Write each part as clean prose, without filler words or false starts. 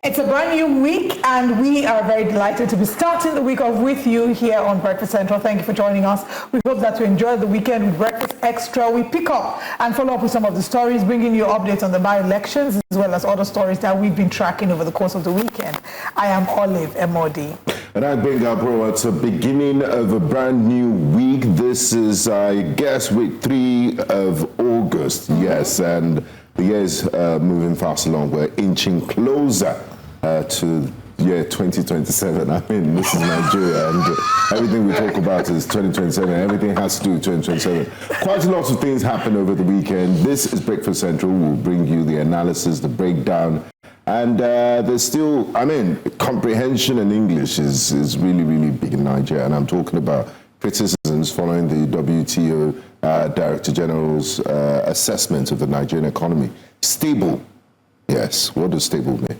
It's a brand new week, and we are very delighted to be starting the week off with you here on Breakfast Central. Thank you for joining us. We hope that you enjoyed the weekend with Breakfast Extra. We pick up and follow up with some of the stories, bringing you updates on the by-elections, as well as other stories that we've been tracking over the course of the weekend. I am Olive MOD. And I bring up, it's the beginning of a brand new week. This is, I guess, week 3 of August. Yes, and the year is moving fast along. We're inching closer to year 2027. I mean, this is Nigeria, and everything we talk about is 2027. Everything has to do with 2027. Quite a lot of things happened over the weekend. This is Breakfast Central. We'll bring you the analysis, the breakdown, and there's still, comprehension in English is really, really big in Nigeria, and I'm talking about criticisms following the WTO Director General's assessment of the Nigerian economy. Stable. Yes, what does stable mean?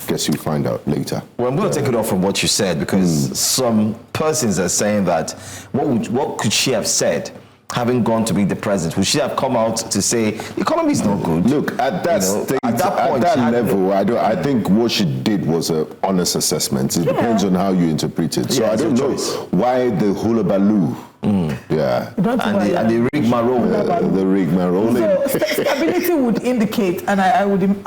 Guess you'll find out later. Well, I'm going to take it off from what you said, because some persons are saying that what could she have said having gone to be the president? Would she have come out to say the economy is not good? Look, at that stage, at that level, I think what she did was an honest assessment. It depends on how you interpret it. So I don't know why the hullabaloo. Yeah, and the rigmarole. The rigmarole. So stability would indicate, and I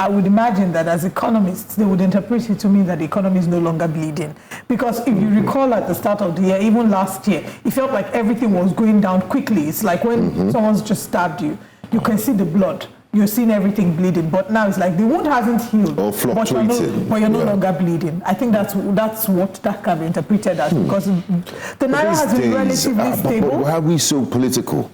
would imagine that as economists, they would interpret it to mean that the economy is no longer bleeding. Because if you recall at the start of the year, even last year, it felt like everything was going down quickly. It's like when someone's just stabbed you, you can see the blood. You're seeing everything bleeding, but now it's like the wound hasn't healed, or fluctuating, but you're no longer bleeding. I think that's what that can be interpreted as, because the naira has been relatively stable. But why are we so political?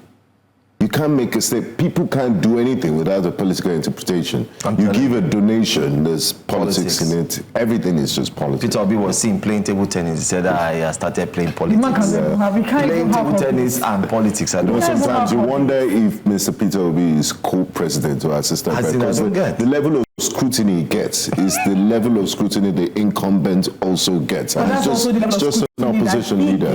You can't make a statement. People can't do anything without a political interpretation. You give a donation, there's politics in it. Everything is just politics. Peter Obi was seen playing table tennis. He said, I started playing politics. Playing table tennis and politics. I know sometimes you wonder if Mr. Peter Obi is co-president or assistant president. Because the level of scrutiny he gets is the level of scrutiny the incumbent also gets. And it's just an opposition leader.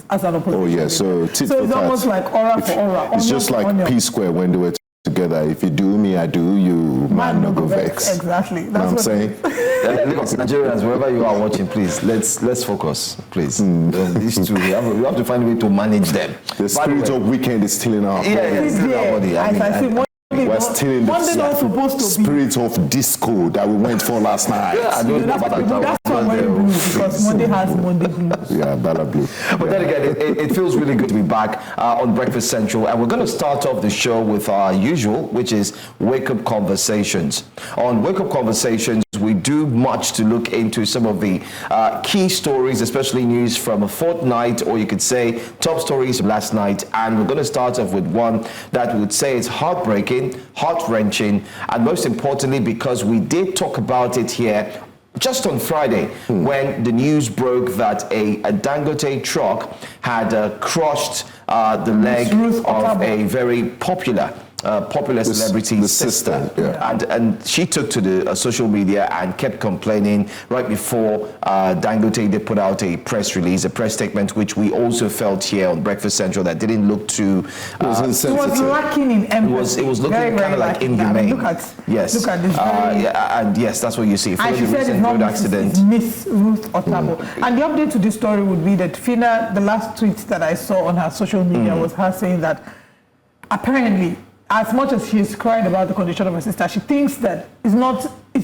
As an opposition oh yeah, so it's almost like aura for aura. It's just like P Square when they were together. If you do me, I do you. Man no go vex. Exactly. That's what I'm saying. Nigerians, wherever you are watching, please let's focus, please. These two, we have to find a way to manage them. The spirit of weekend is still in our body. It's still in our body. We're still in the spirit of disco that we went for last night. Yeah, I don't know about that. That's why we're blue, because Monday has Monday blues. Yeah, Bella Blue. But then again, it feels really good to be back on Breakfast Central, and we're going to start off the show with our usual, which is Wake Up Conversations. On Wake Up Conversations, we do much to look into some of the key stories, especially news from a fortnight, or you could say top stories from last night. And we're going to start off with one that would say it's heartbreaking, heart-wrenching, and most importantly, because we did talk about it here just on Friday when the news broke that a Dangote truck had crushed the leg of a very popular celebrity's sister. And she took to the social media and kept complaining. Right before Dangote, they put out a press release, a press statement, which we also felt here on Breakfast Central that didn't look too it was lacking in empathy. It was looking kind of like inhumane. Look at this. And yes, that's what you see. And she said it's not Miss Ruth Otabo. And the update to this story would be that Fina, the last tweet that I saw on her social media was her saying that apparently, as much as she's cried about the condition of her sister, she thinks that it's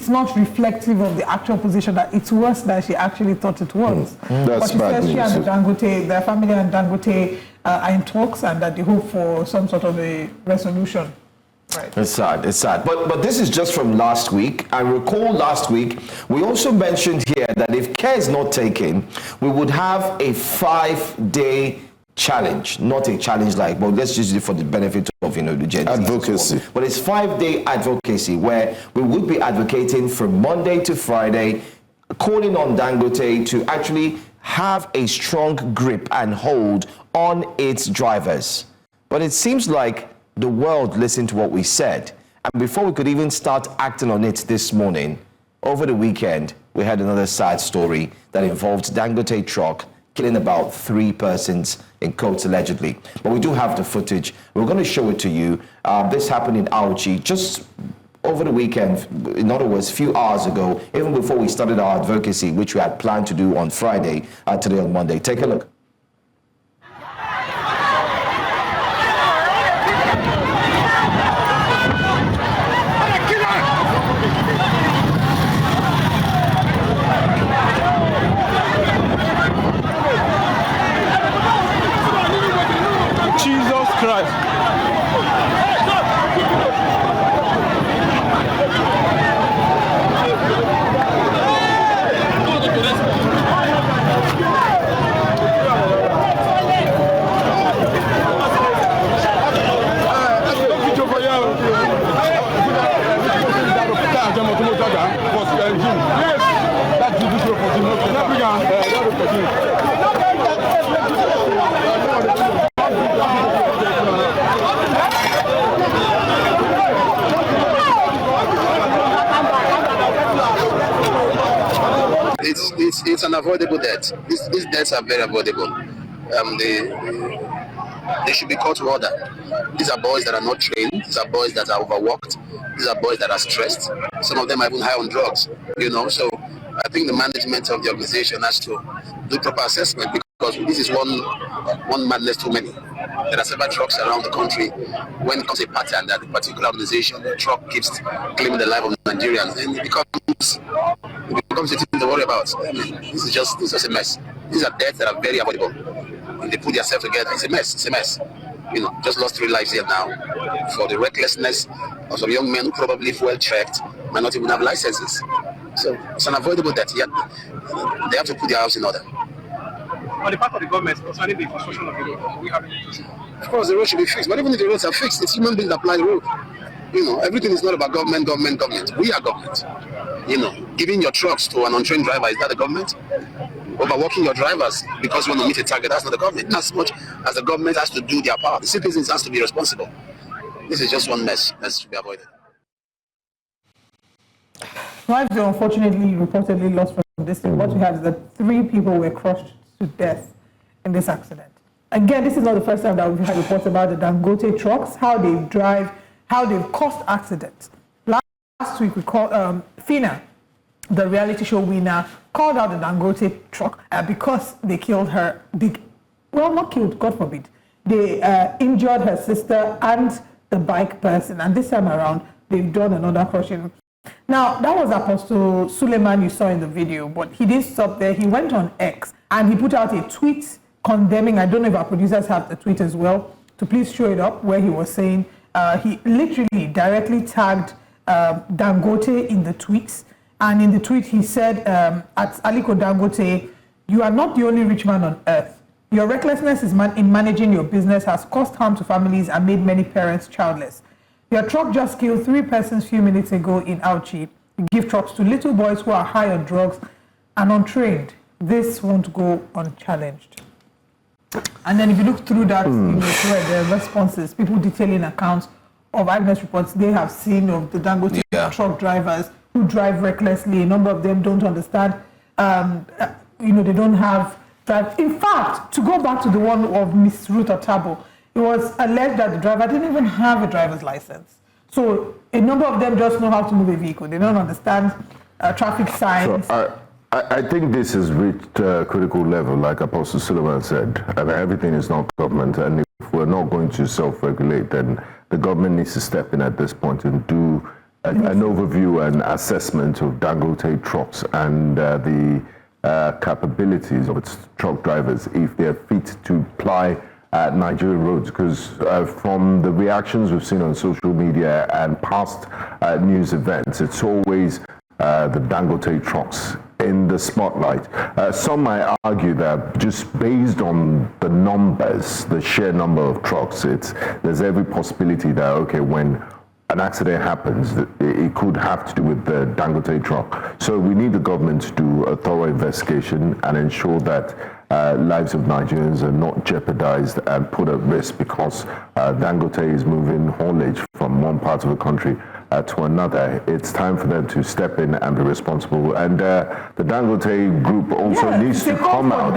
not reflective of the actual position, that it's worse than she actually thought it was. But she says she and Dangote, their family and Dangote are in talks, and that they hope for some sort of a resolution. Right. It's sad. But this is just from last week. I recall last week, we also mentioned here that if care is not taken, we would have a 5-day challenge, not a challenge like, well, let's just do it for the benefit of, the Gen Z. Advocacy. But it's 5-day advocacy where we would be advocating from Monday to Friday, calling on Dangote to actually have a strong grip and hold on its drivers. But it seems like the world listened to what we said. And before we could even start acting on it this morning, over the weekend, we had another sad story that involved Dangote truck killing about 3 persons in quotes allegedly. But we do have the footage. We're going to show it to you. This happened in Auchi just over the weekend, in other words, a few hours ago, even before we started our advocacy, which we had planned to do on Friday, today on Monday. Take a look. Jesus Christ. It's an avoidable death. These deaths are very avoidable. They should be called to order. These are boys that are not trained. These are boys that are overworked. These are boys that are stressed. Some of them are even high on drugs. So I think the management of the organization has to do proper assessment, because this is one madness too many. There are several trucks around the country. When it comes to a pattern that a particular organization, the truck keeps claiming the life of Nigerians, and it becomes a thing to worry about. I mean, this is just a mess. These are deaths that are very avoidable. When they put themselves together, it's a mess. It's a mess. Just lost 3 lives here now for the recklessness of some young men who probably, if well checked, might not even have licenses. So it's an avoidable death. Yet they have to put their house in order. On the part of the government concerning the construction of the road, we have any issues? Of course, the road should be fixed, but even if the roads are fixed, it's human beings that apply the road. Everything is not about government. We are government. Giving your trucks to an untrained driver, is that the government? Overworking your drivers because you want to meet a target, that's not the government. As much as the government has to do their part, the citizens has to be responsible. This is just one mess that should be avoided. Lives were unfortunately reportedly lost from this thing. What we have is that 3 people were crushed to death in this accident. Again, this is not the first time that we've had reports about the Dangote trucks, how they drive, how they've caused accidents. Last week, we called Fina, the reality show winner, called out the Dangote truck because they killed her. Not killed, God forbid. They injured her sister and the bike person. And this time around, they've done another crushing. Now, that was Apostle Suleiman you saw in the video, but he didn't stop there. He went on X and he put out a tweet condemning, I don't know if our producers have the tweet as well, to please show it up, where he was saying, he literally directly tagged Dangote in the tweets. And in the tweet, he said, at Aliko Dangote, you are not the only rich man on earth. Your recklessness in managing your business has caused harm to families and made many parents childless. Your truck just killed 3 persons a few minutes ago in Auchi. You give trucks to little boys who are high on drugs and untrained. This won't go unchallenged. And then if you look through that, through the responses, people detailing accounts of eyewitness reports they have seen of the Dangote truck drivers who drive recklessly. A number of them don't understand. They don't have drive. In fact, to go back to the one of Miss Ruth Otabo, it was alleged that the driver didn't even have a driver's license. So a number of them just know how to move a vehicle. They don't understand traffic signs. So I think this has reached a critical level, like Apostle Suleiman said. I mean, everything is not government, and if we're not going to self-regulate, then the government needs to step in at this point and do an overview and assessment of Dangote trucks and the capabilities of its truck drivers, if they're fit to ply Nigerian roads, because from the reactions we've seen on social media and past news events, it's always the Dangote trucks in the spotlight. Some might argue that just based on the numbers, the sheer number of trucks, there's every possibility that, okay, when an accident happens, it could have to do with the Dangote truck. So we need the government to do a thorough investigation and ensure that lives of Nigerians are not jeopardized and put at risk because Dangote is moving haulage from one part of the country to another. It's time for them to step in and be responsible. And the Dangote group also needs to come out.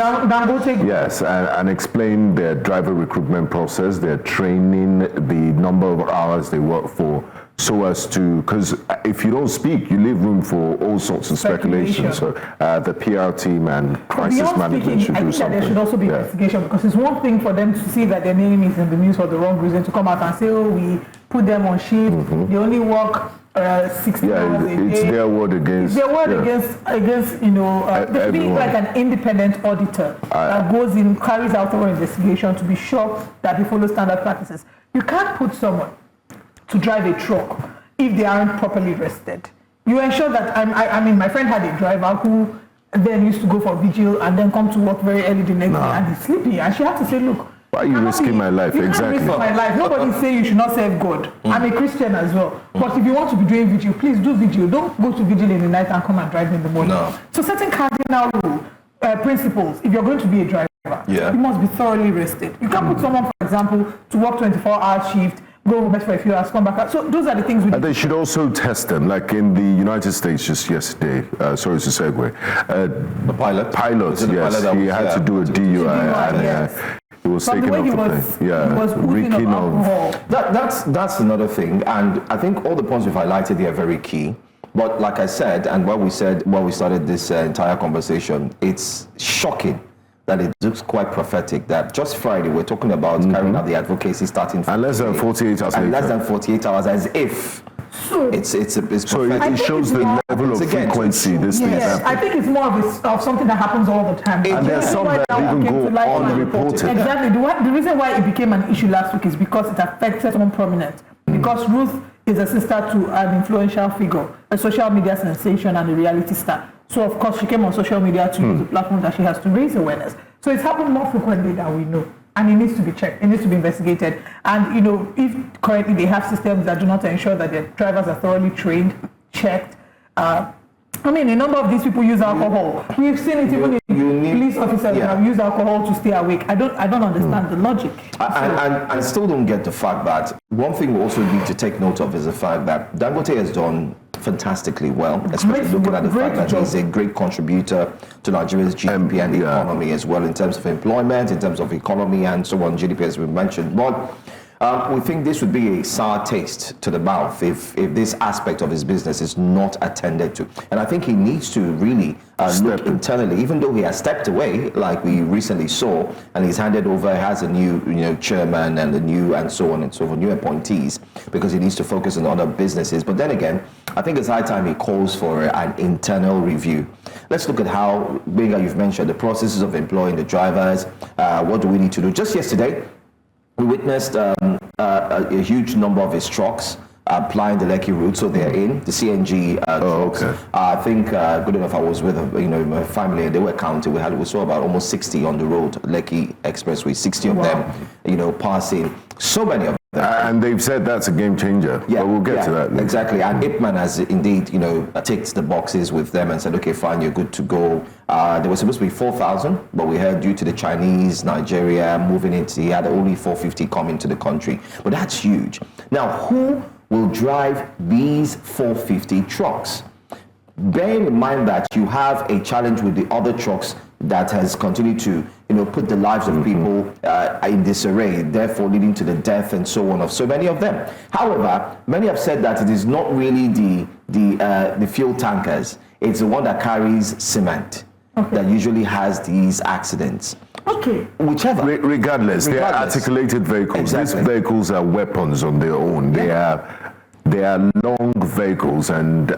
Yes, and explain their driver recruitment process, their training, the number of hours they work for so as to, because if you don't speak, you leave room for all sorts of speculation. So the PR team and crisis management should do something. There should also be investigation, because it's one thing for them to see that their name is in the news for the wrong reason, to come out and say, oh, we put them on shift, they only work 60 hours a day. It's their word against. Their word against there should be like an independent auditor that goes in, carries out our investigation to be sure that they follow standard practices. You can't put someone to drive a truck if they aren't properly rested. You ensure that, I mean, my friend had a driver who then used to go for vigil and then come to work very early the next day, and he's sleepy, and she had to say, look, why are you risking my life? You exactly. can't risk my life. Nobody's saying you should not serve God. I'm a Christian as well. But if you want to be doing vigil, please do vigil. Don't go to vigil in the night and come and drive in the morning. No. So certain cardinal principles, if you're going to be a driver, you must be thoroughly rested. You can't put someone, for example, to work 24-hour shift, go home for a few hours, come back out. So those are the things we And they should also test them, like in the United States just yesterday. Sorry to segue. The pilot? Pilot, yes. He had to do a DUI. He was taken off the plane. He was reeking of. That's another thing, and I think all the points we've highlighted here are very key. But like I said, and what we said when we started this entire conversation, it's shocking that it looks quite prophetic that just Friday we're talking about carrying out the advocacy starting and less than 48 hours and later. less than 48 hours, as if it's so prophetic. it shows the level of frequency this thing Yes, I think it's more of something that happens all the time. And there's some that even go unreported. Exactly. The reason why it became an issue last week is because it affected someone prominent. Because Ruth is a sister to an influential figure, a social media sensation and a reality star. So of course she came on social media to use the platform that she has to raise awareness. So it's happened more frequently than we know. And it needs to be checked, it needs to be investigated. And if currently they have systems that do not ensure that their drivers are thoroughly trained, checked, a number of these people use alcohol. We've seen it even in police officers that have used alcohol to stay awake. I don't understand the logic. I still don't get the fact that one thing we also need to take note of is the fact that Dangote has done fantastically well, especially looking at the fact that he's a great contributor to Nigeria's GDP and the economy as well, in terms of employment, in terms of economy and so on, GDP as we mentioned. But we think this would be a sour taste to the mouth if this aspect of his business is not attended to. And I think he needs to really look internally, even though he has stepped away, like we recently saw, and he's handed over, has a new chairman and and so on and so forth, new appointees, because he needs to focus on other businesses. But then again, I think it's high time he calls for an internal review. Let's look at how, Benga, you've mentioned the processes of employing the drivers. What do we need to do? Just yesterday, we witnessed a huge number of his trucks applying the Lekki route, so they're in the CNG trucks. Okay. I think good enough. I was with my family, and they were counting. We saw about almost 60 on the road, Lekki Expressway, 60 of them, passing. So many of them. And they've said that's a game changer. But we'll get to that later. Exactly. And Ipman has indeed, ticked the boxes with them and said, okay, fine, you're good to go. There was supposed to be 4,000, but we heard due to the Chinese, Nigeria moving into, he had only 450 coming to the country. But that's huge. Now, who will drive these 450 trucks? Bearing in mind that you have a challenge with the other trucks that has continued to put the lives of people in disarray, therefore leading to the death and so on of so many of them. However, many have said that it is not really the fuel tankers, it's the one that carries cement that usually has these accidents. Okay. Whichever. Regardless, they are articulated vehicles. Exactly. These vehicles are weapons on their own. They are long vehicles, and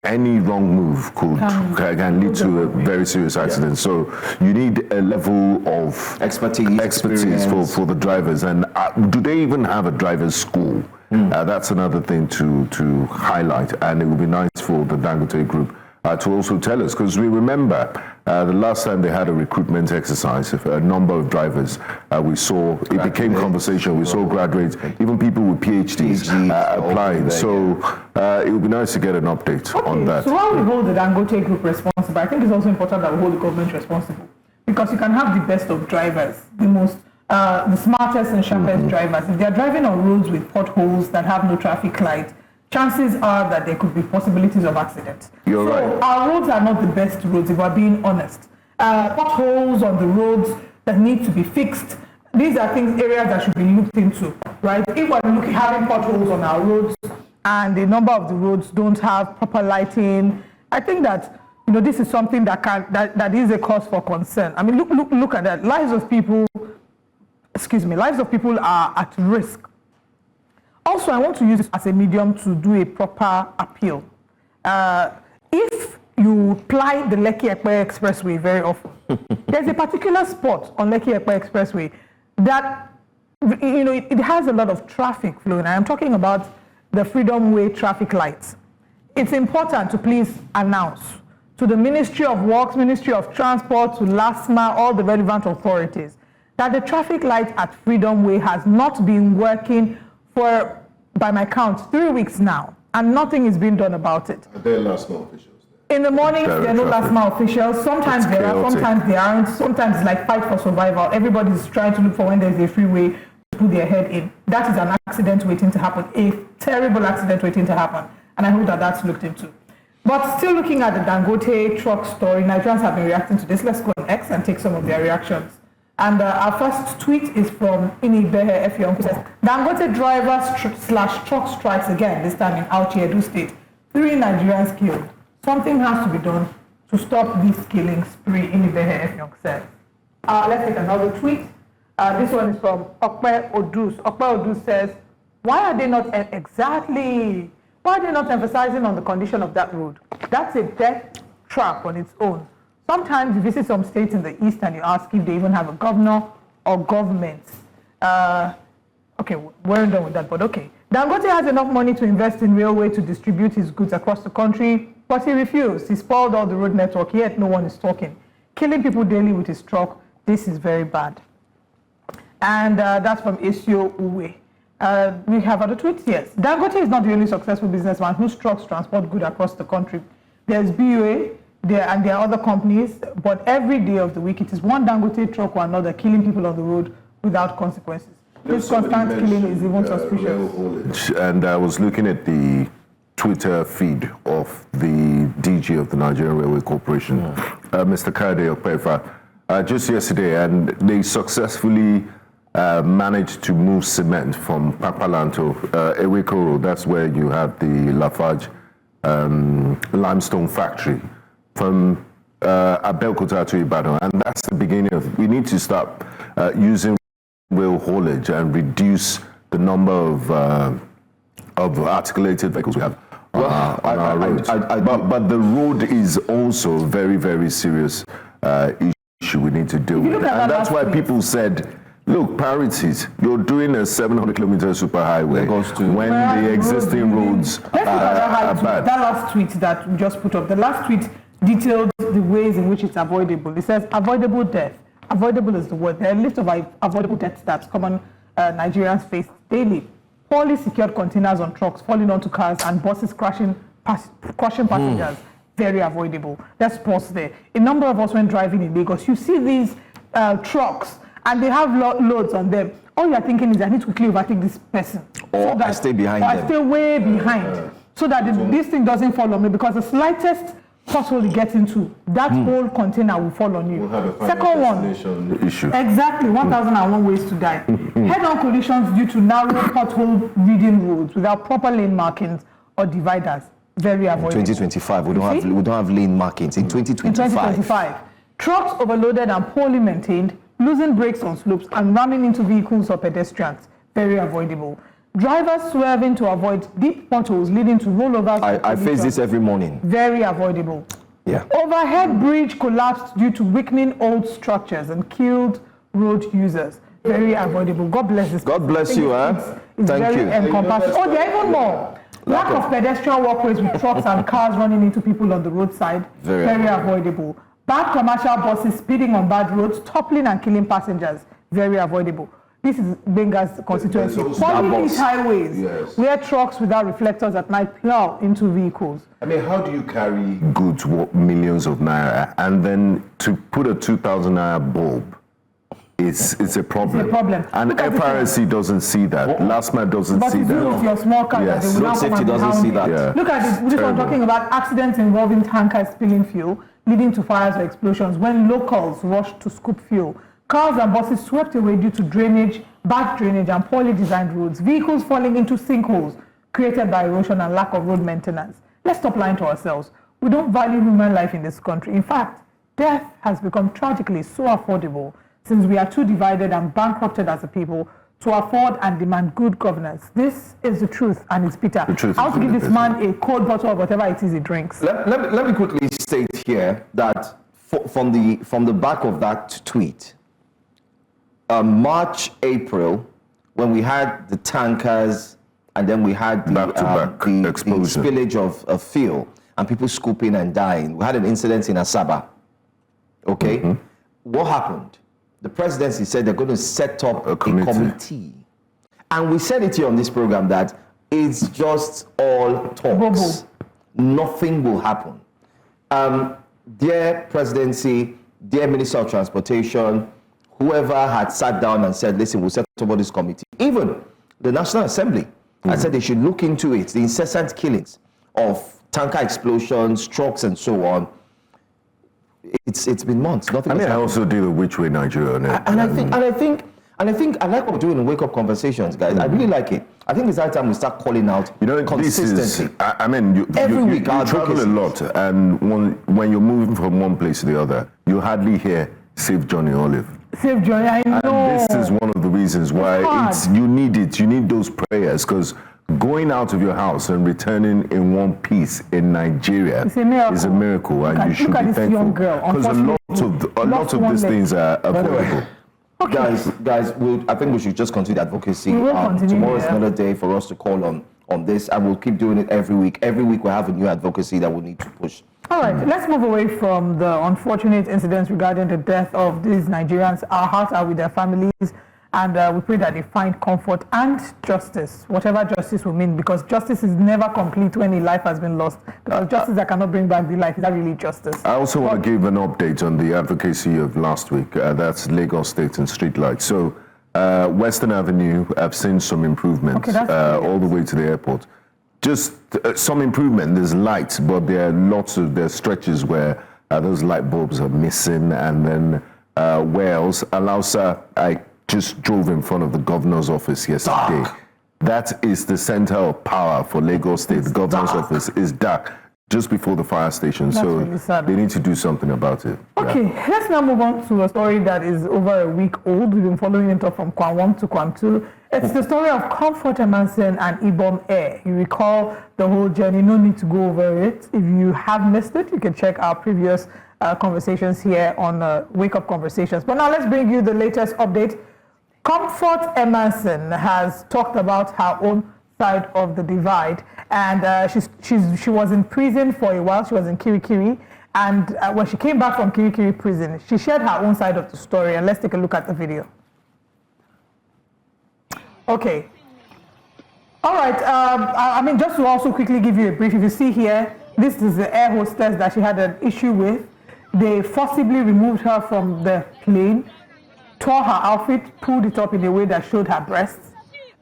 any wrong move can lead to a very serious accident. So you need a level of expertise for the drivers. And do they even have a driver's school? That's another thing to highlight, and it would be nice for the Dangote Group to also tell us, because we remember the last time they had a recruitment exercise, a number of drivers, we saw, it became conversation, we saw graduates, even people with PhDs applying. So it would be nice to get an update on that. So while we hold the Dangote Group responsible, I think it's also important that we hold the government responsible, because you can have the best of drivers, the smartest and sharpest drivers. If they're driving on roads with potholes that have no traffic light, chances are that there could be possibilities of accidents. You're right. Our roads are not the best roads, if we're being honest. Potholes on the roads that need to be fixed, these are areas that should be looked into, right? If we're having potholes on our roads, and a number of the roads don't have proper lighting. I think that this is something that is a cause for concern. I mean, look at that. Lives of people are at risk. Also, I want to use this as a medium to do a proper appeal. If you ply the Lekki-Ekpe Expressway very often, there's a particular spot on Lekki-Ekpe Expressway that it has a lot of traffic flowing. I am talking about the Freedom Way traffic lights. It's important to please announce to the Ministry of Works, Ministry of Transport, to LASMA, all the relevant authorities, that the traffic light at Freedom Way has not been working for, by my count, 3 weeks now, and nothing is being done about it. Are there LASMA officials there? In the mornings, there are no LASMA officials. Sometimes there are, sometimes there aren't. Sometimes it's like fight for survival. Everybody's trying to look for when there's a freeway to put their head in. That is an accident waiting to happen, a terrible accident waiting to happen. And I hope that that's looked into. But still looking at the Dangote truck story, Nigerians have been reacting to this. Let's go on X and take some of their reactions. And our first tweet is from Inibehe Effiong, who says, Dangote driver/truck strikes again, this time in Auchi, Edo State. 3 Nigerians killed. Something has to be done to stop this killing spree, Inibehe Effiong says. Let's take another tweet. This one is from Okpe Odus. Okpe Odus says, why are they not emphasizing on the condition of that road? That's a death trap on its own. Sometimes you visit some states in the east and you ask if they even have a governor or government. Okay, we're done with that, but okay. Dangote has enough money to invest in railway to distribute his goods across the country, but he refused. He spoiled all the road network, yet no one is talking. Killing people daily with his truck, this is very bad. And that's from Isio Uwe. We have other tweets, yes. Dangote is not the only successful businessman whose trucks transport goods across the country. There's BUA, and there are other companies, but every day of the week it is one Dangote truck or another killing people on the road without consequences. This constant killing is even suspicious. And I was looking at the Twitter feed of the DG of the Nigerian Railway Corporation, Mr. Kade Okpefa, just yesterday, and they successfully managed to move cement from Papalanto, Eweko Road. That's where you have the Lafarge limestone factory, from Abeokuta to Ibadan, and that's the beginning of. We need to start using rail haulage and reduce the number of articulated vehicles we have on our roads. But the road is also a very, very serious issue we need to deal with, and that's why people said, look, priorities. You're doing a 700-kilometer superhighway when the existing roads are bad. That last tweet that we just put up, the last tweet detailed the ways in which it's avoidable. It says avoidable death. Avoidable is the word. There are a list of avoidable deaths that common Nigerians face daily. Poorly secured containers on trucks falling onto cars and buses crushing passengers. Very avoidable. Let's pause there. A number of us when driving in Lagos, you see these trucks and they have loads on them. All you're thinking is, I need to quickly overtake this person. Or I stay behind them. I stay way behind. So that this thing doesn't fall on me, because the slightest pothole you get into, that whole container will fall on you. We'll have a Second one, issue. Exactly, 1001 ways to die. Head-on collisions due to narrow pothole-ridden roads without proper lane markings or dividers. Very avoidable. In 2025, we don't have lane markings. In 2025. In 2025, trucks overloaded and poorly maintained, losing brakes on slopes and running into vehicles or pedestrians. Very avoidable. Drivers swerving to avoid deep potholes leading to rollovers. I face this every morning. Very avoidable. Yeah. Overhead bridge collapsed due to weakening old structures and killed road users. Very avoidable. God bless this. God bless you, It's Thank very you. encompassing. Oh, there are even more. Lack of pedestrian walkways with trucks and cars running into people on the roadside. Very avoidable. Bad commercial buses speeding on bad roads, toppling and killing passengers. Very avoidable. This is Benga's constituency. Public highways where trucks without reflectors at night plow into vehicles. I mean, how do you carry goods worth millions of naira, and then to put a 2,000 naira bulb? It's a problem. It's a problem. And FRSC doesn't see that. LASMA doesn't see that. But with your small car, Yes. they will Road safety doesn't see that. Yeah. Look at this one talking about accidents involving tankers spilling fuel, leading to fires or explosions when locals rushed to scoop fuel. Cars and buses swept away due to drainage, bad drainage and poorly designed roads. Vehicles falling into sinkholes. created by erosion and lack of road maintenance. Let's stop lying to ourselves. We don't value human life in this country. In fact, death has become tragically so affordable since we are too divided and bankrupted as a people to afford and demand good governance. This is the truth, and it's bitter. I want to give this man a cold bottle of whatever it is he drinks. Let me quickly state here that from the back of that tweet, March, April, when we had the tankers and then we had the spillage of fuel and people scooping and dying, we had an incident in Asaba. Okay? What happened? The presidency said they're going to set up a committee. And we said it here on this program that it's just all talks. Nothing will happen. Dear presidency, dear Minister of Transportation, whoever had sat down and said, listen, we'll set up this committee. Even the National Assembly, I said they should look into it, the incessant killings of tanker explosions, trucks, and so on. It's been months. Nothing. I also did a which way Nigeria on it. And I think I like what we're doing in Wake Up Conversations, guys. I really like it. I think it's that time we start calling out consistency. Every week you travel a lot, and when you're moving from one place to the other, you hardly hear "Save Johnny Olive." Save Johnny, I know. And this is one of the reasons why you need it. You need those prayers, because going out of your house and returning in one piece in Nigeria is a miracle, and you should be thankful. Because a lot of these things are avoidable. Okay. Guys, I think we should just continue advocacy. Tomorrow is another day for us to call on this, and we'll keep doing it every week. Every week we have a new advocacy that we need to push. All right, let's move away from the unfortunate incidents regarding the death of these Nigerians. Our hearts are with their families, and we pray that they find comfort and justice, whatever justice will mean, because justice is never complete when a life has been lost. Because justice that cannot bring back the life, is that really justice? I also want to give an update on the advocacy of last week. That's Lagos State and street lights. So Western Avenue, I've seen some improvement all the way to the airport. Just some improvement. There's lights, but there are there's stretches where those light bulbs are missing. And then Wales, Alausa, I just drove in front of the governor's office yesterday. That is the center of power for Lagos State. The governor's office is dark just before the fire station. That's so really they need to do something about it. Okay, let's now move on to a story that is over a week old. We've been following it up from Kwan 1 to Kwan 2. It's the story of Comfort Emerson and Ibom Air. You recall the whole journey, no need to go over it. If you have missed it, you can check our previous conversations here on Wake Up Conversations. But now let's bring you the latest update. Comfort Emerson has talked about her own side of the divide, and she was in prison for a while. She was in Kirikiri, and when she came back from Kirikiri prison, she shared her own side of the story, and let's take a look at the video. Okay. All right. I mean, just to also quickly give you a brief, if you see here, this is the air hostess that she had an issue with. They forcibly removed her from the plane, tore her outfit, pulled it up in a way that showed her breasts,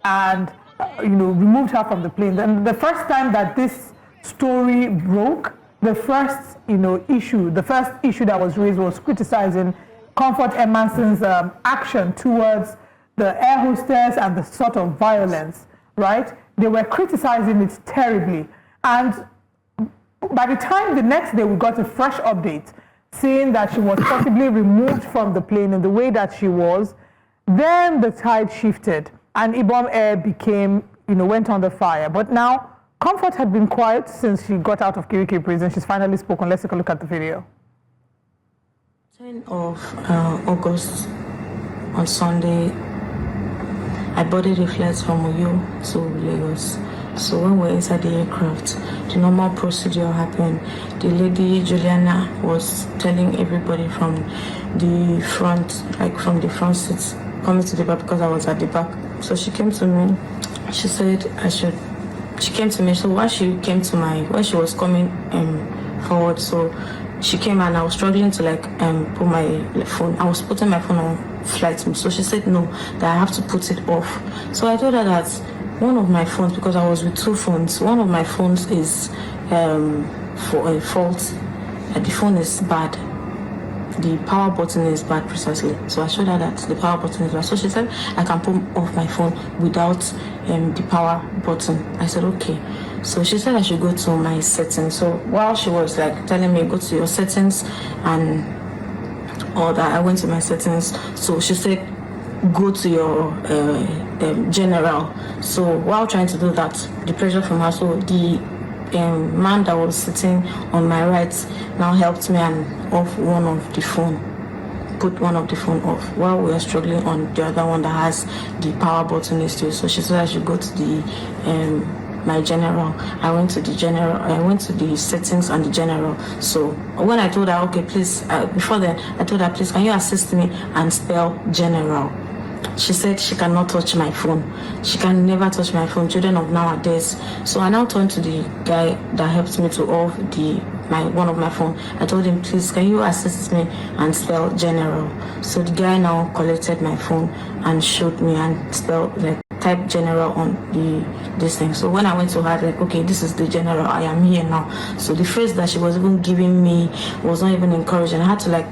and removed her from the plane. And the first time that this story broke, the first issue that was raised was criticizing Comfort Emerson's action towards the air hostess and the sort of violence, right? They were criticizing it terribly. And by the time the next day we got a fresh update saying that she was possibly removed from the plane in the way that she was, then the tide shifted and Ibom Air went under fire. But now, Comfort had been quiet since she got out of Kirikiri prison. She's finally spoken. Let's take a look at the video. 10th of August, on Sunday, I boarded a flight from Oyo to Lagos. So when we're inside the aircraft, the normal procedure happened. The lady, Juliana, was telling everybody from the front, like from the front seats, coming to the back because I was at the back. So she came to me, she said she came to me, so when she was coming forward, so she came and I was struggling to put my phone, I was putting my phone on flight mode. So she said no, that I have to put it off. So I told her that one of my phones, because I was with two phones, one of my phones is for a fault, the phone is bad. the power button is bad precisely. So I showed her that the power button is bad. So she said I can pull off my phone without the power button. I said okay. So she said I should go to my settings. So while she was like telling me go to your settings and all that, I went to my settings. So she said go to your general. So while trying to do that, the pressure from her, so the man that was sitting on my right now helped me and off one of the phone, put one of the phone off while we were struggling on the other one that has the power button still. So she said I should go to the my general. I went to the general. I went to the settings and the general. So when I told her, okay, please, before then, I told her, please, can you assist me and spell general? She said she cannot touch my phone. She can never touch my phone. Children of nowadays. So I now turned to the guy that helped me to off one of my phone. I told him, please, can you assist me and spell general? So the guy now collected my phone and showed me and spelled type general on this thing. So when I went to her, like, okay, this is the general, I am here now. So the phrase that she was even giving me was not even encouraging. I had to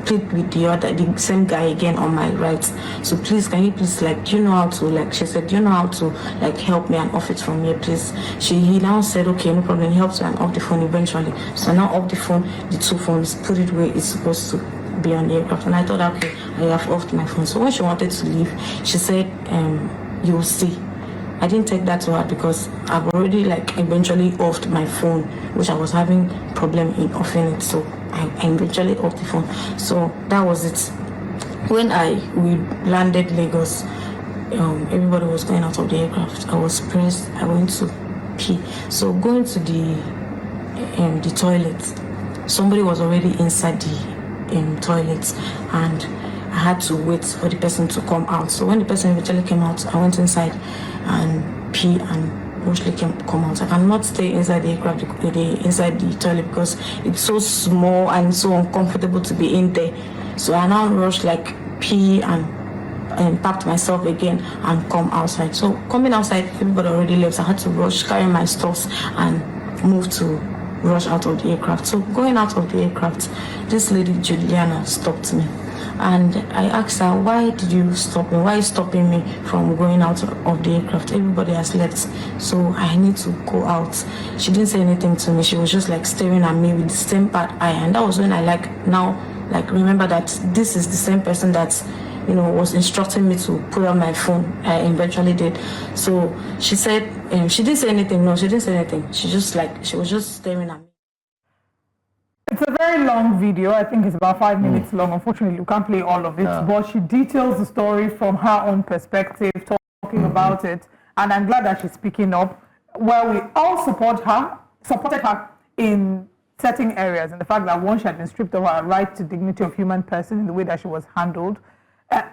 plead with the same guy again on my right. So please, can you please, do you know how to, she said, do you know how to, help me and off it from here, please? He now said, okay, no problem, he helped me and off the phone eventually. So now off the phone, the two phones, put it where it's supposed to be on the aircraft. And I thought, okay, I have offed my phone. So when she wanted to leave, she said, you'll see. I didn't take that to her because I've already eventually offed my phone, which I was having problem in offing it. So I eventually offed the phone. So that was it. When we landed Lagos, everybody was going out of the aircraft. I was pressed. I went to pee. So going to the toilet, somebody was already inside the toilet, and I had to wait for the person to come out. So when the person eventually came out, I went inside and pee and mostly come out. I cannot stay inside the aircraft, inside the toilet, because it's so small and so uncomfortable to be in there. So I now rushed pee and packed myself again and come outside. So coming outside, everybody already left. I had to rush, carry my stuffs and move to rush out of the aircraft. So going out of the aircraft, this lady Juliana stopped me. And I asked her, why did you stop me? Why are you stopping me from going out of the aircraft? Everybody has left, so I need to go out. She didn't say anything to me. She was just staring at me with the same bad eye. And that was when I remember that this is the same person that was instructing me to put on my phone. I eventually did. So she said, she didn't say anything. No, she didn't say anything. She was just staring at me. It's a very long video. I think it's about 5 minutes long. Unfortunately, we can't play all of it. Yeah. But she details the story from her own perspective, talking about it. And I'm glad that she's speaking up. Well, we all supported her in certain areas. And the fact that one, she had been stripped of her right to dignity of human person in the way that she was handled.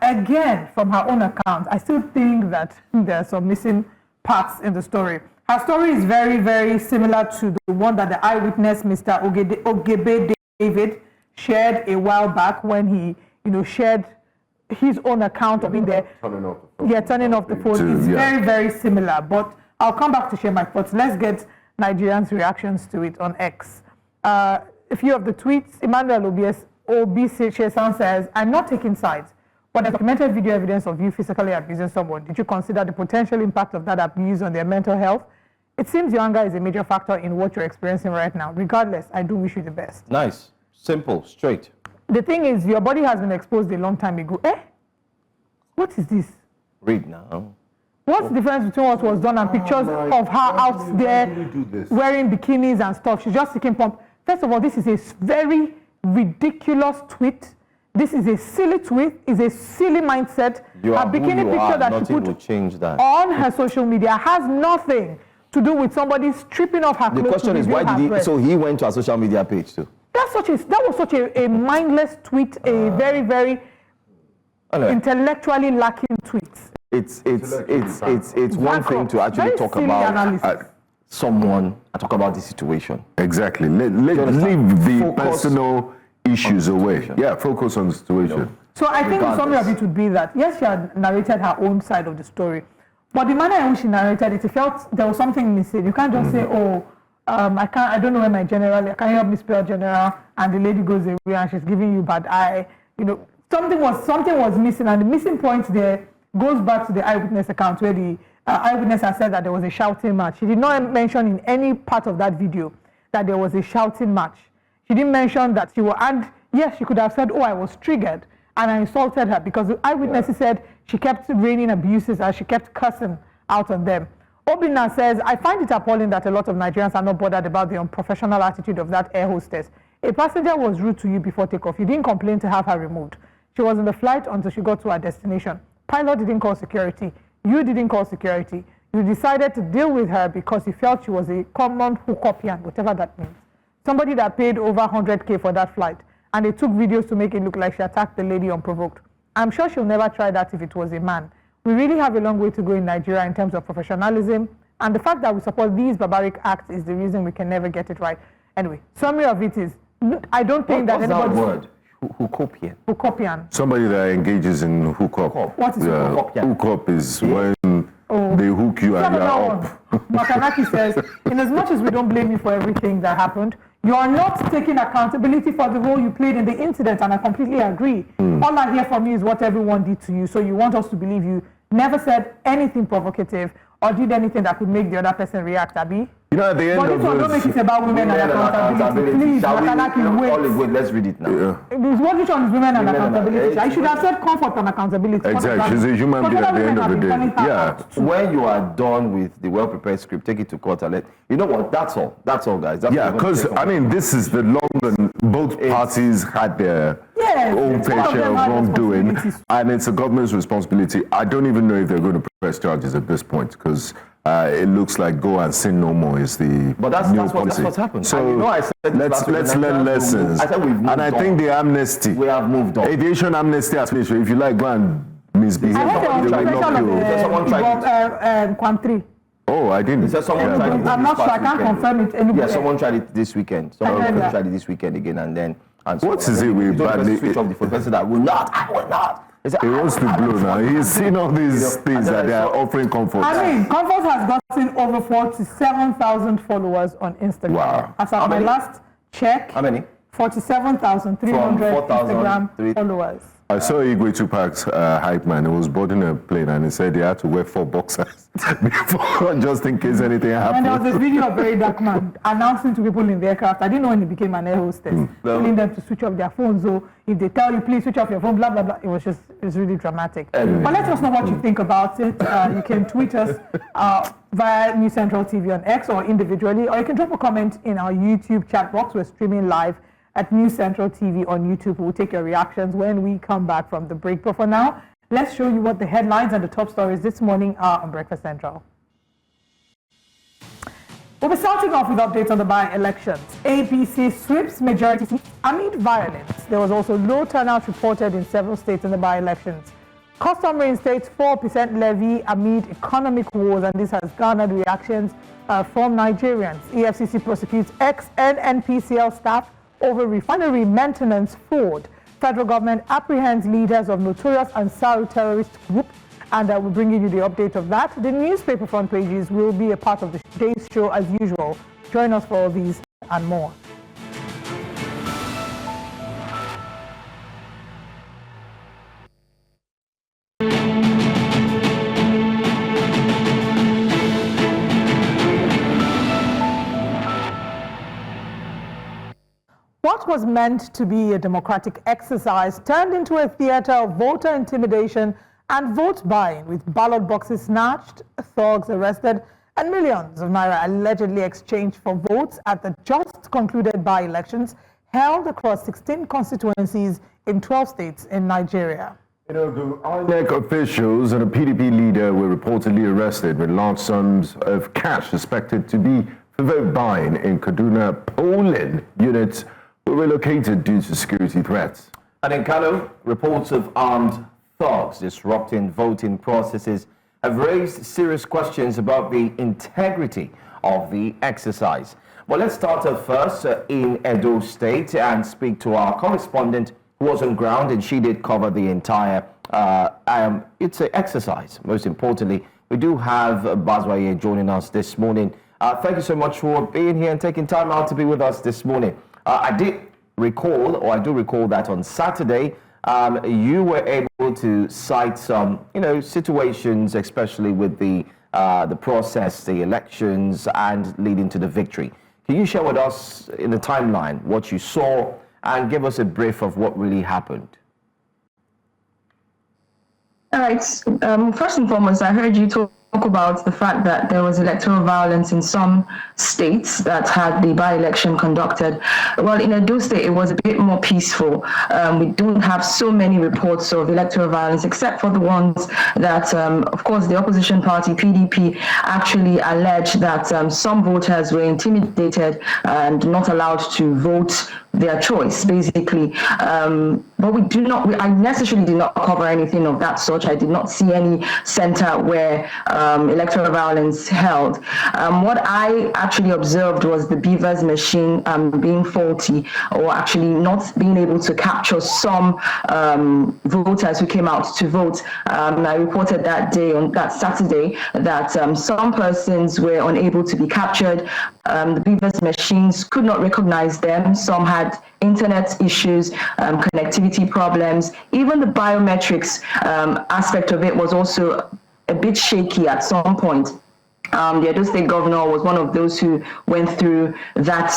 Again, from her own account, I still think that there are some missing parts in the story. Her story is very, very similar to the one that the eyewitness, Mr. Ogebe David, shared a while back when he, shared his own account of being there. Turning off the phone. It's very, very similar. But I'll come back to share my thoughts. Let's get Nigerians' reactions to it on X. A few of the tweets. Emmanuel Obi-Chesan says, I'm not taking sides, but the documented video evidence of you physically abusing someone, did you consider the potential impact of that abuse on their mental health? It seems your anger is a major factor in what you're experiencing right now. Regardless, I do wish you the best. Nice. Simple. Straight. The thing is, your body has been exposed a long time ago. What is this? Read now. What's the difference between what was done and pictures of her out there wearing bikinis and stuff? She's just seeking pump. First of all, this is a very ridiculous tweet. This is a silly tweet. It's a silly mindset. A bikini picture that she put on her social media has nothing to do with somebody stripping off her clothes. The question is, why did he? So he went to her social media page too. That was such a mindless tweet, a very, very intellectually lacking tweet. It's one thing to actually talk about someone and talk about the situation. Exactly. Leave the personal issues away. Yeah, focus on the situation. So I think the summary of it would be that, yes, she had narrated her own side of the story, but the manner in which she narrated it, it felt there was something missing. You can't just say, I don't know where my general, can you help me spell general? and the lady goes away and she's giving you bad eye, something was missing, and the missing point there goes back to the eyewitness account where the eyewitness has said that there was a shouting match. She did not mention in any part of that video that there was a shouting match. She didn't mention that and yes, she could have said, oh, I was triggered and I insulted her, because the eyewitnesses said she kept raining abuses and she kept cursing out on them. Obinna says, I find it appalling that a lot of Nigerians are not bothered about the unprofessional attitude of that air hostess. A passenger was rude to you before takeoff. You didn't complain to have her removed. She was in the flight until she got to her destination. Pilot didn't call security. You didn't call security. You decided to deal with her because you felt she was a common hookupian, whatever that means. Somebody that paid over 100K for that flight, and they took videos to make it look like she attacked the lady unprovoked. I'm sure she'll never try that if it was a man. We really have a long way to go in Nigeria in terms of professionalism, and the fact that we support these barbaric acts is the reason we can never get it right. Anyway, summary of it is, I don't think that anybody... What's that word? Hookupian. Hookupian. Somebody that engages in hookup. What is hookup? Hookup is when they hook you and you're up. Makanaki says, in as much as we don't blame you for everything that happened, you are not taking accountability for the role you played in the incident, and I completely agree. All I hear from you is what everyone did to you, so you want us to believe you never said anything provocative or did anything that could make the other person react, Abi? At the end but of this one, don't make it about women and accountability. Please, Makanaki, wait. Let's read it now. Which one is women and accountability? I should have said comfort and accountability. Exactly. She's a human being at the end of the day. Yeah. When you are done with the well-prepared script, take it to court and you know what? That's all. That's all, guys. Yeah, because, this is the long run. Both parties had their own fair share of wrongdoing, and it's the government's responsibility. I don't even know if they're going to press charges at this point, because it looks like go and sin no more is the new policy. That's what's happened. So I said let's learn lessons. I said we've moved on. I think the amnesty. We have moved on. Aviation amnesty has finished. If you like, go and misbehave. I heard there was someone tried Quantry. Oh, I didn't. Someone tried it. I'm not sure. I can't confirm it. Yeah, someone tried it this weekend. Someone tried it this weekend again, and then. What is it with badly? Switch off the phone. Person that I will not. He wants to blow now. He's seen all these things that they are offering comfort. Comfort has gotten over 47,000 followers on Instagram. Wow. As of my last check. How many? 47,300 Instagram followers. I saw Igwe Tupac's hype man. He was boarding a plane and he said he had to wear 4 boxers before, just in case anything happened. And there was this video of a very dark man announcing to people in the aircraft. I didn't know when he became an air hostess, telling them to switch off their phones. So if they tell you, please switch off your phone, blah, blah, blah. It's really dramatic. But let us know what you think about it. You can tweet us via New Central TV on X or individually, or you can drop a comment in our YouTube chat box. We're streaming live at New Central TV on YouTube. We'll take your reactions when we come back from the break. But for now, let's show you what the headlines and the top stories this morning are on Breakfast Central. We'll be starting off with updates on the by-elections. APC sweeps majority seats amid violence. There was also low turnout reported in several states in the by-elections. Custom reinstates 4% levy amid economic woes, and this has garnered reactions from Nigerians. EFCC prosecutes ex-NNPCL staff over refinery maintenance fraud. Federal government apprehends leaders of notorious Ansari terrorist group, and we're bringing you the update of that. The newspaper front pages will be a part of the day's show as usual. Join us for all these and more. What was meant to be a democratic exercise turned into a theater of voter intimidation and vote buying, with ballot boxes snatched, thugs arrested, and millions of naira allegedly exchanged for votes at the just concluded by-elections held across 16 constituencies in 12 states in Nigeria. The INEC officials and a PDP leader were reportedly arrested with large sums of cash suspected to be for vote buying in Kaduna polling units were relocated due to security threats. And in Kano, reports of armed thugs disrupting voting processes have raised serious questions about the integrity of the exercise. Well, let's start off first in Edo State and speak to our correspondent who was on ground, and she did cover the entire it's an exercise. Most importantly, we do have Bazwaye joining us this morning. Thank you so much for being here and taking time out to be with us this morning. I did recall, or I do recall that on Saturday, you were able to cite some, situations, especially with the process, the elections, and leading to the victory. Can you share with us in the timeline what you saw and give us a brief of what really happened? All right. First and foremost, I heard you talk about the fact that there was electoral violence in some states that had the by-election conducted. Well, in Edo State, it was a bit more peaceful. We don't have so many reports of electoral violence, except for the ones that, of course, the opposition party, PDP, actually alleged that some voters were intimidated and not allowed to vote their choice, basically. But I necessarily did not cover anything of that sort. I did not see any center where electoral violence held. What I actually observed was the Beavers machine being faulty, or actually not being able to capture some voters who came out to vote. I reported that day, on that Saturday, that some persons were unable to be captured. The Beavers machines could not recognize them. Some had internet issues, connectivity problems. Even the biometrics aspect of it was also a bit shaky at some point. The Edo State governor was one of those who went through that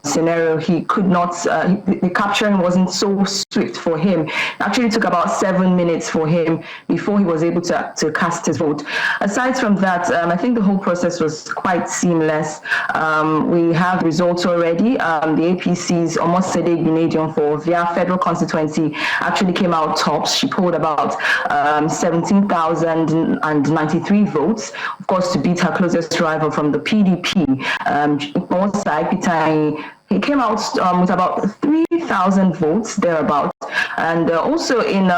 scenario. He could not, the capturing wasn't so swift for him. It actually took about 7 minutes for him before he was able to cast his vote. Aside from that, I think the whole process was quite seamless. We have results already. The APC's Omosede Binedion for their federal constituency actually came out tops. She polled about 17,093 votes, of course, to beat her closest rival from the PDP. He came out with about 3,000 votes, thereabout. And also in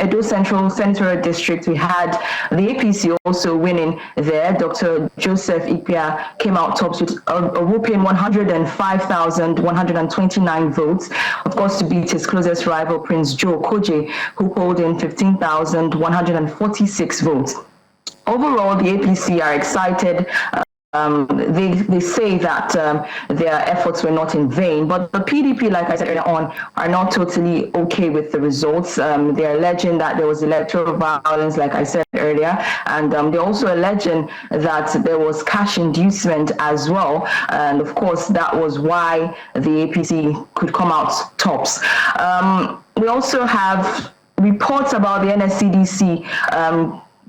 Edo Central Senatorial District, we had the APC also winning there. Dr. Joseph Ikpia came out tops with a whopping 105,129 votes, of course, to beat his closest rival, Prince Joe Koje, who polled in 15,146 votes. Overall, the APC are excited. They say that their efforts were not in vain, but the PDP, like I said earlier on, are not totally okay with the results. They're alleging that there was electoral violence, like I said earlier, and they're also alleging that there was cash inducement as well, and of course that was why the APC could come out tops. We also have reports about the NSCDC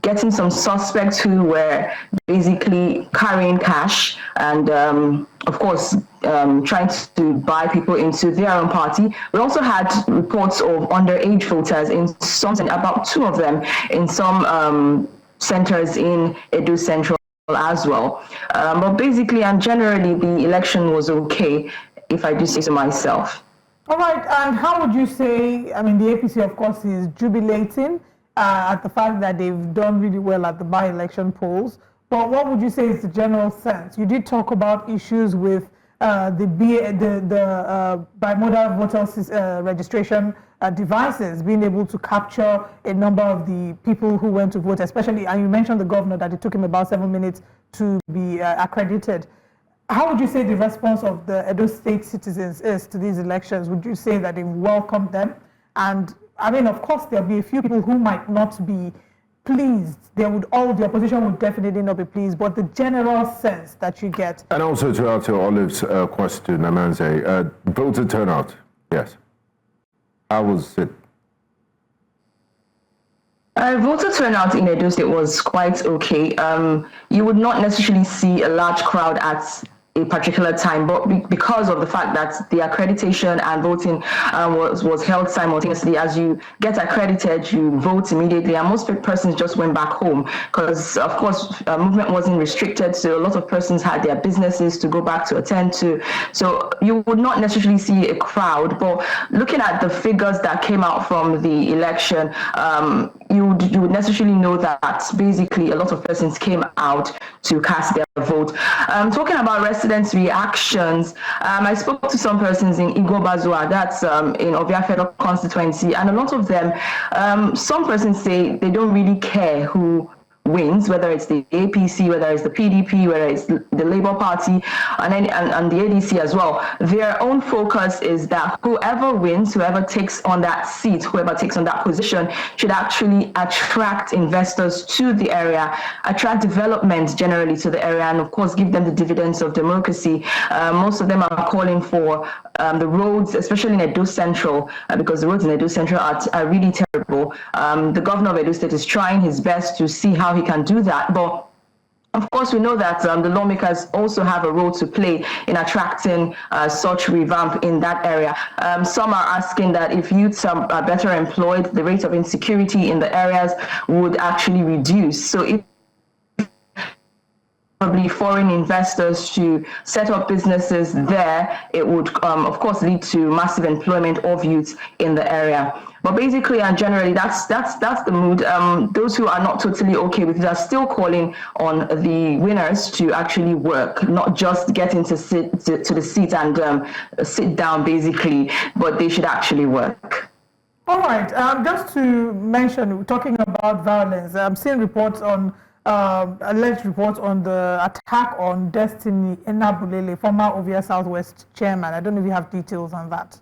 getting some suspects who were basically carrying cash and, of course, trying to buy people into their own party. We also had reports of underage voters in some, about 2 of them, in some centers in Edo Central as well. But basically and generally, the election was okay, if I do say so myself. All right, and how would you say, I mean, the APC, of course, is jubilating at the fact that they've done really well at the by-election polls, but what would you say is the general sense? You did talk about issues with the bimodal voter registration devices being able to capture a number of the people who went to vote, especially, and you mentioned the governor that it took him about 7 minutes to be accredited. How would you say the response of the Edo State citizens is to these elections? Would you say that they welcomed them? And I mean, of course, there'll be a few people who might not be pleased. The opposition would definitely not be pleased, but the general sense that you get. And also to answer Olive's question, Namanze, voter turnout, yes. How was it? Voter turnout in Edo State was quite okay. You would not necessarily see a large crowd at a particular time, but because of the fact that the accreditation and voting was held simultaneously, as you get accredited, you vote immediately, and most persons just went back home because, of course, movement wasn't restricted, so a lot of persons had their businesses to go back to attend to. So you would not necessarily see a crowd, but looking at the figures that came out from the election, you would necessarily know that basically a lot of persons came out to cast their vote. Talking about residents' reactions, I spoke to some persons in Igobazua, that's in Ovia Federal Constituency, and a lot of them, some persons say they don't really care who wins, whether it's the APC, whether it's the PDP, whether it's the Labour Party, and the ADC as well, their own focus is that whoever wins, whoever takes on that seat, whoever takes on that position, should actually attract investors to the area, attract development generally to the area, and of course give them the dividends of democracy. Most of them are calling for the roads, especially in Edo Central, because the roads in Edo Central are really terrible. The governor of Edo State is trying his best to see how he can do that, but of course, we know that the lawmakers also have a role to play in attracting such revamp in that area. Some are asking that if youths are better employed, the rate of insecurity in the areas would actually reduce. So if probably foreign investors to set up businesses there, it would of course lead to massive employment of youths in the area. But basically and generally, that's the mood. Those who are not totally okay with it are still calling on the winners to actually work, not just get into to the seat and sit down basically, but they should actually work. All right, just to mention, talking about violence, I'm seeing reports on alleged reports on the attack on Destiny Enabulele, former Ovia Southwest chairman. I don't know if you have details on that.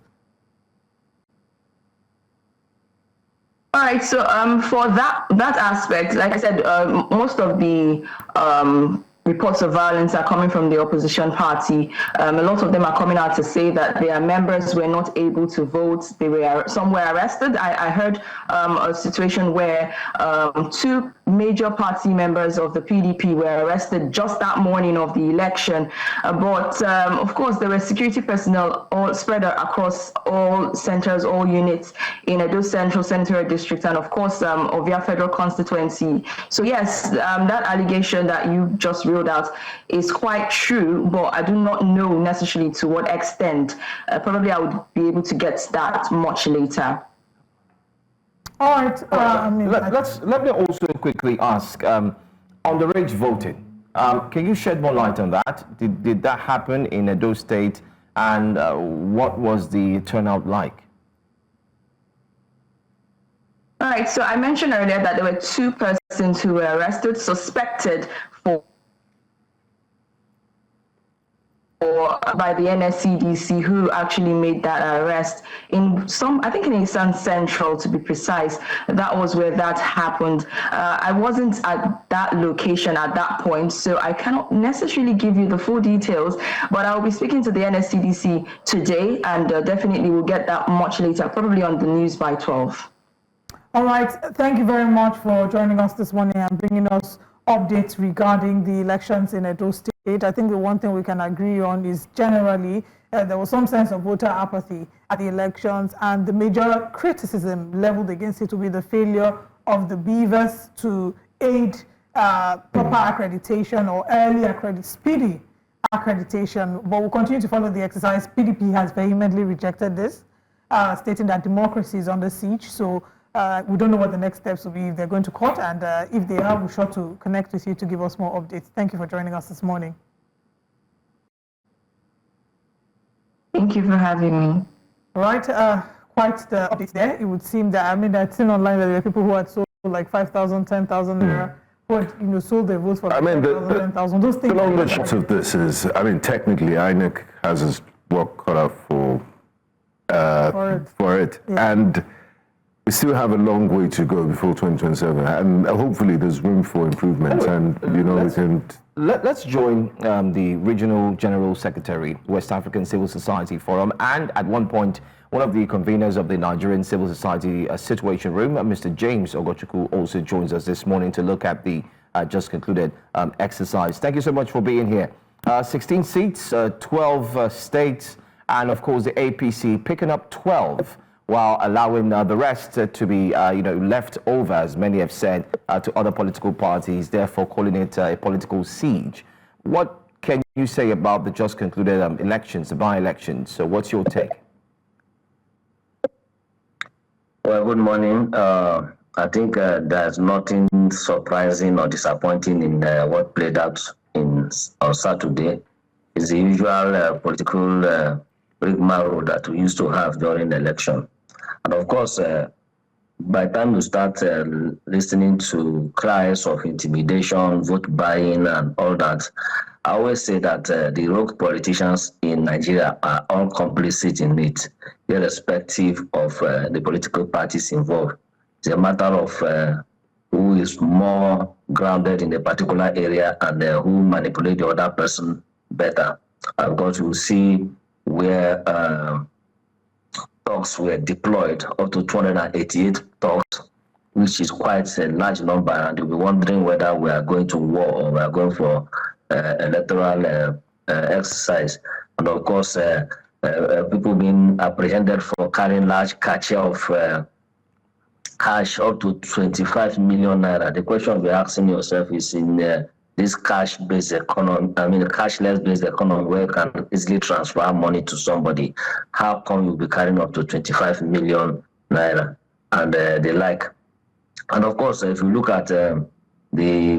All right, so for that aspect, like I said, most of the reports of violence are coming from the opposition party. A lot of them are coming out to say that their members were not able to vote. Some were arrested. I heard a situation where 2 major party members of the PDP were arrested just that morning of the election. But of course, there were security personnel all spread across all centers, all units in Edo Central, Senatorial District, and of course, Ovia Federal Constituency. So yes, that allegation that you just ruled out is quite true, but I do not know necessarily to what extent. Probably I would be able to get that much later. All right. Let me also quickly ask, underage voting, can you shed more light on that? Did that happen in Edo State, and what was the turnout like? All right, so I mentioned earlier that there were 2 persons who were arrested, suspected by the NSCDC, who actually made that arrest in I think in Eastern Central to be precise. That was where that happened. I wasn't at that location at that point, so I cannot necessarily give you the full details, but I'll be speaking to the NSCDC today, and definitely we'll get that much later, probably on the news by 12. All right, thank you very much for joining us this morning and bringing us updates regarding the elections in Edo State. I think the one thing we can agree on is generally there was some sense of voter apathy at the elections, and the major criticism leveled against it will be the failure of the beavers to aid proper accreditation or speedy accreditation. But we'll continue to follow the exercise. PDP has vehemently rejected this, stating that democracy is under siege. So we don't know what the next steps will be, if they're going to court, and if they are, we're sure to connect with you to give us more updates. Thank you for joining us this morning. Thank you for having me. All right, quite the updates there. It would seem that, I'd seen online that there were people who had sold like 5,000, 10,000 naira, who had sold their votes for 5,000, 10,000. Those things. The long and short of this is, technically, INEC has its work cut out for it. Yeah. And we still have a long way to go before 2027, and hopefully there's room for improvement. Anyway, let's join the Regional General Secretary, West African Civil Society Forum, and at one point, one of the conveners of the Nigerian Civil Society Situation Room, Mr. James Ogochukwu, also joins us this morning to look at the just concluded exercise. Thank you so much for being here. 16 seats, 12 states, and of course the APC picking up 12. While allowing the rest to be, left over, as many have said, to other political parties, therefore calling it a political siege. What can you say about the just concluded elections, the by-elections? So what's your take? Well, good morning. I think there's nothing surprising or disappointing in what played out on Saturday. It's the usual political rigmarole that we used to have during the election. And of course, by the time you start listening to cries of intimidation, vote buying, and all that, I always say that the rogue politicians in Nigeria are all complicit in it, irrespective of the political parties involved. It's a matter of who is more grounded in a particular area and who manipulate the other person better. Because you see where thugs were deployed, up to 288 thugs, which is quite a large number, and you'll be wondering whether we are going to war or we are going for electoral exercise. And of course, people being apprehended for carrying large cache of cash up to 25 million naira. The question you're asking yourself is in this cash-based economy, cashless-based economy where you can easily transfer money to somebody, how come you'll be carrying up to 25 million naira and the like? And of course, if you look at the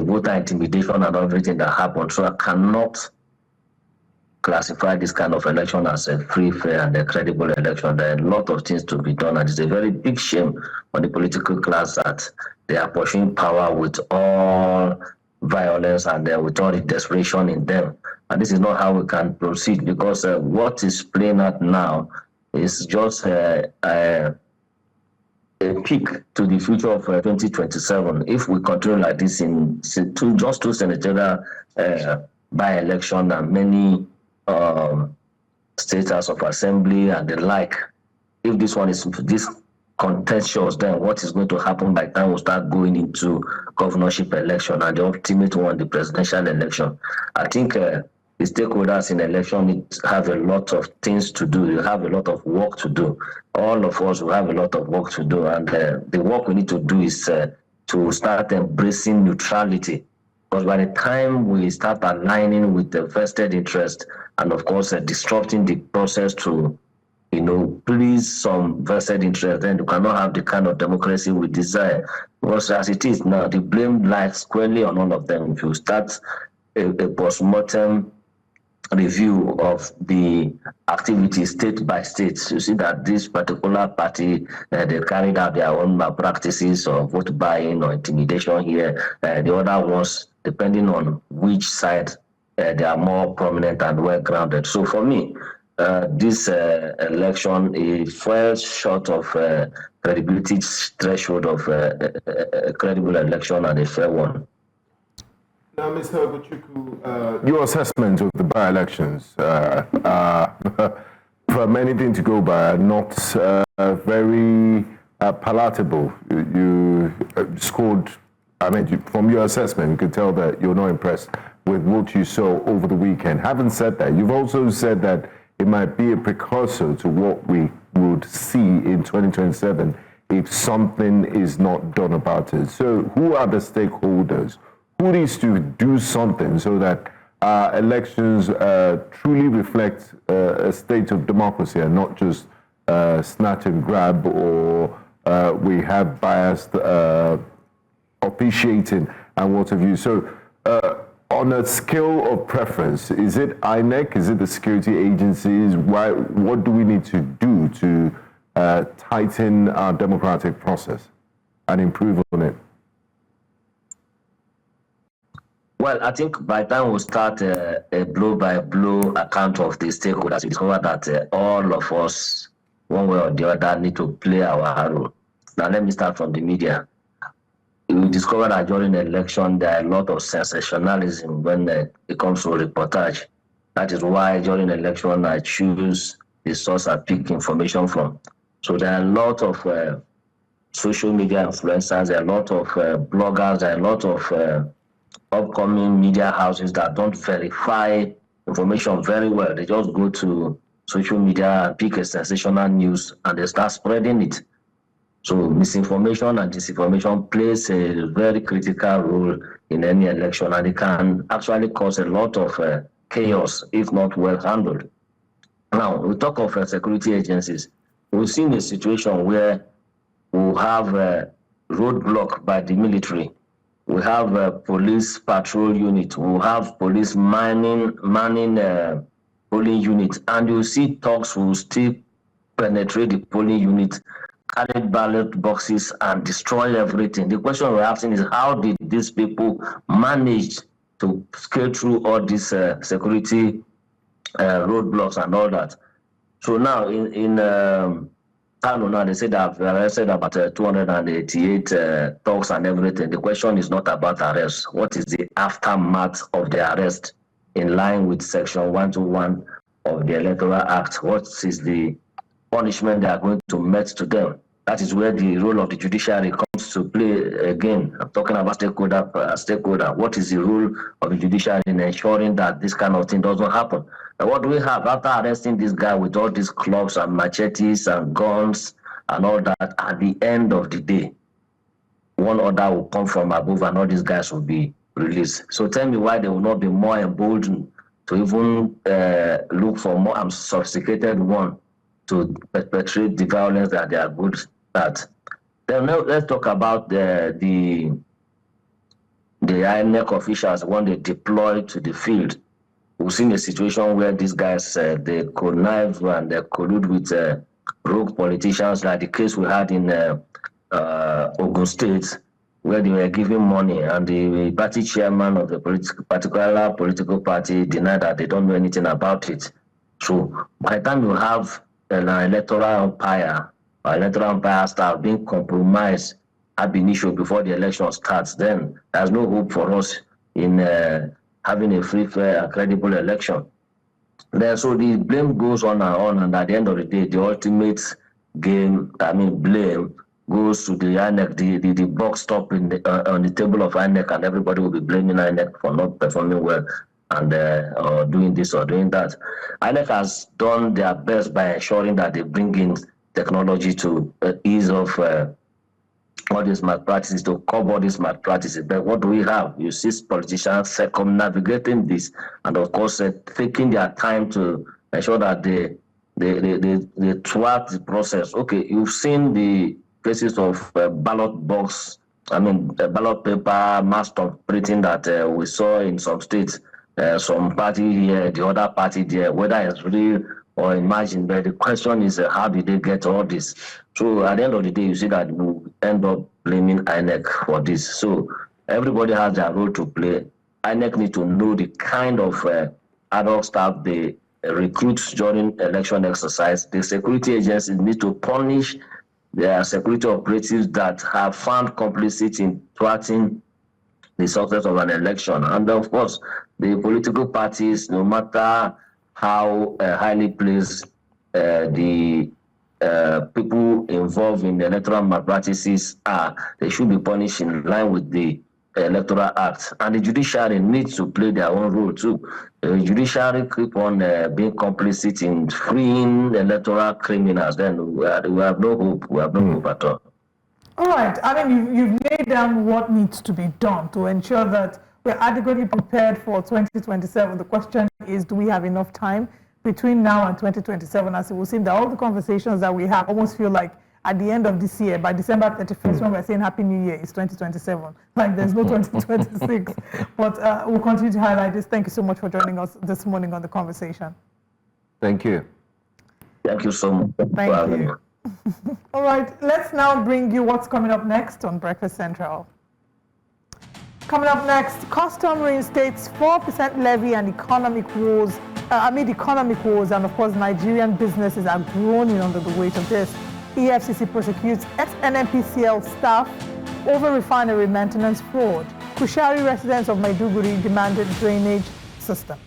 voter intimidation and everything that happened, so I cannot classify this kind of election as a free, fair, and a credible election. There are a lot of things to be done, and it's a very big shame on the political class that they are pursuing power with all violence and with all the desperation in them. And this is not how we can proceed, because what is playing out now is just a peak to the future of 2027. If we continue like this in just two senatorial by-election and many state house of assembly and the like, if this one is this contentious, then what is going to happen by the time we start going into governorship election and the ultimate one, the presidential election? I think the stakeholders in election have a lot of things to do. You have a lot of work to do. All of us will have a lot of work to do, and the work we need to do is to start embracing neutrality. Because by the time we start aligning with the vested interest and, of course, disrupting the process to, please some vested interest, then you cannot have the kind of democracy we desire. Because as it is now, the blame lies squarely on all of them. If you start a post-mortem review of the activities state by state, you see that this particular party, they carried out their own malpractices or vote buying or intimidation here. The other ones, depending on which side, they are more prominent and well-grounded. So for me, this election is fell short of credibility threshold of a credible election and a fair one. Now, Mr. Ogochukwu, your assessment of the by-elections, from anything to go by, are not very palatable. You scored, from your assessment, you could tell that you're not impressed with what you saw over the weekend. Having said that, you've also said that it might be a precursor to what we would see in 2027 if something is not done about it. So who are the stakeholders? Who needs to do something so that elections truly reflect a state of democracy and not just snatch and grab, or we have biased officiating and what have you? So on a scale of preference, is it INEC? Is it the security agencies? What do we need to do to tighten our democratic process and improve on it? Well, I think by the time we start a blow-by-blow account of the stakeholders, we discover that all of us, one way or the other, need to play our role. Now, let me start from the media. We discover that during the election, there are a lot of sensationalism when it comes to reportage. That is why during the election, I choose the source I pick information from. So there are a lot of social media influencers, there are a lot of bloggers, there are a lot of upcoming media houses that don't verify information very well. They just go to social media and pick a sensational news and they start spreading it. So misinformation and disinformation plays a very critical role in any election, and it can actually cause a lot of chaos if not well handled. Now, we talk of security agencies. We've seen a situation where we have a roadblock by the military. We have a police patrol unit. We have police manning polling unit, and you see thugs will still penetrate the polling unit carry ballot boxes and destroy everything. The question we're asking is, how did these people manage to scale through all these security roadblocks and all that? So now in Kano now, they say that they arrested about 288 thugs and everything. The question is not about arrest. What is the aftermath of the arrest in line with Section 121 of the Electoral Act? What is the punishment they are going to met to them? That is where the role of the judiciary comes to play again. I'm talking about stakeholder. What is the role of the judiciary in ensuring that this kind of thing doesn't happen? And what do we have after arresting this guy with all these clubs and machetes and guns and all that? At the end of the day, one order will come from above and all these guys will be released. So tell me why they will not be more emboldened to even look for more sophisticated one to perpetrate the violence that they are good at. Then let's talk about the INEC officials when they deploy to the field. We've seen a situation where these guys, they connive and they collude with rogue politicians, like the case we had in Ogun State, where they were giving money and the party chairman of the particular political party denied that they don't know anything about it. So by the time you have an electoral umpire or electoral umpire staff being compromised ab initio before the election starts, then there's no hope for us in having a free, fair, and credible election. Then, so the blame goes on, and at the end of the day, the ultimate blame goes to the INEC, the box top on the table of INEC, and everybody will be blaming INEC for not performing well and or doing this or doing that. INEC has done their best by ensuring that they bring in technology to ease off all these malpractices, to cover these malpractices. But what do we have? You see politicians circumnavigating this, and of course taking their time to ensure that they thwart the process. Okay, you've seen the cases of ballot paper mass printing that we saw in some states. Some party here, the other party there, whether it's real or imagined. But the question is, how did they get all this? So at the end of the day, you see that we end up blaming INEC for this. So everybody has their role to play. INEC need to know the kind of ad hoc staff they recruit during election exercise. The security agencies need to punish their security operatives that have found complicit in thwarting the success of an election. And of course, the political parties, no matter how highly placed the people involved in the electoral malpractices are, they should be punished in line with the Electoral Act. And the judiciary needs to play their own role too. The judiciary keep on being complicit in freeing electoral criminals, then we have no hope. We have no hope at all. All right. I mean, you've laid down what needs to be done to ensure that we're adequately prepared for 2027. The question is, do we have enough time between now and 2027? As it will seem that all the conversations that we have almost feel like at the end of this year, by December 31st, when we're saying Happy New Year, it's 2027. Like there's no 2026. But we'll continue to highlight this. Thank you so much for joining us this morning on The Conversation. Thank you. Thank you so much. Thank you. All right, let's now bring you what's coming up next on Breakfast Central. Coming up next, custom reinstates 4% levy and economic woes, amid economic woes, and of course Nigerian businesses are groaning under the weight of this. EFCC prosecutes ex-NNPCL staff over refinery maintenance fraud. Kushari residents of Maiduguri demanded drainage system.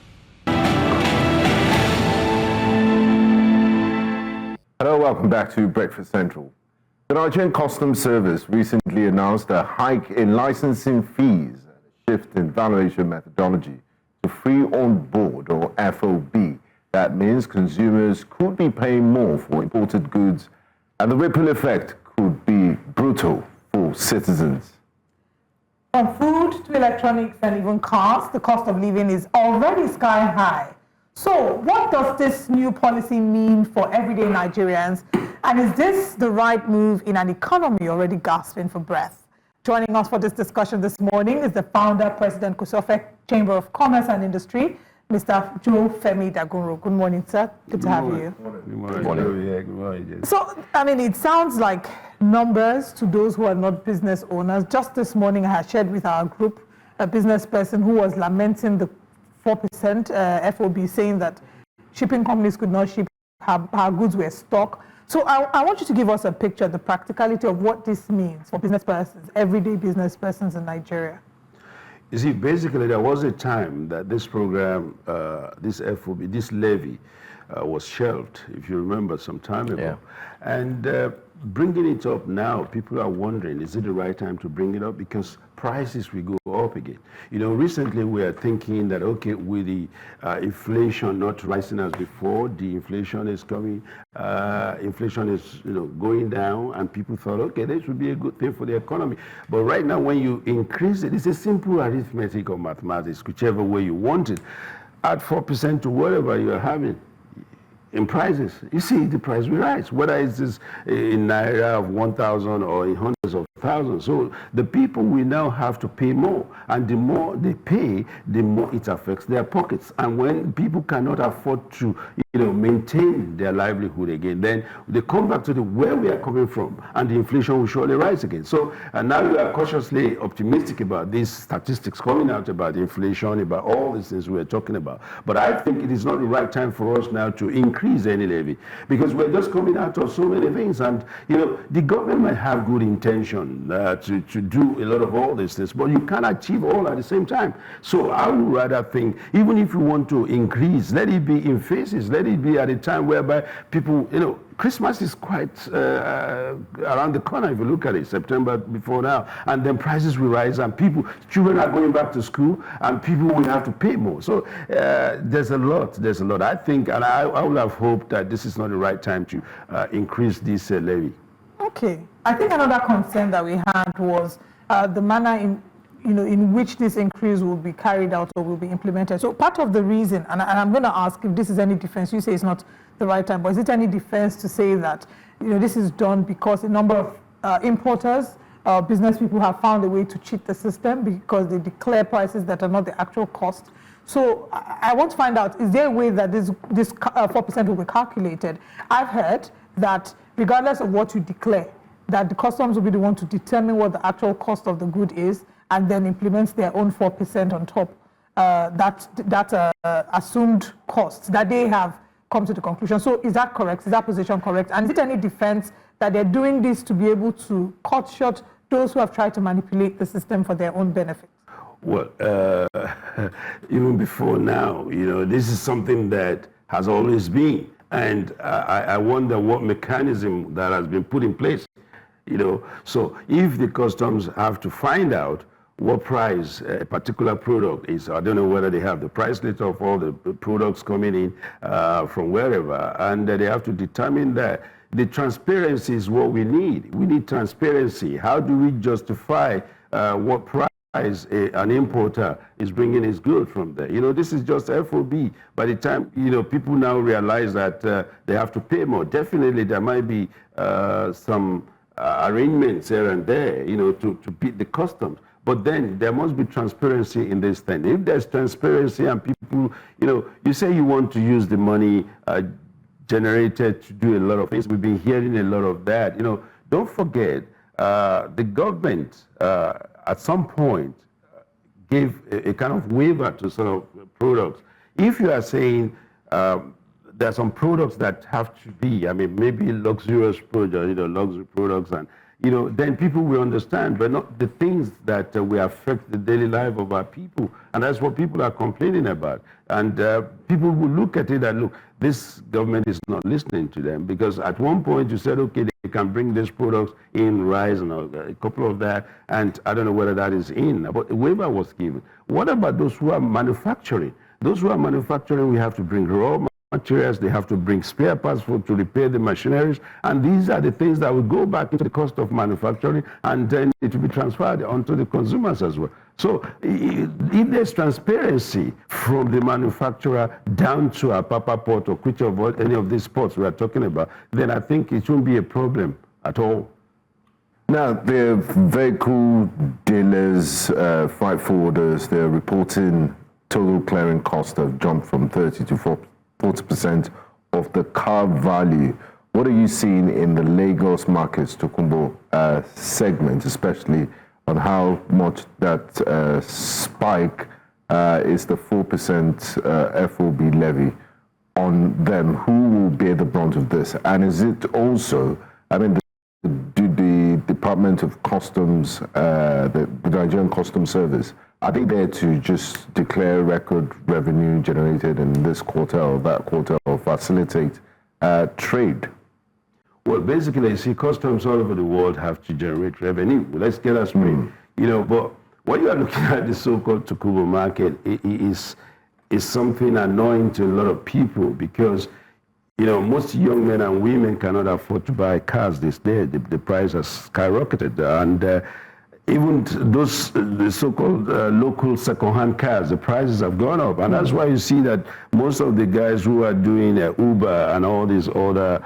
Hello, welcome back to Breakfast Central. The Nigerian Customs Service recently announced a hike in licensing fees and a shift in valuation methodology to free on board, or FOB. That means consumers could be paying more for imported goods, and the ripple effect could be brutal for citizens. From food to electronics and even cars, the cost of living is already sky high. So what does this new policy mean for everyday Nigerians? And is this the right move in an economy already gasping for breath? Joining us for this discussion this morning is the founder, President Kusofe Chamber of Commerce and Industry, Mr. Joe Femi Dagunro. Good morning, sir. Good to have you. Good morning. So, I mean, it sounds like numbers to those who are not business owners. Just this morning, I had shared with our group a business person who was lamenting the 4% FOB, saying that shipping companies could not ship, her goods were stuck. So I want you to give us a picture, the practicality of what this means for business persons, everyday business persons in Nigeria. You see, basically, there was a time that this program, this FOB, this levy, was shelved, if you remember, some time ago. Yeah. And bringing it up now, people are wondering, is it the right time to bring it up? Because prices will go up again. You know, recently we are thinking that, okay, with the inflation not rising as before, the inflation is coming, inflation is, going down, and people thought, okay, this would be a good thing for the economy. But right now, when you increase it, it's a simple arithmetic or mathematics, whichever way you want it. Add 4% to whatever you're having in prices. You see, the price will rise, whether it's in naira of 1,000 or in hundreds of thousands. So the people will now have to pay more, and the more they pay, the more it affects their pockets. And when people cannot afford to, maintain their livelihood again, then they come back to where we are coming from, and the inflation will surely rise again. So, and now we are cautiously optimistic about these statistics coming out about inflation, about all these things we're talking about. But I think it is not the right time for us now to increase any levy, because we're just coming out of so many things. And, the government might have good intention to do a lot of all these things, but you can't achieve all at the same time. So I would rather think, even if you want to increase, let it be in phases, let it be at a time whereby people, Christmas is quite around the corner if you look at it, September before now, and then prices will rise, and children are going back to school, and people will have to pay more. So there's a lot. I think, and I would have hoped that this is not the right time to increase this levy. Okay. I think another concern that we had was the manner in which this increase will be carried out or will be implemented. So part of the reason, and I'm going to ask if this is any defense, you say it's not the right time, but is it any defense to say that, this is done because a number of importers, business people have found a way to cheat the system because they declare prices that are not the actual cost? So I want to find out, is there a way that this 4% will be calculated? I've heard that regardless of what you declare, that the customs will be the one to determine what the actual cost of the good is, and then implements their own 4% on top. That assumed costs that they have come to the conclusion. So is that correct? Is that position correct? And is it any defense that they're doing this to be able to cut short those who have tried to manipulate the system for their own benefit? Well, even before now, this is something that has always been. And I wonder what mechanism that has been put in place. So if the customs have to find out what price a particular product is, I don't know whether they have the price list of all the products coming in from wherever, and they have to determine that. The transparency is what we need. We need transparency. How do we justify what price an importer is bringing his good from there? This is just FOB. By the time, people now realize that they have to pay more. Definitely there might be some arrangements here and there, to beat the customs. But then there must be transparency in this thing. If there's transparency and people, you say you want to use the money generated to do a lot of things. We've been hearing a lot of that. Don't forget, the government at some point gave a kind of waiver to sort of products. If you are saying there are some products that have to be, maybe luxurious products, luxury products, and then people will understand, but not the things that will affect the daily life of our people. And that's what people are complaining about. And people will look at it and look, this government is not listening to them, because at one point you said, okay, they can bring these products in, rice and a couple of that, and I don't know whether that is in, but a waiver was given. What about those who are manufacturing? Those who are manufacturing, we have to bring raw materials, they have to bring spare parts to repair the machineries, and these are the things that will go back into the cost of manufacturing, and then it will be transferred onto the consumers as well. So if there's transparency from the manufacturer down to a Papa port or whichever any of these ports we are talking about, then I think it won't be a problem at all. Now, the vehicle dealers, freight forwarders, they're reporting total clearing costs have jumped from 30 to 40% of the car value. What are you seeing in the Lagos markets, Tokumbo segment, especially on how much that spike is the 4% FOB levy on them? Who will bear the brunt of this? And is it also, I mean, do the Department of Customs, the Nigerian Customs Service, are they there to just declare record revenue generated in this quarter or that quarter or facilitate trade? Well, basically, see, customs all over the world have to generate revenue. Let's get us straight. You know, but when you are looking at the so-called Tokubo market, it is something annoying to a lot of people because, you know, most young men and women cannot afford to buy cars this day. The price has skyrocketed. And even those the so-called local second-hand cars, the prices have gone up. And that's why you see that most of the guys who are doing Uber and all these other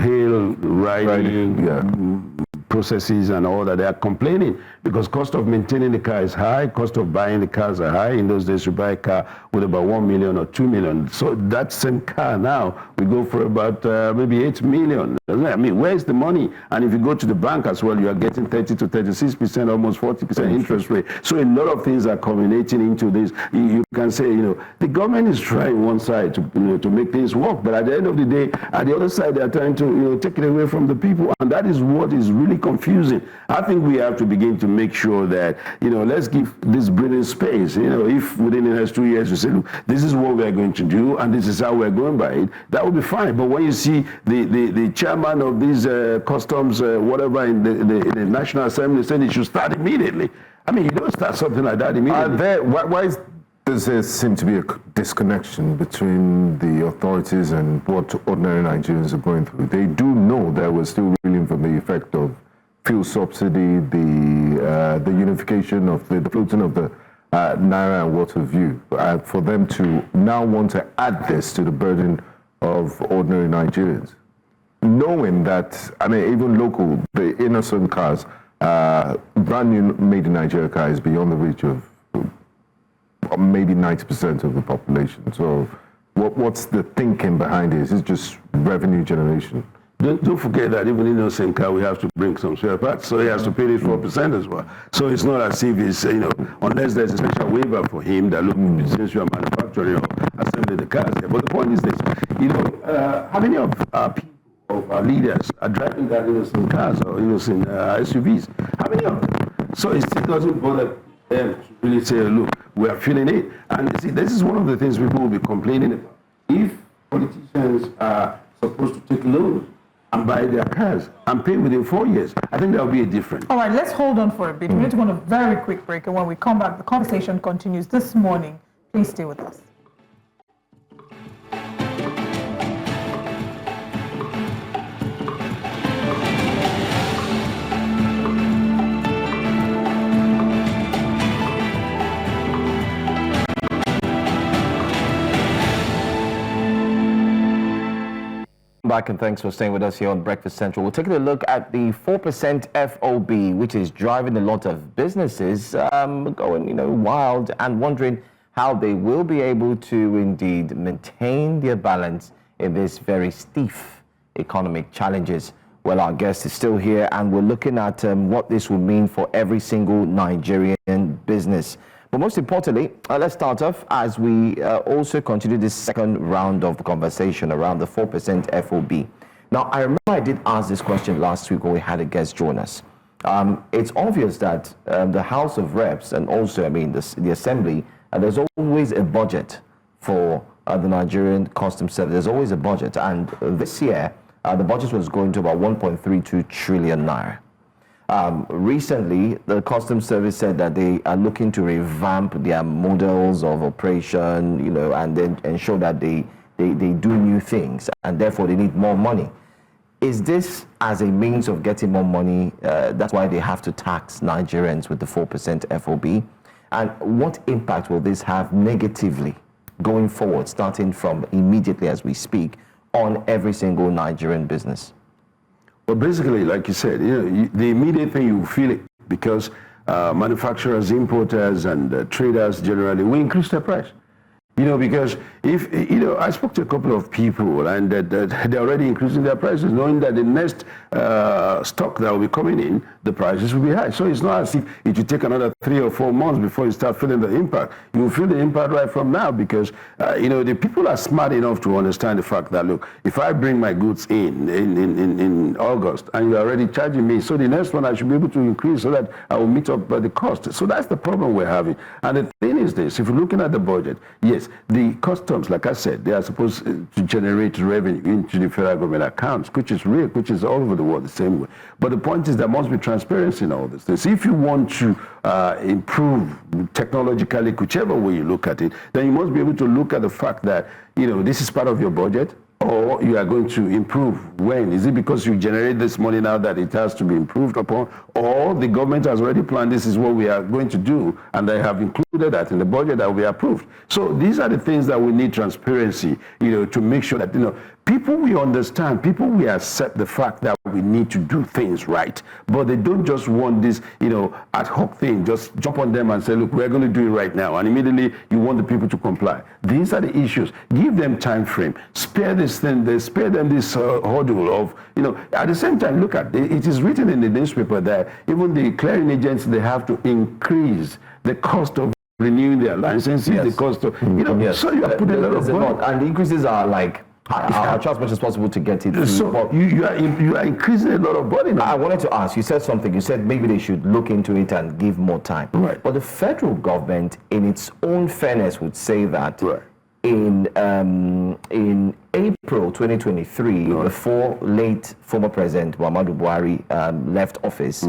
hail riding processes and all that, they are complaining because cost of maintaining the car is high, cost of buying the cars are high. In those days, you buy a car with about 1 million or 2 million. So that same car now, we go for about maybe 8 million. I mean, where's the money? And if you go to the bank as well, you are getting 30 to 36%, almost 40% interest rate. So a lot of things are culminating into this. You can say, you know, the government is trying one side to, you know, to make things work, but at the end of the day, at the other side, they are trying to, you know, take it away from the people. And that is what is really confusing. I think we have to begin to make sure that, you know, let's give this breathing space. You know, if within the next 2 years you say, look, this is what we are going to do and this is how we're going by it, that will be fine. But when you see the chairman of these customs, whatever, in the National Assembly said it should start immediately. I mean, you don't start something like that immediately. Why does there seem to be a disconnection between the authorities and what ordinary Nigerians are going through? They do know that we're still reeling from the effect of fuel subsidy, the unification of the floating of the Naira and what have you. For them to now want to add this to the burden of ordinary Nigerians, knowing that, I mean, even local, the innocent cars, brand new made in Nigeria car is beyond the reach of maybe 90% of the population. So what's the thinking behind it? Is it just revenue generation? Don't forget that even in the same car, we have to bring some spare parts, so he has to pay this 4% as well. So it's not as if it's, you know, unless there's a special waiver for him that, look, since you are manufacturing or assembling the cars there. But the point is this, you know, how many of our people, of our leaders, are driving that innocent cars or innocent SUVs? How many of them? So it still doesn't bother them to really say, look, we are feeling it. And see, this is one of the things people will be complaining about. If politicians are supposed to take loans and buy their cars and pay within 4 years, I think that will be a difference. All right, let's hold on for a bit. We're going to go on a very quick break, and when we come back, the conversation continues this morning. Please stay with us. Back, and thanks for staying with us here on Breakfast Central. We're taking a look at the 4% FOB, which is driving a lot of businesses going, you know, wild and wondering how they will be able to indeed maintain their balance in this very stiff economic challenges. Well, our guest is still here, and we're looking at what this will mean for every single Nigerian business. But most importantly, let's start off as we also continue this second round of the conversation around the 4% FOB. Now, I remember I did ask this question last week when we had a guest join us. It's obvious that the House of Reps and also, I mean, the Assembly, there's always a budget for the Nigerian Customs Service. There's always a budget. And this year, the budget was going to about 1.32 trillion naira. Recently, the Customs Service said that they are looking to revamp their models of operation, you know, and then ensure that they do new things, and therefore they need more money. Is this as a means of getting more money? That's why they have to tax Nigerians with the 4% FOB. And what impact will this have negatively going forward, starting from immediately as we speak, on every single Nigerian business? Well, basically, like you said, you know, the immediate thing, you feel it because manufacturers, importers, and traders generally will increase their price. Because if, I spoke to a couple of people and they're already increasing their prices, knowing that the next stock that will be coming in, the prices will be high. So it's not as if it will take another 3 or 4 months before you start feeling the impact. You will feel the impact right from now because, the people are smart enough to understand the fact that, look, if I bring my goods in August and you're already charging me, so the next one I should be able to increase so that I will meet up the cost. So that's the problem we're having. And the thing is this, if you're looking at the budget, yes, the customs, like I said, they are supposed to generate revenue into the federal government accounts, which is real, which is all over the world the same way. But the point is there must be transparency in all this things. If you want to improve technologically, whichever way you look at it, then you must be able to look at the fact that, this is part of your budget, or you are going to improve. When? Is it because you generate this money now that it has to be improved upon, or the government has already planned this is what we are going to do and they have included that in the budget that will be approved? So these are the things that we need transparency, to make sure that, people will understand, people will accept the fact that we need to do things right, but they don't just want this, ad hoc thing, just jump on them and say, look, we're going to do it right now, and immediately you want the people to comply. These are the issues. Give them time frame. Spare this thing, spare them this hurdle of, at the same time, look at it is written in the newspaper that even the clearing agents, they have to increase the cost of renewing their licenses, the cost of, so you are putting a lot of money. And the increases are like, I'll try as much as possible to get it through. So you are increasing a lot of burden. I wanted to ask, you said something, you said maybe they should look into it and give more time. Right. But the federal government, in its own fairness, would say that in April 2023, before late former President Muhammadu Buhari left office,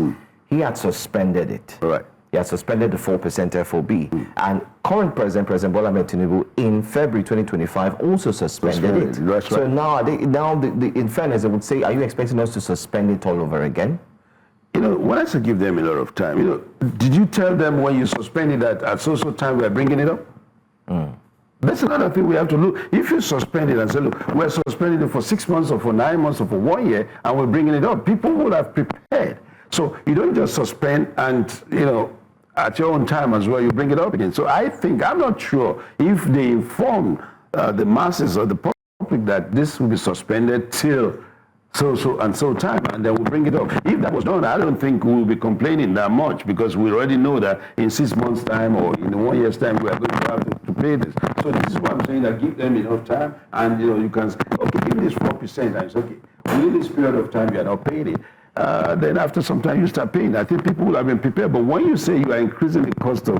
he had suspended it. Right. He had suspended the 4% FOB. And current President Bola Ahmed Tinubu, in February 2025, also suspended it. That's so right. now, in fairness, they would say, are you expecting us to suspend it all over again? When I say give them a lot of time, did you tell them when you suspended that at so time we're bringing it up? That's another thing we have to look. If you suspend it and say, look, we're suspending it for 6 months or for 9 months or for 1 year, and we're bringing it up, people would have prepared. So you don't just suspend and, at your own time as well, you bring it up again. So I think, I'm not sure if they inform the masses or the public that this will be suspended till so time, and then we'll bring it up. If that was done, I don't think we'll be complaining that much, because we already know that in 6 months' time or in 1 year's time, we are going to have to pay this. So this is what I'm saying, that give them enough time, and you can say, okay, give this 4%, and it's okay. Within this period of time, you are not paying it. Then after some time, you start paying. I think people will have been prepared. But when you say you are increasing the cost of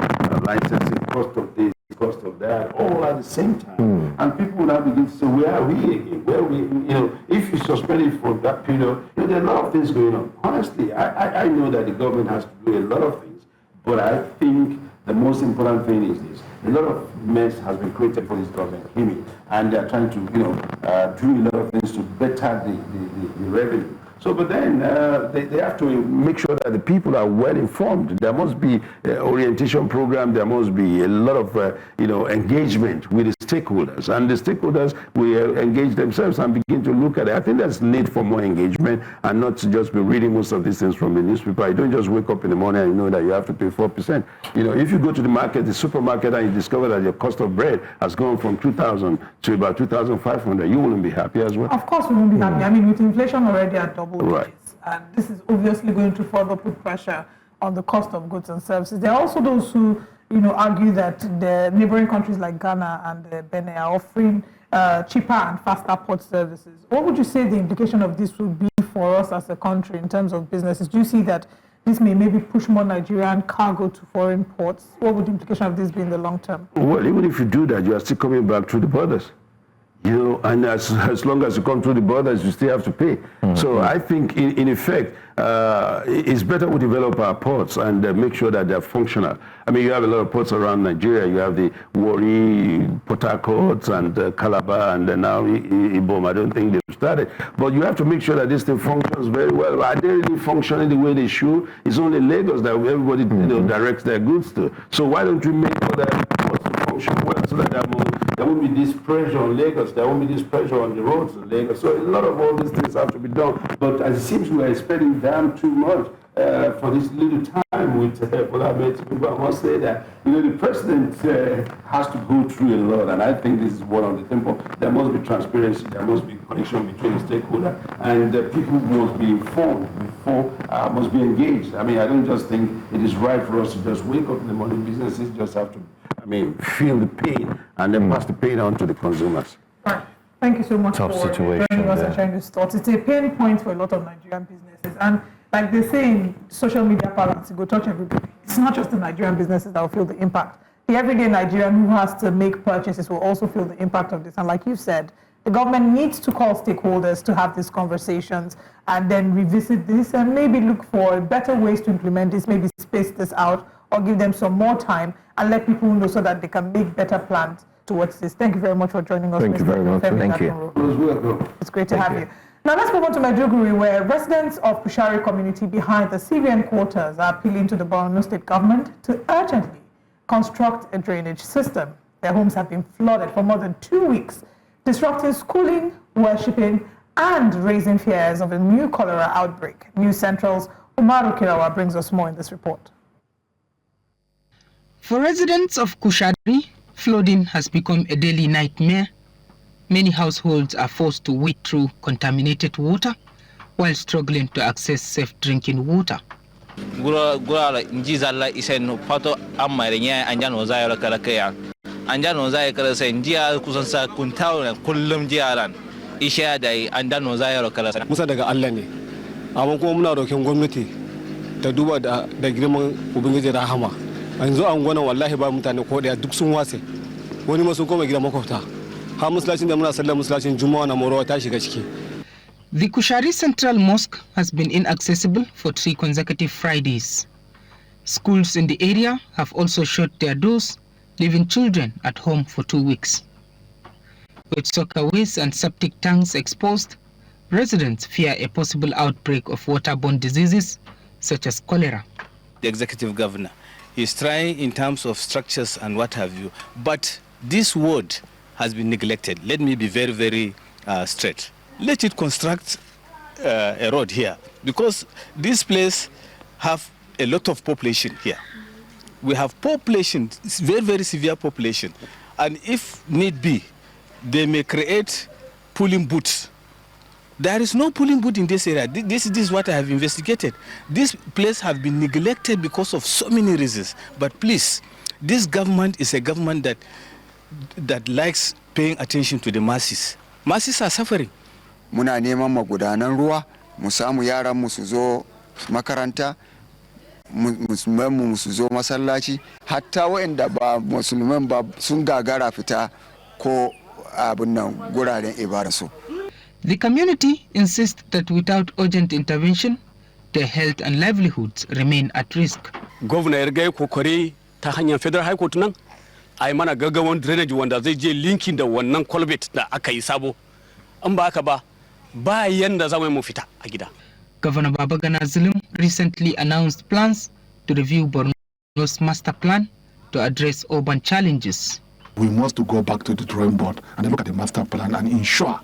licensing, cost of this, cost of that, all at the same time, and people will now begin to say, where are we again? Where are we? If you suspend it for that period, there are a lot of things going on. Honestly, I know that the government has to do a lot of things, but I think the most important thing is this: a lot of mess has been created for this government, and they are trying to, do a lot of things to better the revenue. So, but then they have to make sure that the people are well informed. There must be orientation program. There must be a lot of engagement with the stakeholders, and the stakeholders will engage themselves and begin to look at it. I think there's need for more engagement, and not to just be reading most of these things from the newspaper. You don't just wake up in the morning and you know that you have to pay 4%. If you go to the market, the supermarket, and you discover that your cost of bread has gone from 2,000 to about 2,500, you wouldn't be happy as well. Of course we won't be happy. I mean, with inflation already at double digits, Right. and this is obviously going to further put pressure on the cost of goods and services. There are also those who, argue that the neighboring countries like Ghana and Benin are offering cheaper and faster port services. What would you say the implication of this would be for us as a country in terms of businesses? Do you see that this may maybe push more Nigerian cargo to foreign ports? What would the implication of this be in the long term? Well, even if you do that, you are still coming back through the borders. And as long as you come through the borders, you still have to pay. So I think, in effect, it's better we develop our ports and make sure that they're functional. I mean, you have a lot of ports around Nigeria. You have the Warri, Port Harcourt, and Calabar, and then now Ibom. I don't think they've started. But you have to make sure that this thing functions very well. Are they really functioning the way they should? It's only Lagos that everybody directs their goods to. So why don't we make other ports function well, so that there won't be this pressure on Lagos, there won't be this pressure on the roads in Lagos. So a lot of all these things have to be done. But as it seems we are spending damn too much for this little time with Bola Ahmed Tinubu, I must say that, the president has to go through a lot, and I think this is one of the things. There must be transparency, there must be connection between the stakeholder, and people must be informed before, must be engaged. I mean, I don't just think it is right for us to just wake up in the morning. Businesses just have to, feel the pain and then pass the pain on to the consumers. Right. Thank you so much Tough for situation joining us there. and sharing this thoughts. It's a pain point for a lot of Nigerian businesses. And like they say in social media parlance, it will touch everybody. It's not just the Nigerian businesses that will feel the impact. The everyday Nigerian who has to make purchases will also feel the impact of this. And like you said, the government needs to call stakeholders to have these conversations and then revisit this and maybe look for better ways to implement this, maybe space this out or give them some more time and let people know so that they can make better plans towards this. Thank you very much for joining us. Thank you very much. Thank you. It's great to have you. Now let's move on to Maiduguri, where residents of Kushari community behind the Syrian quarters are appealing to the Borno state government to urgently construct a drainage system. Their homes have been flooded for more than 2 weeks, disrupting schooling, worshipping, and raising fears of a new cholera outbreak. News Central's Umaru Kirawa brings us more in this report. For residents of Kushari, flooding has become a daily nightmare. Many households are forced to wade through contaminated water while struggling to access safe drinking water. Gura njizalla isen pato amarenya anjano zayro kalakaya anjano zay kala sai jiya kusan sa kuntawo kullum jiyaran isha dai anjano zayro kala musa daga Allah ne amma kuma muna rokin gwamnati ta duba da girman ubangiji rahama yanzu an gwana wallahi ba mutane ko daya duk sun wase wani ma sun koma gidan makwabta har musallacin da muna sallar musallacin juma'a na morowa ta shiga ciki. The Kushari Central Mosque has been inaccessible for 3 consecutive Fridays. Schools in the area have also shut their doors, leaving children at home for 2 weeks. With soccerways and septic tanks exposed, residents fear a possible outbreak of waterborne diseases such as cholera. The executive governor is trying in terms of structures and what have you, but this ward has been neglected. Let me be very, very straight. Let it construct a road here, because this place have a lot of population here. We have population, very, very severe population, and if need be, they may create pooling booths. There is no pooling booth in this area. This is what I have investigated. This place have been neglected because of so many reasons. But please, this government is a government that likes paying attention to the masses. Masses are suffering. Muna neman magudanan ruwa, mu samu yaran mu su zo makaranta, musulman mu su zo masallaci, hatta waɗanda ba musulman ba sun gagara fita ko abin nan guraren ibada su. The community insists that without urgent intervention, their health and livelihoods remain at risk. Governor ya riga kokari ta hanyar Federal High Court nan, ai mana gaggawan drainage wanda zai je linkin da wannan culvert da aka yi sabo. An ba haka ba, ba yanda za mu fita a gida. Governor Babagana Zulum recently announced plans to review Borno's master plan to address urban challenges. We must go back to the drawing board and look at the master plan and ensure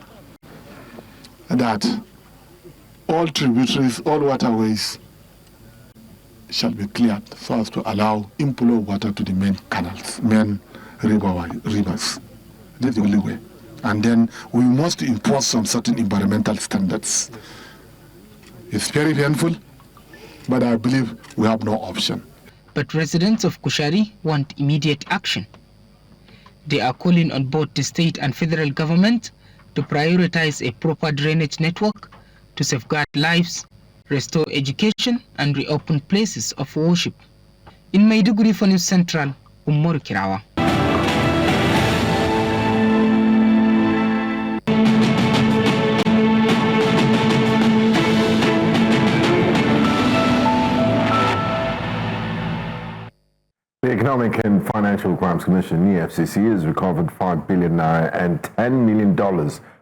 that all tributaries, all waterways shall be cleared so as to allow inflow of water to the main canals, main rivers. That's the only way. And then we must impose some certain environmental standards. It's very painful, but I believe we have no option. But residents of Kushari want immediate action. They are calling on both the state and federal government to prioritize a proper drainage network to safeguard lives, restore education, and reopen places of worship. In Maiduguri for News Central, Umaru Kirawa. The Economic and Financial Crimes Commission, EFCC, has recovered $5 billion and $10 million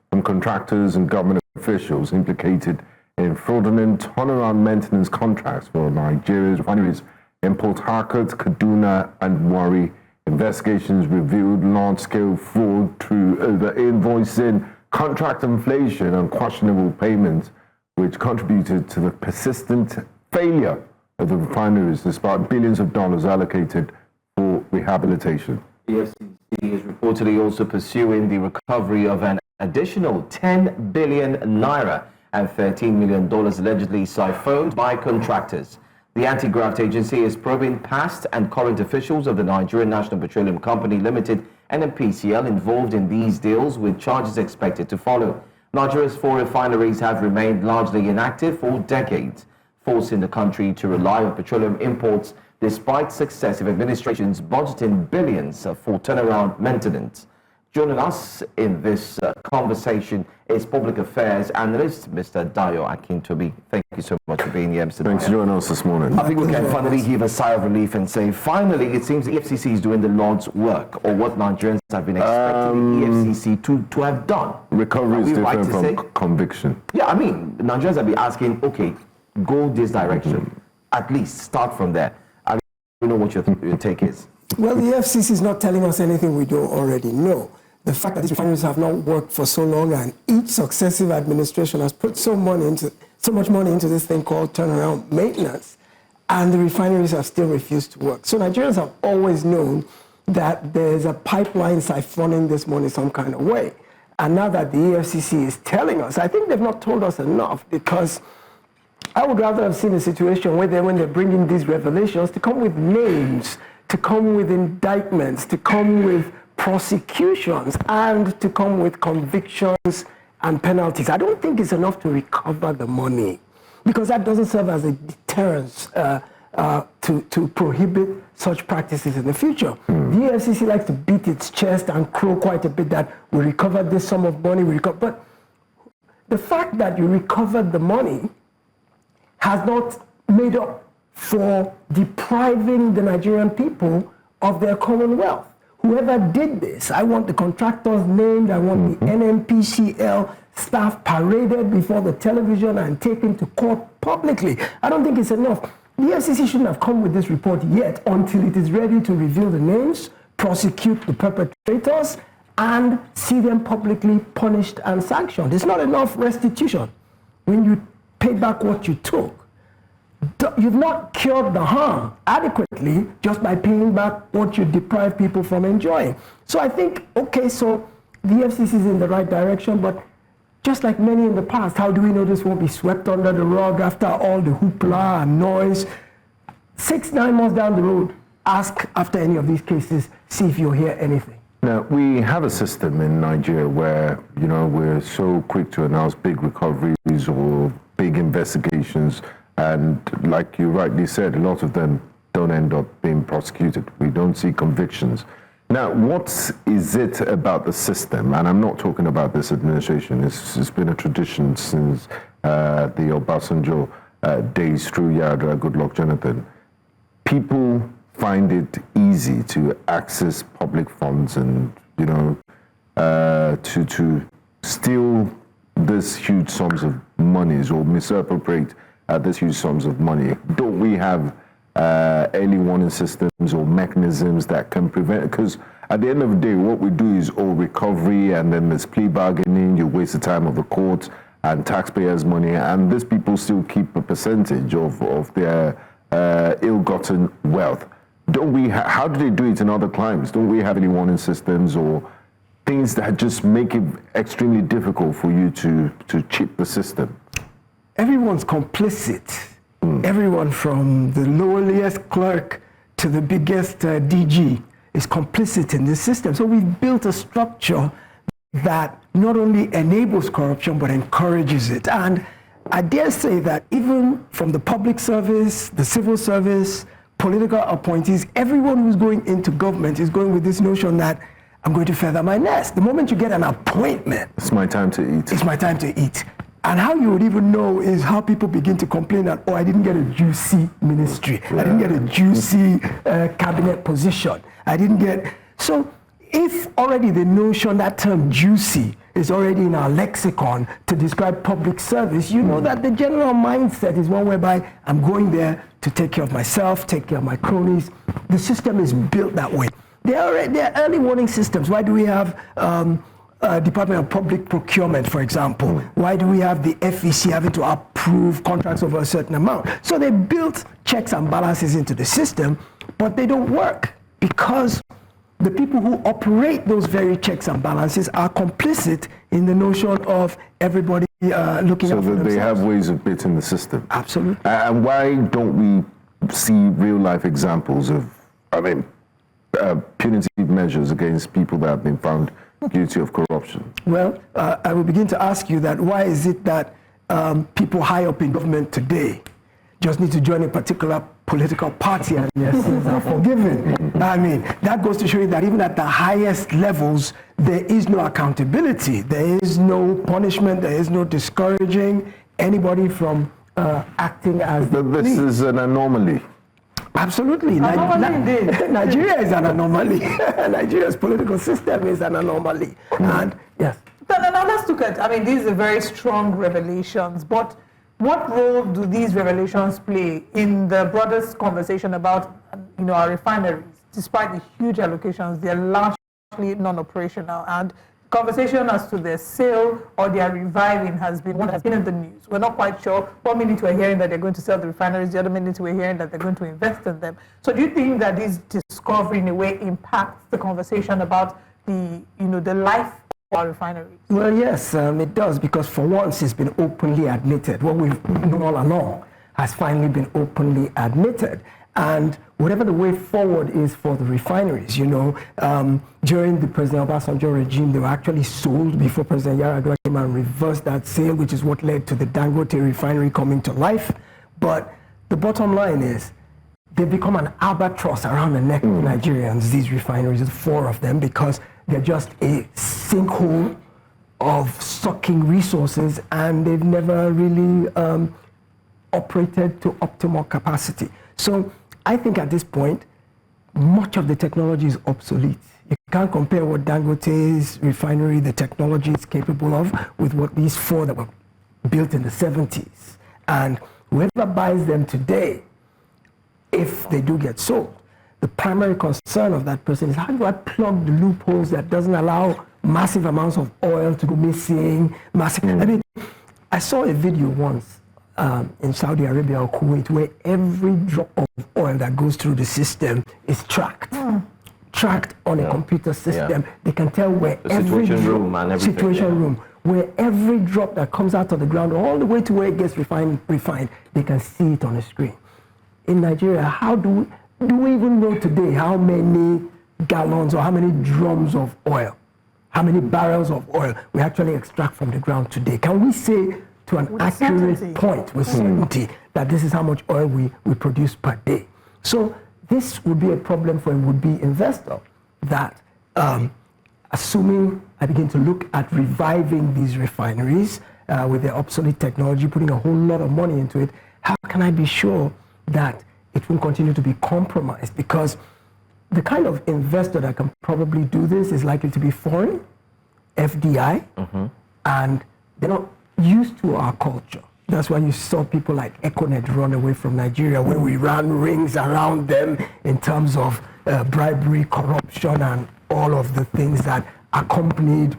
from contractors and government officials implicated in fraudulent turnaround maintenance contracts for Nigeria's refineries in Port Harcourt, Kaduna, and Warri. Investigations revealed large-scale fraud through over-invoicing, contract inflation, and questionable payments, which contributed to the persistent failure of the refineries despite billions of dollars allocated for rehabilitation. EFCC is reportedly also pursuing the recovery of an additional 10 billion naira and $13 million allegedly siphoned by contractors. The anti-graft agency is probing past and current officials of the Nigerian National Petroleum Company Limited, NNPCL, involved in these deals, with charges expected to follow. Nigeria's 4 refineries have remained largely inactive for decades, forcing the country to rely on petroleum imports despite successive administrations budgeting billions for turnaround maintenance. Joining us in this conversation is public affairs analyst Mr. Dayo Akintobi. Thank you so much for being here, Mr. Thanks for joining us this morning. I think we can finally give a sigh of relief and say, finally, it seems the EFCC is doing the Lord's work, or what Nigerians have been expecting the EFCC to have done. Recovery is different from conviction. Yeah, I mean, Nigerians have been asking, okay, go this direction. At least start from there. I don't know what your take is. Well, the EFCC is not telling us anything we don't already know. The fact that these refineries have not worked for so long, and each successive administration has put so much money into this thing called turnaround maintenance, and the refineries have still refused to work. So Nigerians have always known that there's a pipeline siphoning this money some kind of way. And now that the EFCC is telling us, I think they've not told us enough, because I would rather have seen a situation where when they're bringing these revelations, to come with names, to come with indictments, to come with prosecutions, and to come with convictions and penalties. I don't think it's enough to recover the money, because that doesn't serve as a deterrence to prohibit such practices in the future. The EFCC likes to beat its chest and crow quite a bit that we recovered this sum of money, but the fact that you recovered the money has not made up for depriving the Nigerian people of their commonwealth. Whoever did this, I want the contractors named, I want the NNPCL staff paraded before the television and taken to court publicly. I don't think it's enough. The FCC shouldn't have come with this report yet until it is ready to reveal the names, prosecute the perpetrators, and see them publicly punished and sanctioned. It's not enough restitution. When you pay back what you took, you've not cured the harm adequately just by paying back what you deprive people from enjoying. So I think, okay, so the FCC is in the right direction, but just like many in the past, how do we know this won't be swept under the rug after all the hoopla and noise? 6-9 months down the road, ask after any of these cases, see if you'll hear anything. Now, we have a system in Nigeria where, you know, we're so quick to announce big recoveries or big investigations. And like you rightly said, a lot of them don't end up being prosecuted. We don't see convictions. Now, what is it about the system? And I'm not talking about this administration. It's been a tradition since the Obasanjo days through Yadra, Goodluck Jonathan. People find it easy to access public funds and, you know, to steal these huge sums of monies or misappropriate these huge sums of money. Don't we have early warning systems or mechanisms that can prevent it? Because at the end of the day, what we do is all recovery, and then there's plea bargaining, you waste the time of the courts and taxpayers' money, and these people still keep a percentage of their ill-gotten wealth. Don't we? How do they do it in other climes? Don't we have any warning systems or things that just make it extremely difficult for you to cheat the system? Everyone's complicit. Everyone from the lowliest clerk to the biggest DG is complicit in this system. So we've built a structure that not only enables corruption, but encourages it. And I dare say that even from the public service, the civil service, political appointees, everyone who's going into government is going with this notion that I'm going to feather my nest. The moment you get an appointment, it's my time to eat. It's my time to eat. And how you would even know is how people begin to complain that, oh, I didn't get a juicy ministry. I didn't get a juicy cabinet position. I didn't get... So if already the notion, that term juicy, is already in our lexicon to describe public service, you know that the general mindset is one whereby I'm going there to take care of myself, take care of my cronies. The system is built that way. There are early warning systems. Why do we have Department of Public Procurement, for example? Why do we have the FEC having to approve contracts over a certain amount? So they built checks and balances into the system, but they don't work because the people who operate those very checks and balances are complicit in the notion of everybody looking out for themselves. So they have ways of beating the system. Absolutely. And why don't we see real-life examples of, punitive measures against people that have been found guilty of corruption? Well, I will begin to ask you that why is it that people high up in government today just need to join a particular political party and their sins are forgiven? I mean, that goes to show you that even at the highest levels, there is no accountability, there is no punishment, there is no discouraging anybody from acting as This is an anomaly. Absolutely. Nigeria is an anomaly. Nigeria's political system is an anomaly. And yes. Now let's look at, these are very strong revelations, but what role do these revelations play in the broader conversation about, our refineries? Despite the huge allocations, they're largely non-operational, and conversation as to their sale or their reviving has been what has been in the news. We're not quite sure. 1 minute we're hearing that they're going to sell the refineries, the other minute we're hearing that they're going to invest in them. So do you think that this discovery in a way impacts the conversation about the life of our refineries? Well, yes, it does, because for once it's been openly admitted. What we've known all along has finally been openly admitted. And whatever the way forward is for the refineries, during the President Obasanjo regime, they were actually sold before President Yar'Adua came and reversed that sale, which is what led to the Dangote refinery coming to life. But the bottom line is, they've become an albatross around the neck of Nigerians, these refineries, 4 of them, because they're just a sinkhole of sucking resources, and they've never really operated to optimal capacity. So I think at this point, much of the technology is obsolete. You can't compare what Dangote's refinery, the technology it's capable of, with what these 4 that were built in the 70s. And whoever buys them today, if they do get sold, the primary concern of that person is, how do I plug the loopholes that doesn't allow massive amounts of oil to go missing? I saw a video once in Saudi Arabia or Kuwait where every drop of oil that goes through the system is tracked on a computer system. They can tell where every drop that comes out of the ground all the way to where it gets refined, they can see it on a screen. In Nigeria, how do we even know today how many gallons or how many drums of oil, how many barrels of oil we actually extract from the ground today? Can we say to an accurate point with certainty that this is how much oil we produce per day? So this would be a problem for a would-be investor that, assuming I begin to look at reviving these refineries with their obsolete technology, putting a whole lot of money into it, how can I be sure that it will continue to be compromised? Because the kind of investor that can probably do this is likely to be foreign, FDI, and they're not used to our culture. That's why you saw people like Econet run away from Nigeria when we ran rings around them in terms of bribery, corruption, and all of the things that accompanied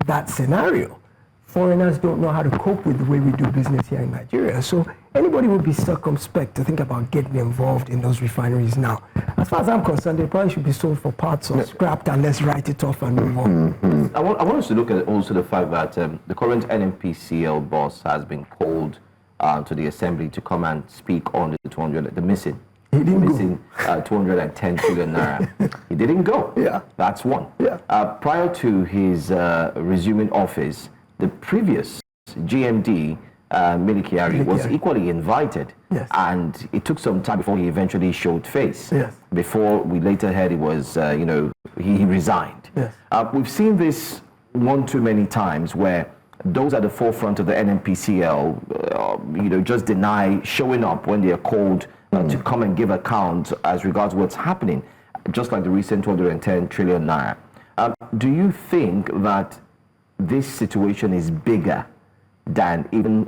that scenario. Foreigners don't know how to cope with the way we do business here in Nigeria. So anybody would be circumspect to think about getting involved in those refineries now. As far as I'm concerned, they probably should be sold for parts or scrapped, and let's write it off and move on. I want us to look at also the fact that the current NNPCL boss has been called to the assembly to come and speak on the missing 210 trillion naira. He didn't go. Yeah. That's one. Yeah. Prior to his resuming office, the previous GMD, Milikiari, was equally invited. Yes. And it took some time before he eventually showed face. Yes. Before we later heard it was, he resigned. Yes. We've seen this one too many times where those at the forefront of the NNPCL, just deny showing up when they are called to come and give account as regards what's happening, just like the recent 210 trillion naira. Do you think that this situation is bigger than even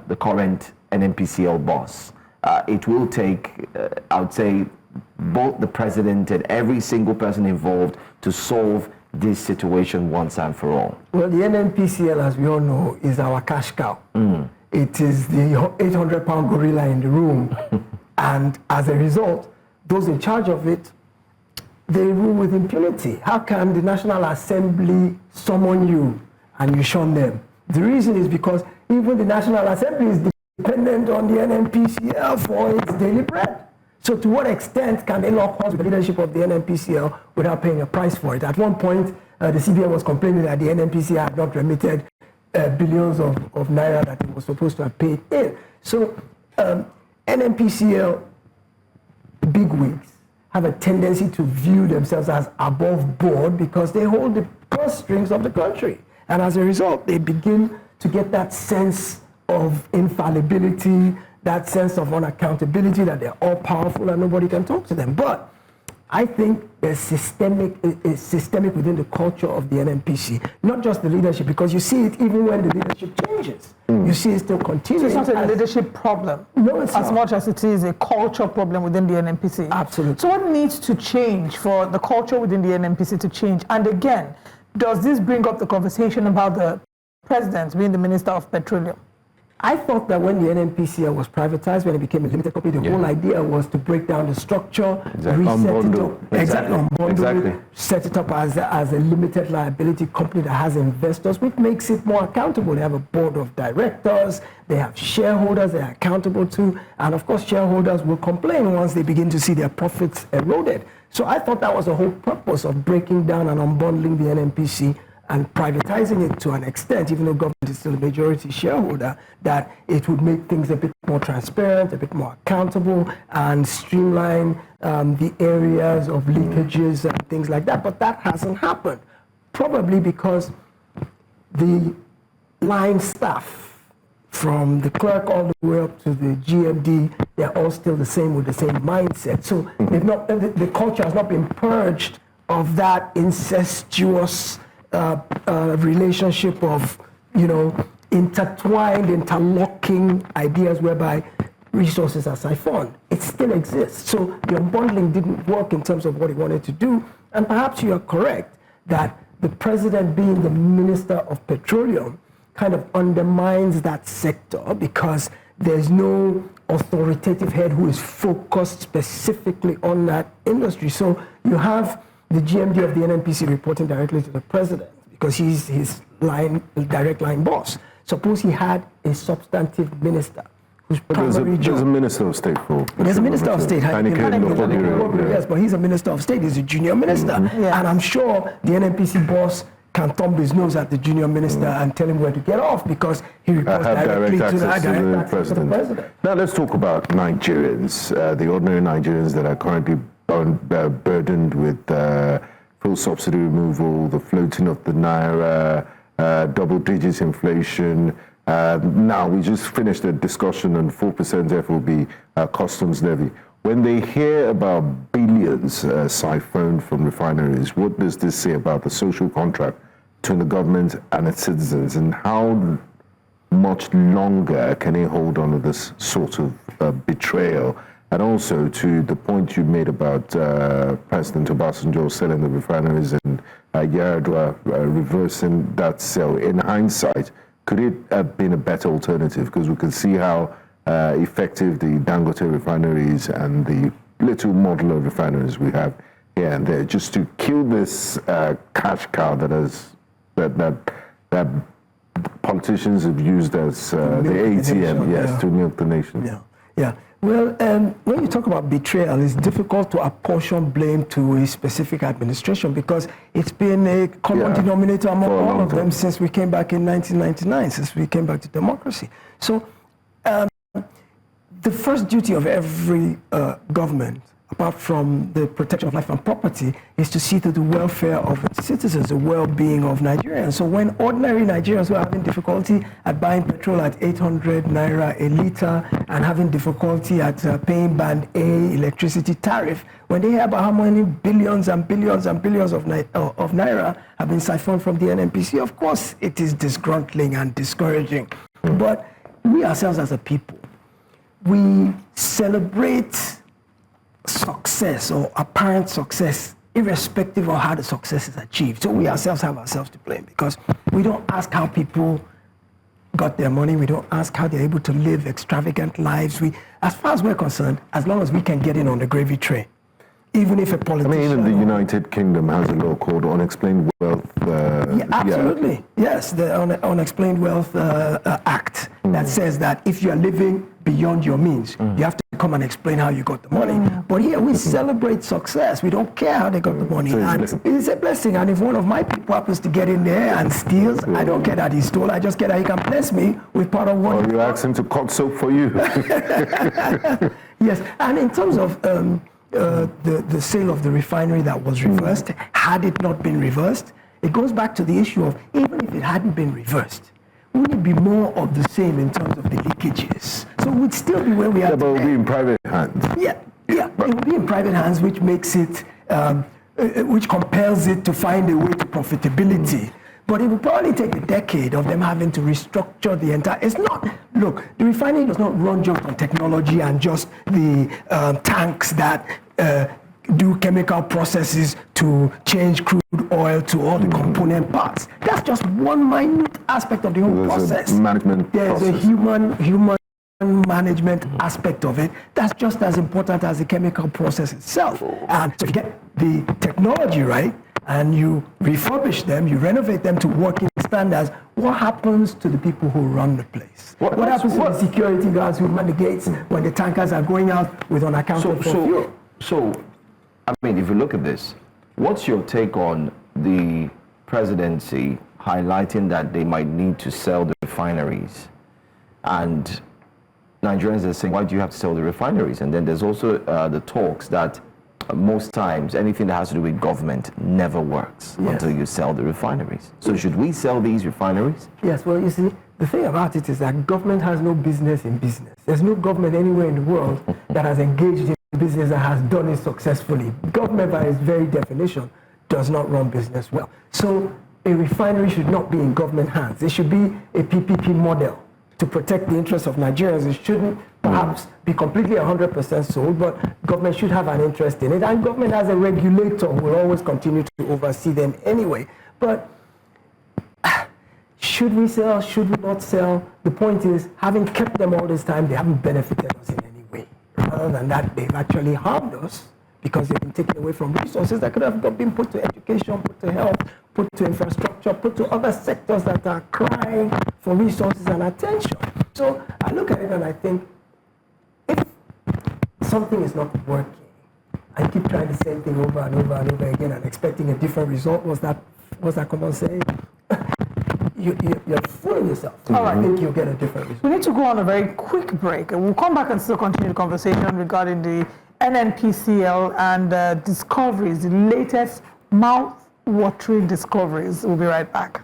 the current NNPCL boss? It will take, I would say, both the president and every single person involved to solve this situation once and for all? Well, the NNPCL, as we all know, is our cash cow. It is the 800-pound gorilla in the room. And as a result, those in charge of it, they rule with impunity. How can the National Assembly summon you and you shun them? The reason is because even the National Assembly is dependent on the NNPCL for its daily bread. So to what extent can they lock horns with the leadership of the NNPCL without paying a price for it? At one point, the CBN was complaining that the NNPCL had not remitted billions of naira that it was supposed to have paid in. So NNPCL bigwigs have a tendency to view themselves as above board because they hold the purse strings of the country. And as a result, they begin to get that sense of infallibility, that sense of unaccountability, that they're all powerful and nobody can talk to them. But I think it's systemic within the culture of the NNPC, not just the leadership, because you see it even when the leadership changes. You see it still continuing. So it's not a leadership problem, no, it's as not. much as it is a culture problem within the NNPC. Absolutely. So what needs to change for the culture within the NNPC to change? And again, does this bring up the conversation about the president being the Minister of Petroleum? I thought that when the NNPCL was privatized, when it became a limited company, the whole idea was to break down the structure, reset it up, unbundle it, set it up as a limited liability company that has investors, which makes it more accountable. They have a board of directors, they have shareholders they're accountable to, and of course shareholders will complain once they begin to see their profits eroded. So I thought that was the whole purpose of breaking down and unbundling the NNPC and privatizing it to an extent, even though government is still a majority shareholder, that it would make things a bit more transparent, a bit more accountable, and streamline the areas of leakages and things like that. But that hasn't happened, probably because the line staff, from the clerk all the way up to the GMD, they're all still the same with the same mindset. So they've not, the culture has not been purged of that incestuous relationship of, intertwined, interlocking ideas whereby resources are siphoned. It still exists. So the unbundling didn't work in terms of what he wanted to do. And perhaps you are correct that the president being the Minister of Petroleum kind of undermines that sector because there's no authoritative head who is focused specifically on that industry. So you have the GMD of the NNPC reporting directly to the president because he's his direct line boss. Suppose he had a substantive minister whose primary job... There's a minister of state for... There's a minister of state. Yes, but he's a minister of state. He's a junior minister. And I'm sure the NNPC boss can thumb his nose at the junior minister and tell him where to get off because he reports directly to the president. Now let's talk about Nigerians, the ordinary Nigerians that are currently burdened with full subsidy removal, the floating of the naira, double digits inflation. Now we just finished a discussion on 4% FOB customs levy. When they hear about billions siphoned from refineries, what does this say about the social contract between the government and its citizens, and how much longer can they hold on to this sort of betrayal? And also to the point you made about President Obasanjo selling the refineries and Yar'Adua reversing that sale. In hindsight, could it have been a better alternative? Because we can see how effective the Dangote refineries and the little modular refineries we have here and there, just to kill this cash cow that politicians have used as the ATM, to milk the nation. Well, when you talk about betrayal, it's difficult to apportion blame to a specific administration because it's been a common denominator among all of them since we came back in 1999, since we came back to democracy. So the first duty of every government, apart from the protection of life and property, is to see to the welfare of its citizens, the well-being of Nigerians. So when ordinary Nigerians who are having difficulty at buying petrol at 800 naira a litre and having difficulty at paying band A electricity tariff, when they hear about how many billions and billions and billions of naira have been siphoned from the NNPC, of course it is disgruntling and discouraging. But we ourselves as a people, we celebrate success or apparent success irrespective of how the success is achieved. So we ourselves have ourselves to blame because we don't ask how people got their money. We don't ask how they're able to live extravagant lives. As far as we're concerned, as long as we can get in on the gravy train, even if a politician... I mean, even the United Kingdom has a law called Unexplained Wealth... absolutely. Yes, the Unexplained Wealth Act that says that if you are living beyond your means, you have to come and explain how you got the money. But here we celebrate success. We don't care how they got the money. So and it's a blessing. And if one of my people happens to get in there and steals, I don't care that he stole. I just care that he can bless me with part of what... Or you ask him to cut soap for you. Yes, and in terms of the sale of the refinery that was reversed, had it not been reversed, it goes back to the issue of even if it hadn't been reversed, would it be more of the same in terms of the leakages? So we'd still be where we are. Yeah, but it would be in private hands. Yeah, it would be in private hands, which makes it, which compels it to find a way to profitability. But it will probably take a decade of them having to restructure the entire... It's not... Look, the refinery does not run just on technology and just the tanks that do chemical processes to change crude oil to all the component parts. That's just one minute aspect of the whole process. There's a human management aspect of it that's just as important as the chemical process itself. And so if you get the technology right, and you refurbish them, you renovate them to working standards, what happens to the people who run the place? What happens to the security guards who man the gates when the tankers are going out with unaccounted for fuel? So, I mean, if you look at this, what's your take on the presidency highlighting that they might need to sell the refineries? And Nigerians are saying, why do you have to sell the refineries? And then there's also the talks that most times anything that has to do with government never works until you sell the refineries. So should we sell these refineries? Yes, well, you see, the thing about it is that government has no business in business. There's no government anywhere in the world that has engaged in business that has done it successfully. Government, by its very definition, does not run business well. So a refinery should not be in government hands. It should be a PPP model to protect the interests of Nigerians. It shouldn't perhaps be completely 100% sold, but government should have an interest in it. And government as a regulator will always continue to oversee them anyway. But should we sell, should we not sell? The point is, having kept them all this time, they haven't benefited us in any way. Rather than that, they've actually harmed us because they've been taken away from resources that could have been put to education, put to health, put to infrastructure, put to other sectors that are crying for resources and attention. So I look at it and I think, if something is not working, and keep trying the same thing over and over and over again and expecting a different result, what's that common saying? You're fooling yourself. All right. I think you'll get a different result. We need to go on a very quick break, and we'll come back and still continue the conversation regarding the NNPCL and discoveries, the latest mouth-watering discoveries. We'll be right back.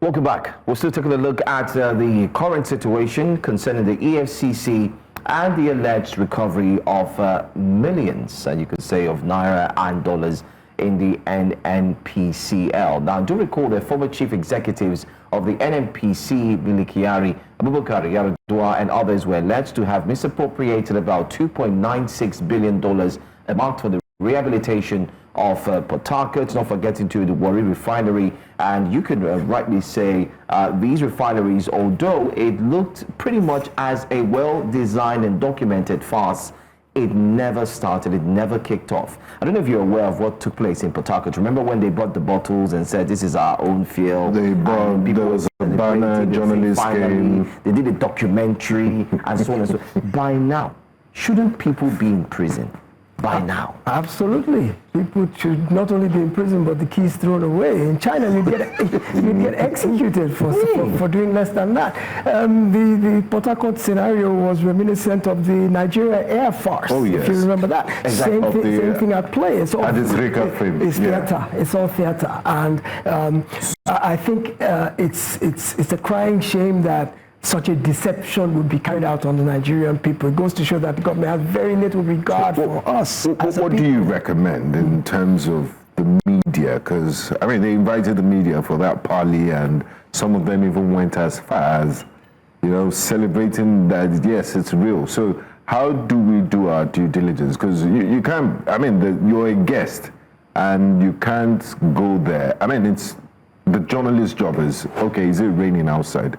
Welcome back. We're still taking a look at the current situation concerning the EFCC and the alleged recovery of millions, and you could say of naira and dollars in the NNPCL. Now, do recall the former chief executives of the NNPC, Bilikiari, Abubakar Yaradua, and others were alleged to have misappropriated about $2.96 billion amount for the rehabilitation of Port Harcourt, not forgetting to the Warri refinery. And you can rightly say these refineries, although it looked pretty much as a well-designed and documented farce, it never started, it never kicked off. I don't know if you're aware of what took place in Port Harcourt. Remember when they bought the bottles and said this is our own field? They bought, there was a banner, journalists came. They did a documentary and so on and so on. By now, shouldn't people be in prison? By now. Absolutely. People should not only be in prison, but the keys thrown away. In China, you get executed for doing less than that. The Port Harcourt scenario was reminiscent of the Nigeria air farce, if you remember that. Exactly. Same thing at play. It's all theater. It's all theater. And I think it's a crying shame that such a deception would be carried out on the Nigerian people. It goes to show that the government has very little regard for us. What do you recommend in terms of the media? Because, I mean, they invited the media for that parley, and some of them even went as far as, celebrating that, yes, it's real. So how do we do our due diligence? Because you can't, I mean, you're a guest and you can't go there. I mean, it's the journalist's job is, okay, is it raining outside?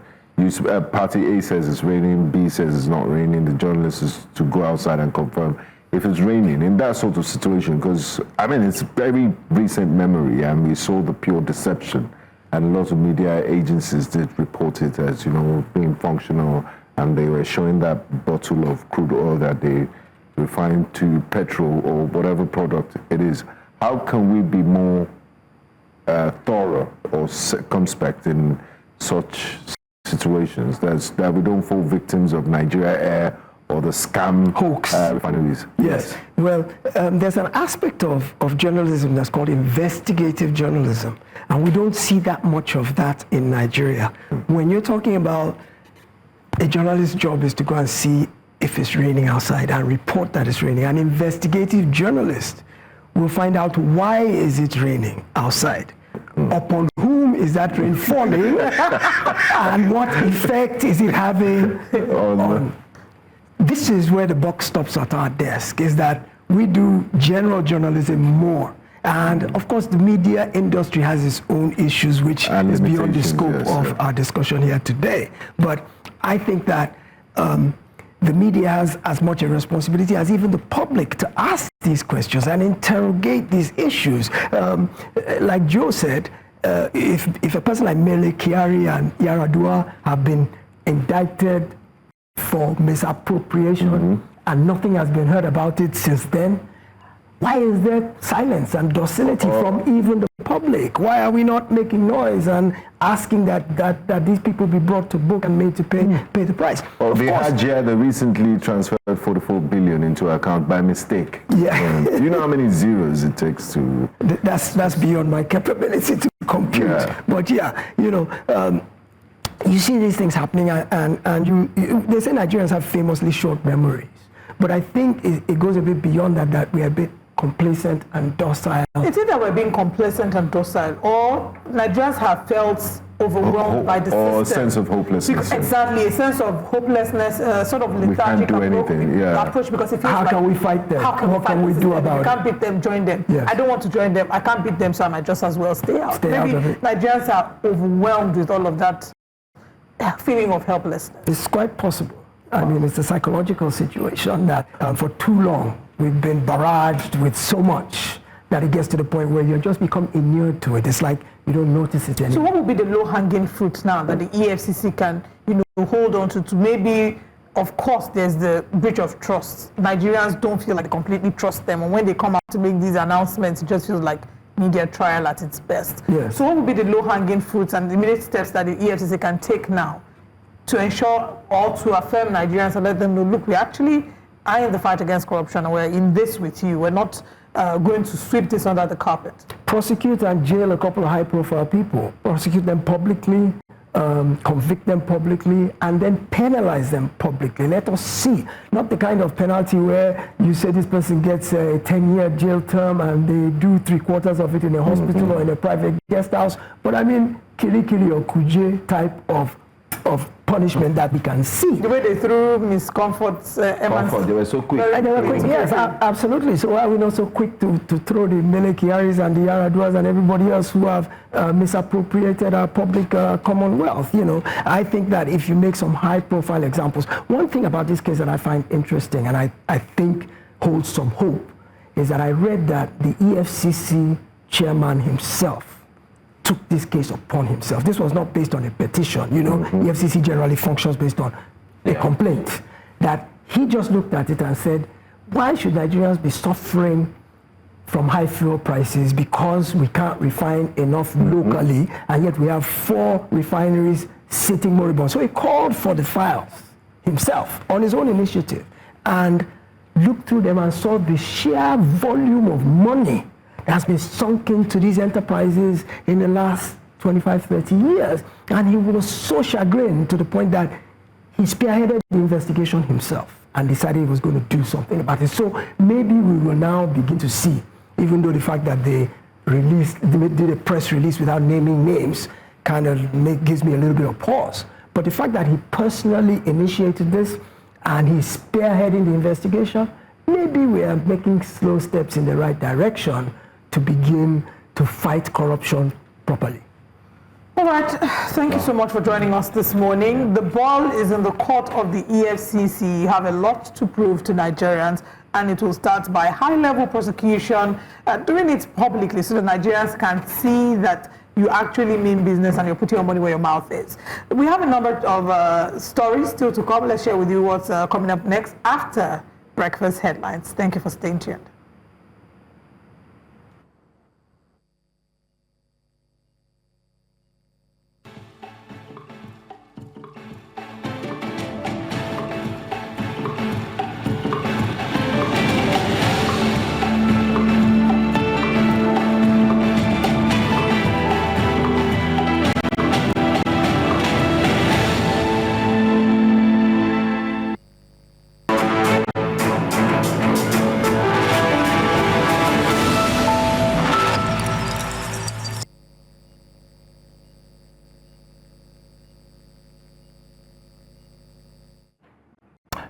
Party A says it's raining, B says it's not raining. The journalist is to go outside and confirm if it's raining in that sort of situation. Because, I mean, it's very recent memory and we saw the pure deception. And lots of media agencies did report it as, being functional, and they were showing that bottle of crude oil that they refined to petrol or whatever product it is. How can we be more thorough or circumspect in such situations that we don't fall victims of Nigeria Air or the scam hoax refineries? Yes. Well, there's an aspect of journalism that's called investigative journalism, and we don't see that much of that in Nigeria. When you're talking about a journalist's job is to go and see if it's raining outside and report that it's raining. An investigative journalist will find out why is it raining outside, upon whom is that rain falling, and what effect is it having on. This is where the buck stops at our desk, is that we do general journalism more. And of course, the media industry has its own issues, which is beyond the scope of our discussion here today. But I think that the media has as much a responsibility as even the public to ask these questions and interrogate these issues. Like Joe said, if a person like Mele Kyari and Yaradua have been indicted for misappropriation and nothing has been heard about it since then, why is there silence and docility from even the public? Why are we not making noise and asking that these people be brought to book and made to pay the price? Or the Hajia that recently transferred 44 billion into account by mistake. Yeah. You know how many zeros it takes to... That's beyond my capability to compute. Yeah. But you see these things happening, and they say Nigerians have famously short memories. But I think it goes a bit beyond that we are a bit complacent and docile. It's either we're being complacent and docile, or Nigerians have felt overwhelmed by the system. Or a sense of hopelessness. Exactly, a sense of hopelessness, sort of lethargic approach. Because it feels how can we fight them? What can we do about it? You can't beat them, join them. Yes. I don't want to join them. I can't beat them, so I might just as well stay out. Maybe Nigerians are overwhelmed with all of that feeling of helplessness. It's quite possible. I mean, it's a psychological situation that for too long we've been barraged with so much that it gets to the point where you just become inured to it. It's like you don't notice it anymore. So what would be the low-hanging fruit now that the EFCC can, hold on to maybe, of course, there's the breach of trust. Nigerians don't feel like they completely trust them, and when they come out to make these announcements, it just feels like media trial at its best. Yes. So what would be the low-hanging fruits and the immediate steps that the EFCC can take now to ensure or to affirm Nigerians and let them know, look, we actually are in the fight against corruption and we're in this with you. We're not going to sweep this under the carpet. Prosecute and jail a couple of high-profile people. Prosecute them publicly, convict them publicly, and then penalize them publicly. Let us see. Not the kind of penalty where you say this person gets a 10-year jail term and they do 3/4 of it in a hospital or in a private guest house. But I mean, kili or kuje type of punishment that we can see. The way they threw Miss Comfort's Comfort, they were so quick. They were quick. Yes, absolutely. So why are we not so quick to throw the Mele Kyaris and the Yaraduas and everybody else who have misappropriated our public commonwealth? I think that if you make some high-profile examples, one thing about this case that I find interesting and I think holds some hope is that I read that the EFCC chairman himself took this case upon himself. This was not based on a petition. EFCC generally functions based on a complaint. That he just looked at it and said, why should Nigerians be suffering from high fuel prices because we can't refine enough locally, and yet we have 4 refineries sitting moribund? So he called for the files himself on his own initiative and looked through them and saw the sheer volume of money has been sunk into these enterprises in the last 25, 30 years. And he was so chagrined to the point that he spearheaded the investigation himself and decided he was going to do something about it. So maybe we will now begin to see, even though the fact that they did a press release without naming names kind of gives me a little bit of pause. But the fact that he personally initiated this and he's spearheading the investigation, maybe we are making slow steps in the right direction to begin to fight corruption properly. All right, thank you so much for joining us this morning. The ball is in the court of the EFCC. You have a lot to prove to Nigerians, and it will start by high-level prosecution, doing it publicly so the Nigerians can see that you actually mean business and you're putting your money where your mouth is. We have a number of stories still to come. Let's share with you what's coming up next after breakfast headlines. Thank you for staying tuned.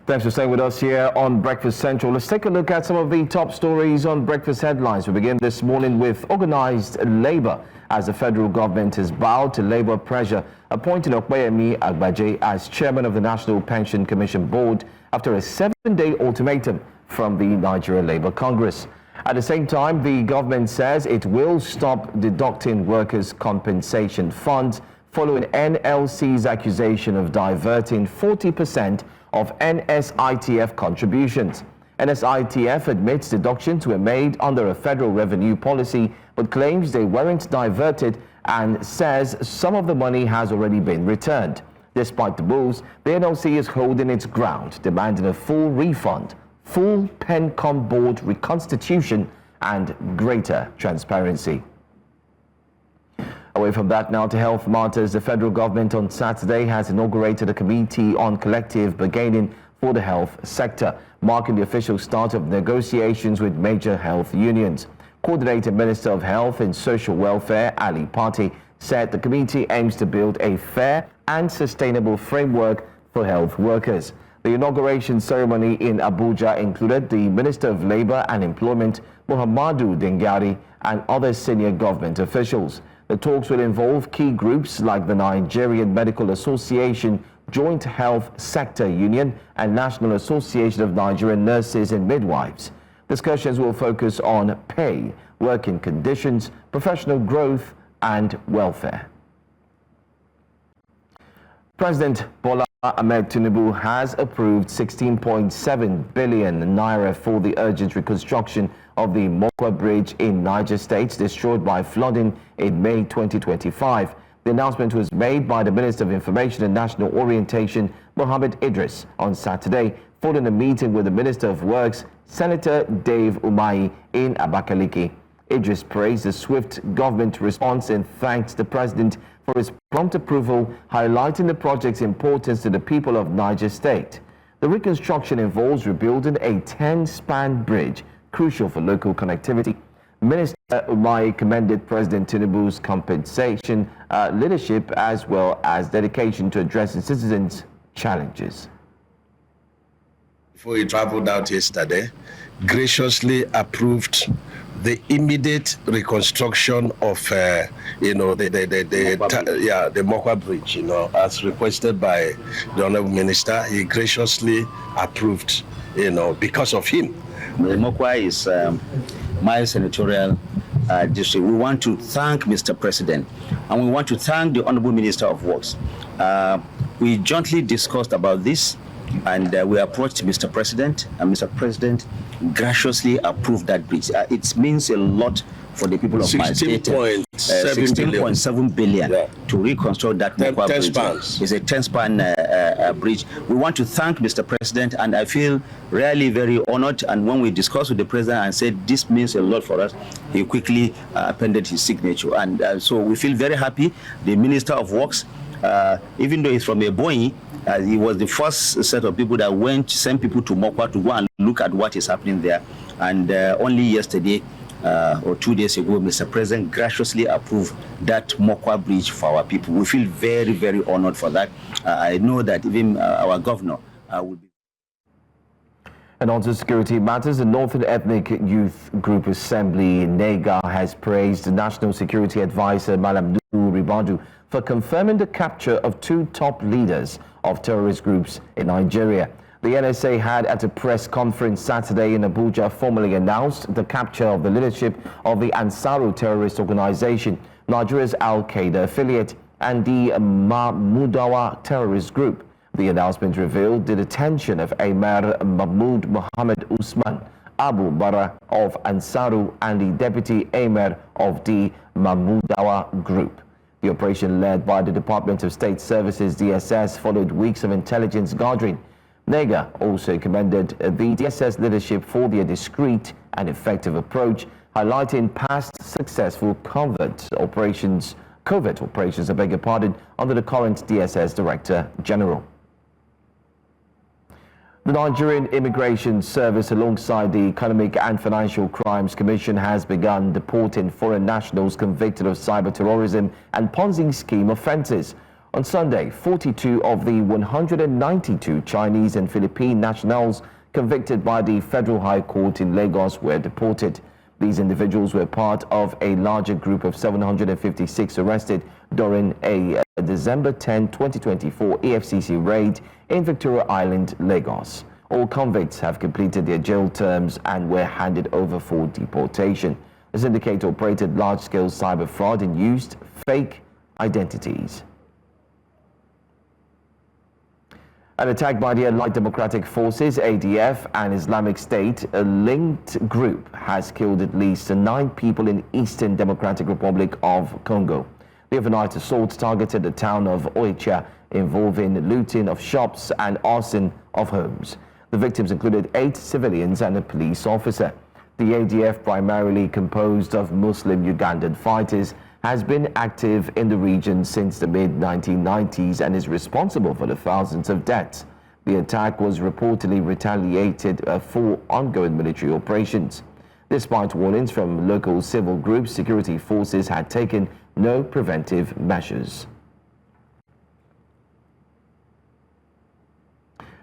Thanks for staying with us here on Breakfast Central. Let's take a look at some of the top stories on breakfast headlines. We begin this morning with organized labor, as the federal government has bowed to labor pressure, appointing Okpeyemi Agbaje as chairman of the National Pension Commission Board after a 7-day ultimatum from the Nigeria Labour Congress. At the same time, the government says it will stop deducting workers' compensation funds following NLC's accusation of diverting 40% of NSITF contributions. NSITF admits deductions were made under a federal revenue policy, but claims they weren't diverted and says some of the money has already been returned. Despite the moves, the NLC is holding its ground, demanding a full refund, full PENCOM board reconstitution, and greater transparency. Away from that now to health matters, the federal government on Saturday has inaugurated a committee on collective bargaining for the health sector, marking the official start of negotiations with major health unions. Coordinating Minister of Health and Social Welfare, Ali Pati, said the committee aims to build a fair and sustainable framework for health workers. The inauguration ceremony in Abuja included the Minister of Labour and Employment, Muhammadu Dengari, and other senior government officials. The talks will involve key groups like the Nigerian Medical Association, Joint Health Sector Union, and National Association of Nigerian Nurses and Midwives. Discussions will focus on pay, working conditions, professional growth, and welfare. President Bola Ahmed Tinubu has approved 16.7 billion naira for the urgent reconstruction of the Mokwa Bridge in Niger State, destroyed by flooding in May 2025. The announcement was made by the Minister of Information and National Orientation, Mohammed Idris, on Saturday, following a meeting with the Minister of Works, Senator Dave Umahi, in Abakaliki. Idris praised the swift government response and thanked the President for his prompt approval, highlighting the project's importance to the people of Niger State. The reconstruction involves rebuilding a 10-span bridge, crucial for local connectivity. Minister Umahi commended President Tinubu's compensation, leadership, as well as dedication to addressing citizens' challenges. Before he traveled out yesterday, graciously approved the immediate reconstruction of, the Mokwa Bridge, as requested by the Honorable Minister. He graciously approved, because of him. The Mokwa is my senatorial district. We want to thank Mr. President, and we want to thank the Honorable Minister of Works. We jointly discussed about this, and we approached Mr. President, and Mr. President graciously approved that bridge. It means a lot for the people of my state. 16.7 billion to reconstruct that Mokwa bridge. It's a 10-span bridge. We want to thank Mr. President, and I feel really very honored. And when we discussed with the President and said this means a lot for us, he quickly appended his signature. And so we feel very happy. The Minister of Works, even though he's from Ebonyi, he was the first set of people that sent people to Mokwa to go and look at what is happening there. And only yesterday or 2 days ago, Mr. President graciously approved that Mokwa Bridge for our people. We feel very, very honored for that. I know that even our governor will be And on to security matters, the Northern Ethnic Youth Group Assembly, NEGA, has praised the National Security Advisor, Malam Nuhu Ribadu, for confirming the capture of 2 top leaders of terrorist groups in Nigeria. The NSA had, at a press conference Saturday in Abuja, formally announced the capture of the leadership of the Ansaru terrorist organization, Nigeria's Al-Qaeda affiliate, and the Mahmudawa terrorist group. The announcement revealed the detention of Emir Mahmoud Mohammed Usman Abu Bara of Ansaru and the deputy Emir of the Mahmudawa group. The operation, led by the Department of State Services (DSS), followed weeks of intelligence gathering. NEGA also commended the DSS leadership for their discreet and effective approach, highlighting past successful covert operations, under the current DSS Director General. The Nigerian Immigration Service, alongside the Economic and Financial Crimes Commission, has begun deporting foreign nationals convicted of cyber terrorism and Ponzi scheme offences. On Sunday, 42 of the 192 Chinese and Philippine nationals convicted by the Federal High Court in Lagos were deported. These individuals were part of a larger group of 756 arrested during a December 10, 2024 EFCC raid in Victoria Island, Lagos. All convicts have completed their jail terms and were handed over for deportation. The syndicate operated large-scale cyber fraud and used fake identities. An attack by the Allied Democratic Forces, ADF, and Islamic State, a linked group, has killed at least 9 people in Eastern Democratic Republic of Congo. The overnight assault targeted the town of Oicha, involving looting of shops and arson of homes. The victims included 8 civilians and a police officer. The ADF, primarily composed of Muslim Ugandan fighters, has been active in the region since the mid-1990s and is responsible for the thousands of deaths. The attack was reportedly retaliated for ongoing military operations. Despite warnings from local civil groups, security forces had taken no preventive measures.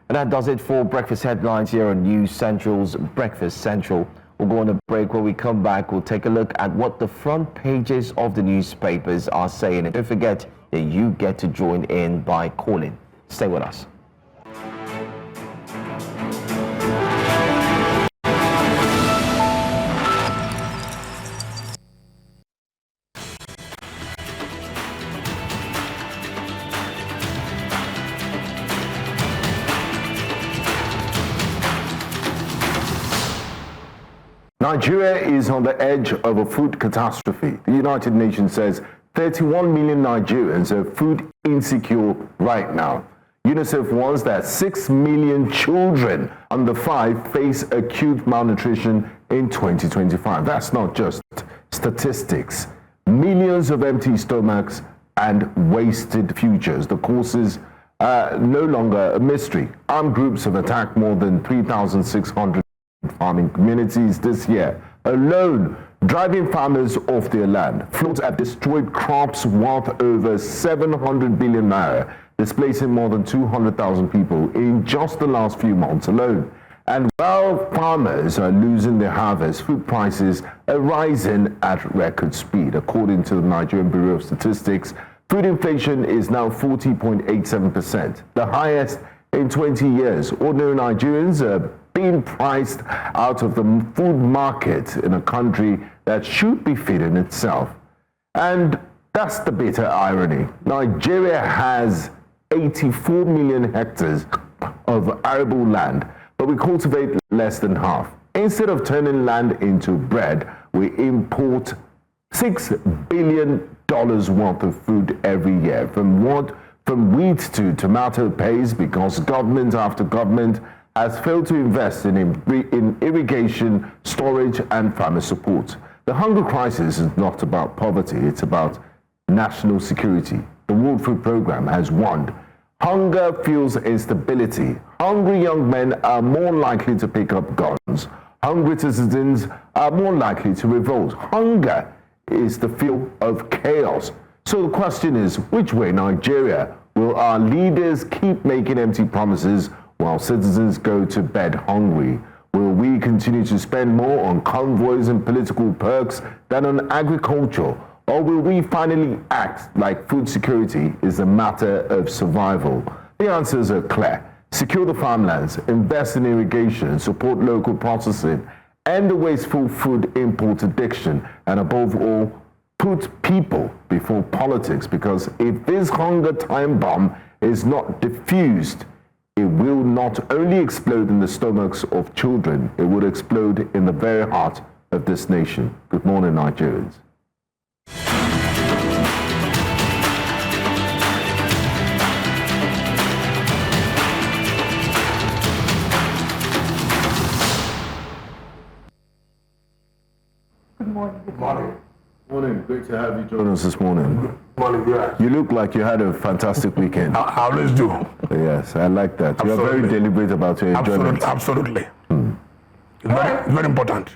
And that does it for Breakfast Headlines here on News Central's Breakfast Central. We'll go on a break. When we come back, we'll take a look at what the front pages of the newspapers are saying. And don't forget that you get to join in by calling. Stay with us. Nigeria is on the edge of a food catastrophe. The United Nations says 31 million Nigerians are food insecure right now. UNICEF warns that 6 million children under 5 face acute malnutrition in 2025. That's not just statistics. Millions of empty stomachs and wasted futures. The causes are no longer a mystery. Armed groups have attacked more than 3,600 farming communities this year alone, driving farmers off their land. Floods have destroyed crops worth over 700 billion naira, displacing more than 200,000 people in just the last few months alone. And while farmers are losing their harvest, food prices are rising at record speed. According to the Nigerian Bureau of Statistics, food inflation is now 40.87%, the highest in 20 years. Ordinary Nigerians are being priced out of the food market in a country that should be feeding itself. And that's the bitter irony. Nigeria has 84 million hectares of arable land, but we cultivate less than half. Instead of turning land into bread, we import $6 billion worth of food every year. From wheat to tomato paste, because government after government has failed to invest in irrigation, storage, and farmer support. The hunger crisis is not about poverty, it's about national security. The World Food Programme has warned. Hunger fuels instability. Hungry young men are more likely to pick up guns. Hungry citizens are more likely to revolt. Hunger is the fuel of chaos. So the question is, which way, Nigeria? Will our leaders keep making empty promises, while citizens go to bed hungry? Will we continue to spend more on convoys and political perks than on agriculture? Or will we finally act like food security is a matter of survival? The answers are clear. Secure the farmlands, invest in irrigation, support local processing, end the wasteful food import addiction, and above all, put people before politics, because if this hunger time bomb is not diffused, it will not only explode in the stomachs of children, it will explode in the very heart of this nation. Good morning, Nigerians. Good morning. Good morning. Morning, great to have you join us this morning. Good morning, yeah. You look like you had a fantastic weekend. I always do. Yes, I like that. You are very deliberate about your enjoyment. Absolutely. It's very important.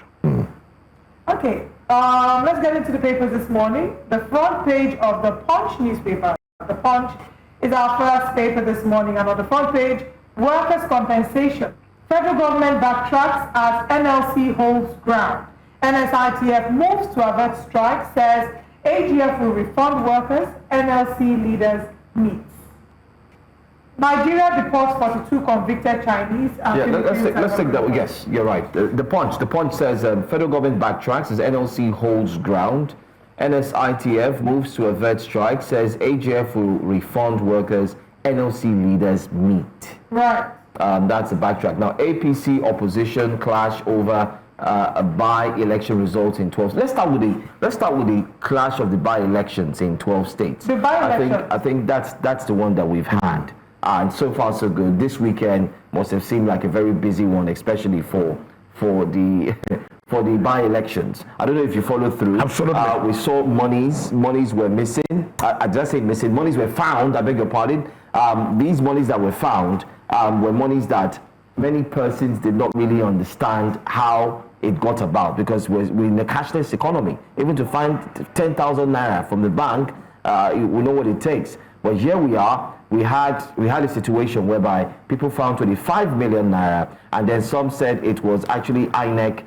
Okay, let's get into the papers this morning. The front page of the Punch newspaper. The Punch is our first paper this morning, and on the front page, workers' compensation. Federal government backtracks as NLC holds ground. NSITF moves to avert strike, says AGF will refund workers, NLC leaders meet. Nigeria deports 42 convicted Chinese. Let's take that. Yes, you're right. The Punch says federal government backtracks as NLC holds ground. NSITF moves to avert strike, says AGF will refund workers, NLC leaders meet. Right. That's the backtrack. Now, APC opposition clash over a by-election result in 12. Let's start with the clash of the by-elections in 12 states. The by-elections. I think that's the one that we've had, and so far so good. This weekend must have seemed like a very busy one, especially for the for the by-elections. I don't know if you followed through. Absolutely. We saw monies were missing. I just say missing. Monies were found. I beg your pardon. These monies that were found were monies that many persons did not really understand how it got about, because we're in a cashless economy. Even to find 10,000 naira from the bank, we know what it takes. But here we are. We had a situation whereby people found 25 million naira, and then some said it was actually INEC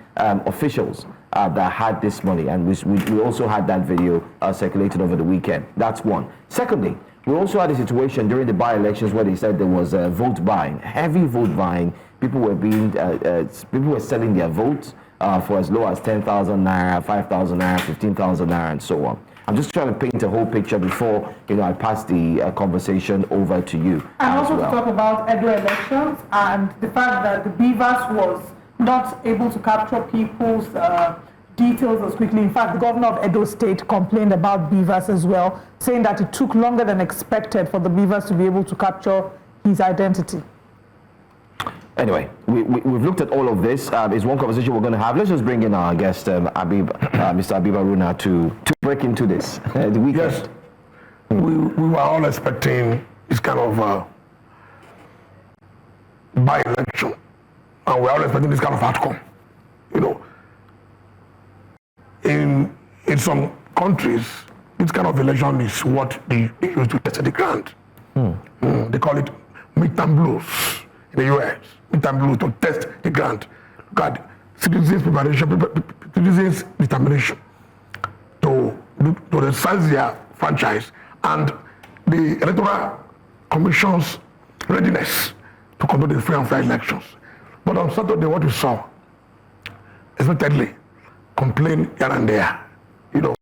officials that had this money, and we also had that video circulated over the weekend. That's one. Secondly, we also had a situation during the by-elections where they said there was vote buying, heavy vote buying. People were selling their votes for as low as 10,000 naira, 5,000 naira, 15,000 naira, and so on. I'm just trying to paint a whole picture before I pass the conversation over to you. And also to talk about Edo elections and the fact that the Beavers was not able to capture people's details as quickly. In fact, the governor of Edo State complained about Beavers as well, saying that it took longer than expected for the Beavers to be able to capture his identity. Anyway, we've looked at all of this. It's one conversation we're going to have. Let's just bring in our guest, Mr. Abib Aruna, to break into this. The weekend. Yes, we were all expecting this kind of by-election, and we're all expecting this kind of outcome. In some countries, this kind of election is what they use to test the ground. They call it midterm blues in the US. Midterm blues to test the ground. Look at citizens' preparation, citizens' determination to resize their franchise, and the Electoral Commission's readiness to conduct the free and fair elections. But on Saturday, what we saw, expectedly, complaint here and there, on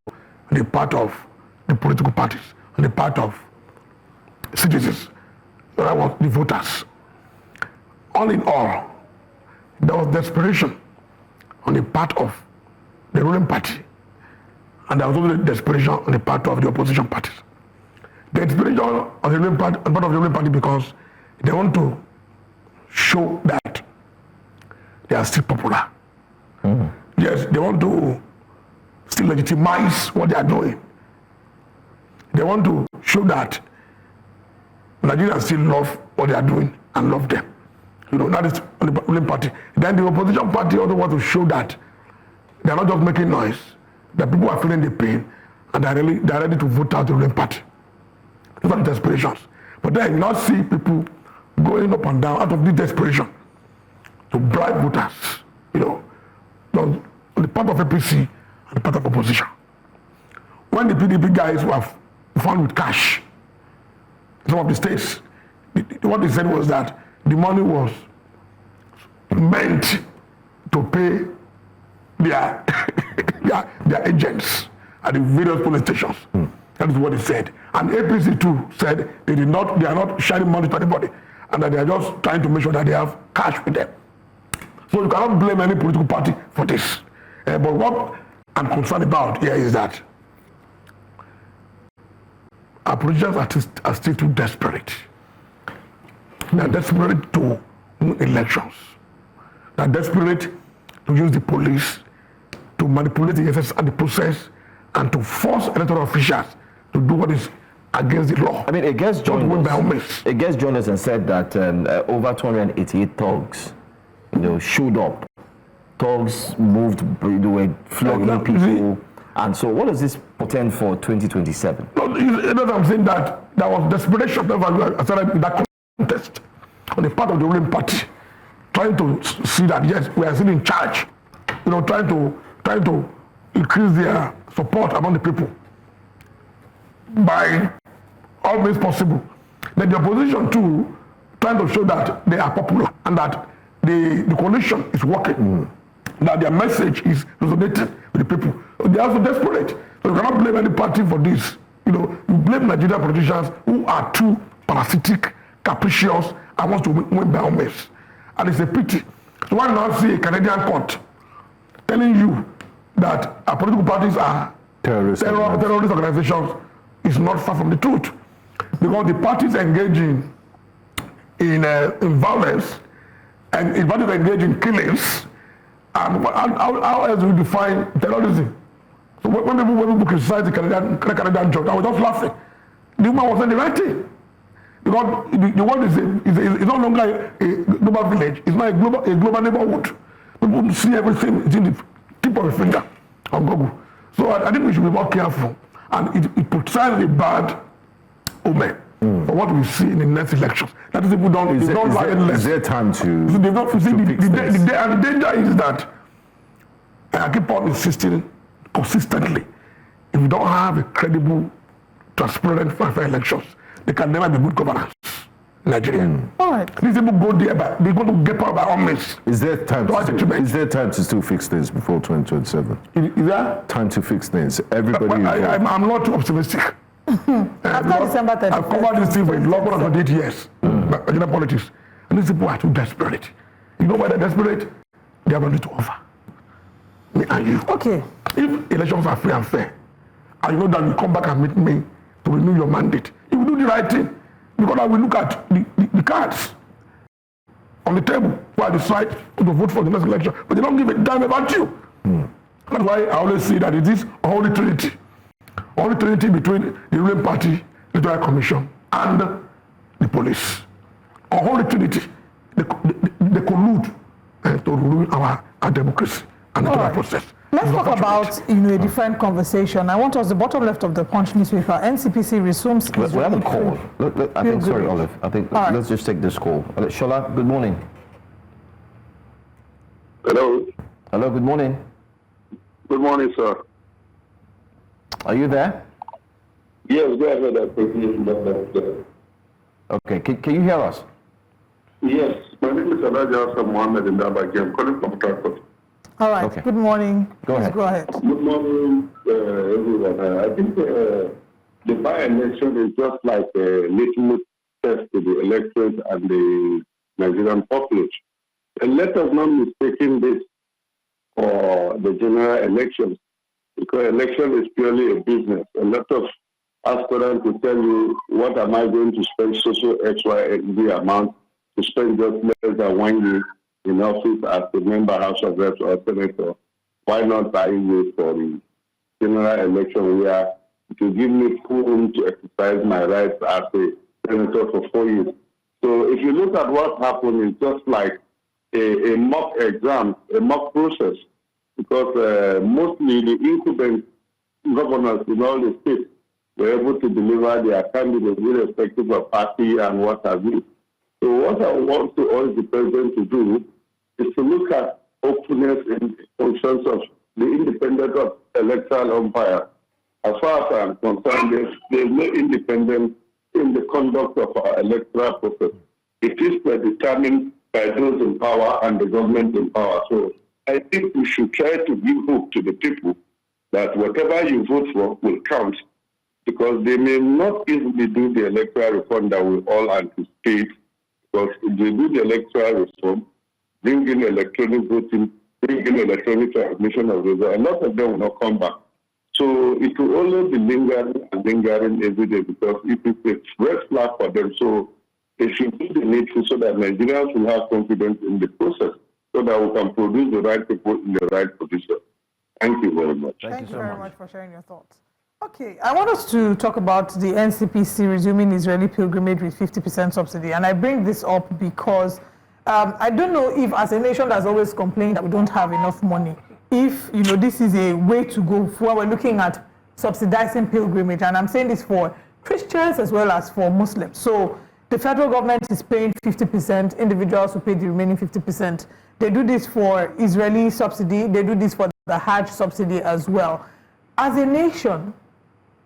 the part of the political parties, on the part of citizens, that was the voters. All in all, there was desperation on the part of the ruling party, and there was also desperation on the part of the opposition parties. The desperation on the ruling party, on part of the ruling party, because they want to show that they are still popular. Yes, they want to still legitimize what they are doing. They want to show that Nigerians still love what they are doing and love them. That is on the ruling party. Then the opposition party also want to show that they are not just making noise, that people are feeling the pain, and they are ready to vote out the ruling party. Those are the aspirations. But then you not see people going up and down out of this desperation to bribe voters, on the part of APC and the part of opposition. When the PDP guys were found with cash in some of the states, what they said was that the money was meant to pay their their agents at the various police stations. That is what they said. And APC too said they are not sharing money to anybody, and that they are just trying to make sure that they have cash with them. So you cannot blame any political party for this. But what I'm concerned about here is that our politicians are still too desperate. They are desperate to win elections. They are desperate to use the police to manipulate the efforts and the process and to force electoral officials to do what is against the law. I mean, a guest joined us and said that over 288 thugs, showed up. Thugs moved, they were flogging people. And so what does this portend for 2027? I'm saying that there was desperation in that contest on the part of the ruling party, trying to see that, yes, we are still in charge, trying to increase their support among the people by all means possible. Then the opposition too, trying to show that they are popular and that the coalition is working, that their message is resonating with the people. They are also desperate. So you cannot blame any party for this. You blame Nigerian politicians who are too parasitic, capricious, and want to win by all means. And it's a pity. So why not see a Canadian court telling you that our political parties are terrorist organizations is not far from the truth. Because the parties engaging in violence and in parties engaging in killings, and how else do we define terrorism? So when people criticize the Canadian judge, I was just laughing. The woman was saying the right thing. Because the world is no longer a global village, it's not a global neighborhood. People see everything, it's in the tip of a finger on Google. So I think we should be more careful. And it portrays a bad omen for what we see in the next elections. That is, people don't lie endless. Is there time to the danger is that, and I keep on insisting consistently, if we don't have a credible, transparent, fair elections, there can never be good governance in Nigeria. All right. These people go there, but they're going to get power by all means. Is there time to still fix things before 2027? Is there time to fix things? Everybody. I'm not too optimistic. After December 31st. I've covered this thing for a long one of 8 years. Nigerian politics. And these people are too desperate. You know why they're desperate? They have nothing to offer. Me and you. Okay. If elections are free and fair, and you know that you come back and meet me to renew your mandate, you will do the right thing. Because I will look at the cards on the table while I decide to vote for the next election. But they don't give a damn about you. That's why I always say that it is a holy trinity. Holy trinity between the ruling party, the Electoral Commission, and the police. A holy trinity. They collude to ruin our democracy and the process. Let's talk about a different conversation. I want us the bottom left of the Punch newspaper. NCPC resumes. We have a call. Sorry, Olive. I think let's just take this call. Shola, good morning. Hello. Hello. Good morning. Good morning, sir. Are you there? Yes, go ahead. Okay. Can you hear us? Yes. My name is Elijah Hassan Mohammed in Dabaki. I'm calling from Transport. All right. Okay. Good morning. Go ahead. Good morning, everyone. I think the by-election is just like a litmus test to the electorate and the Nigerian populace. And let us not mistake this for the general elections, because election is purely a business. A lot of aspirants will tell you, what am I going to spend social XYZ amount to spend just less than 1 year in office as a member, House of Reps or Senator? Why not I wait for the general election where it will give me full room to exercise my rights as a senator for 4 years? So if you look at what happened, it's just like a mock exam, a mock process, because mostly the incumbent governors in all the states were able to deliver their candidates irrespective of party and what have you. So what I want to urge the president to do is to look at openness in terms of the independence of electoral umpire. As far as I'm concerned, there's no independence in the conduct of our electoral process. It is predetermined by those in power and the government in power. So I think we should try to give hope to the people that whatever you vote for will count, because they may not easily do the electoral reform that we all anticipate. Because if they do the electoral reform, bring in electronic voting, bring in electronic transmission of results, a lot of them will not come back. So it will only be lingering and lingering every day, because it is a red flag for them. So they should do the needful so that Nigerians will have confidence in the process, so that we can produce the right people in the right position. Thank you very much. Thank you very much for sharing your thoughts. Okay, I want us to talk about the NCPC resuming Israeli pilgrimage with 50% subsidy. And I bring this up because I don't know if, as a nation that's always complained that we don't have enough money, if this is a way to go for we're looking at subsidizing pilgrimage. And I'm saying this for Christians as well as for Muslims. So the federal government is paying 50%, individuals who pay the remaining 50%. They do this for Israeli subsidy, they do this for the Hajj subsidy as well. As a nation,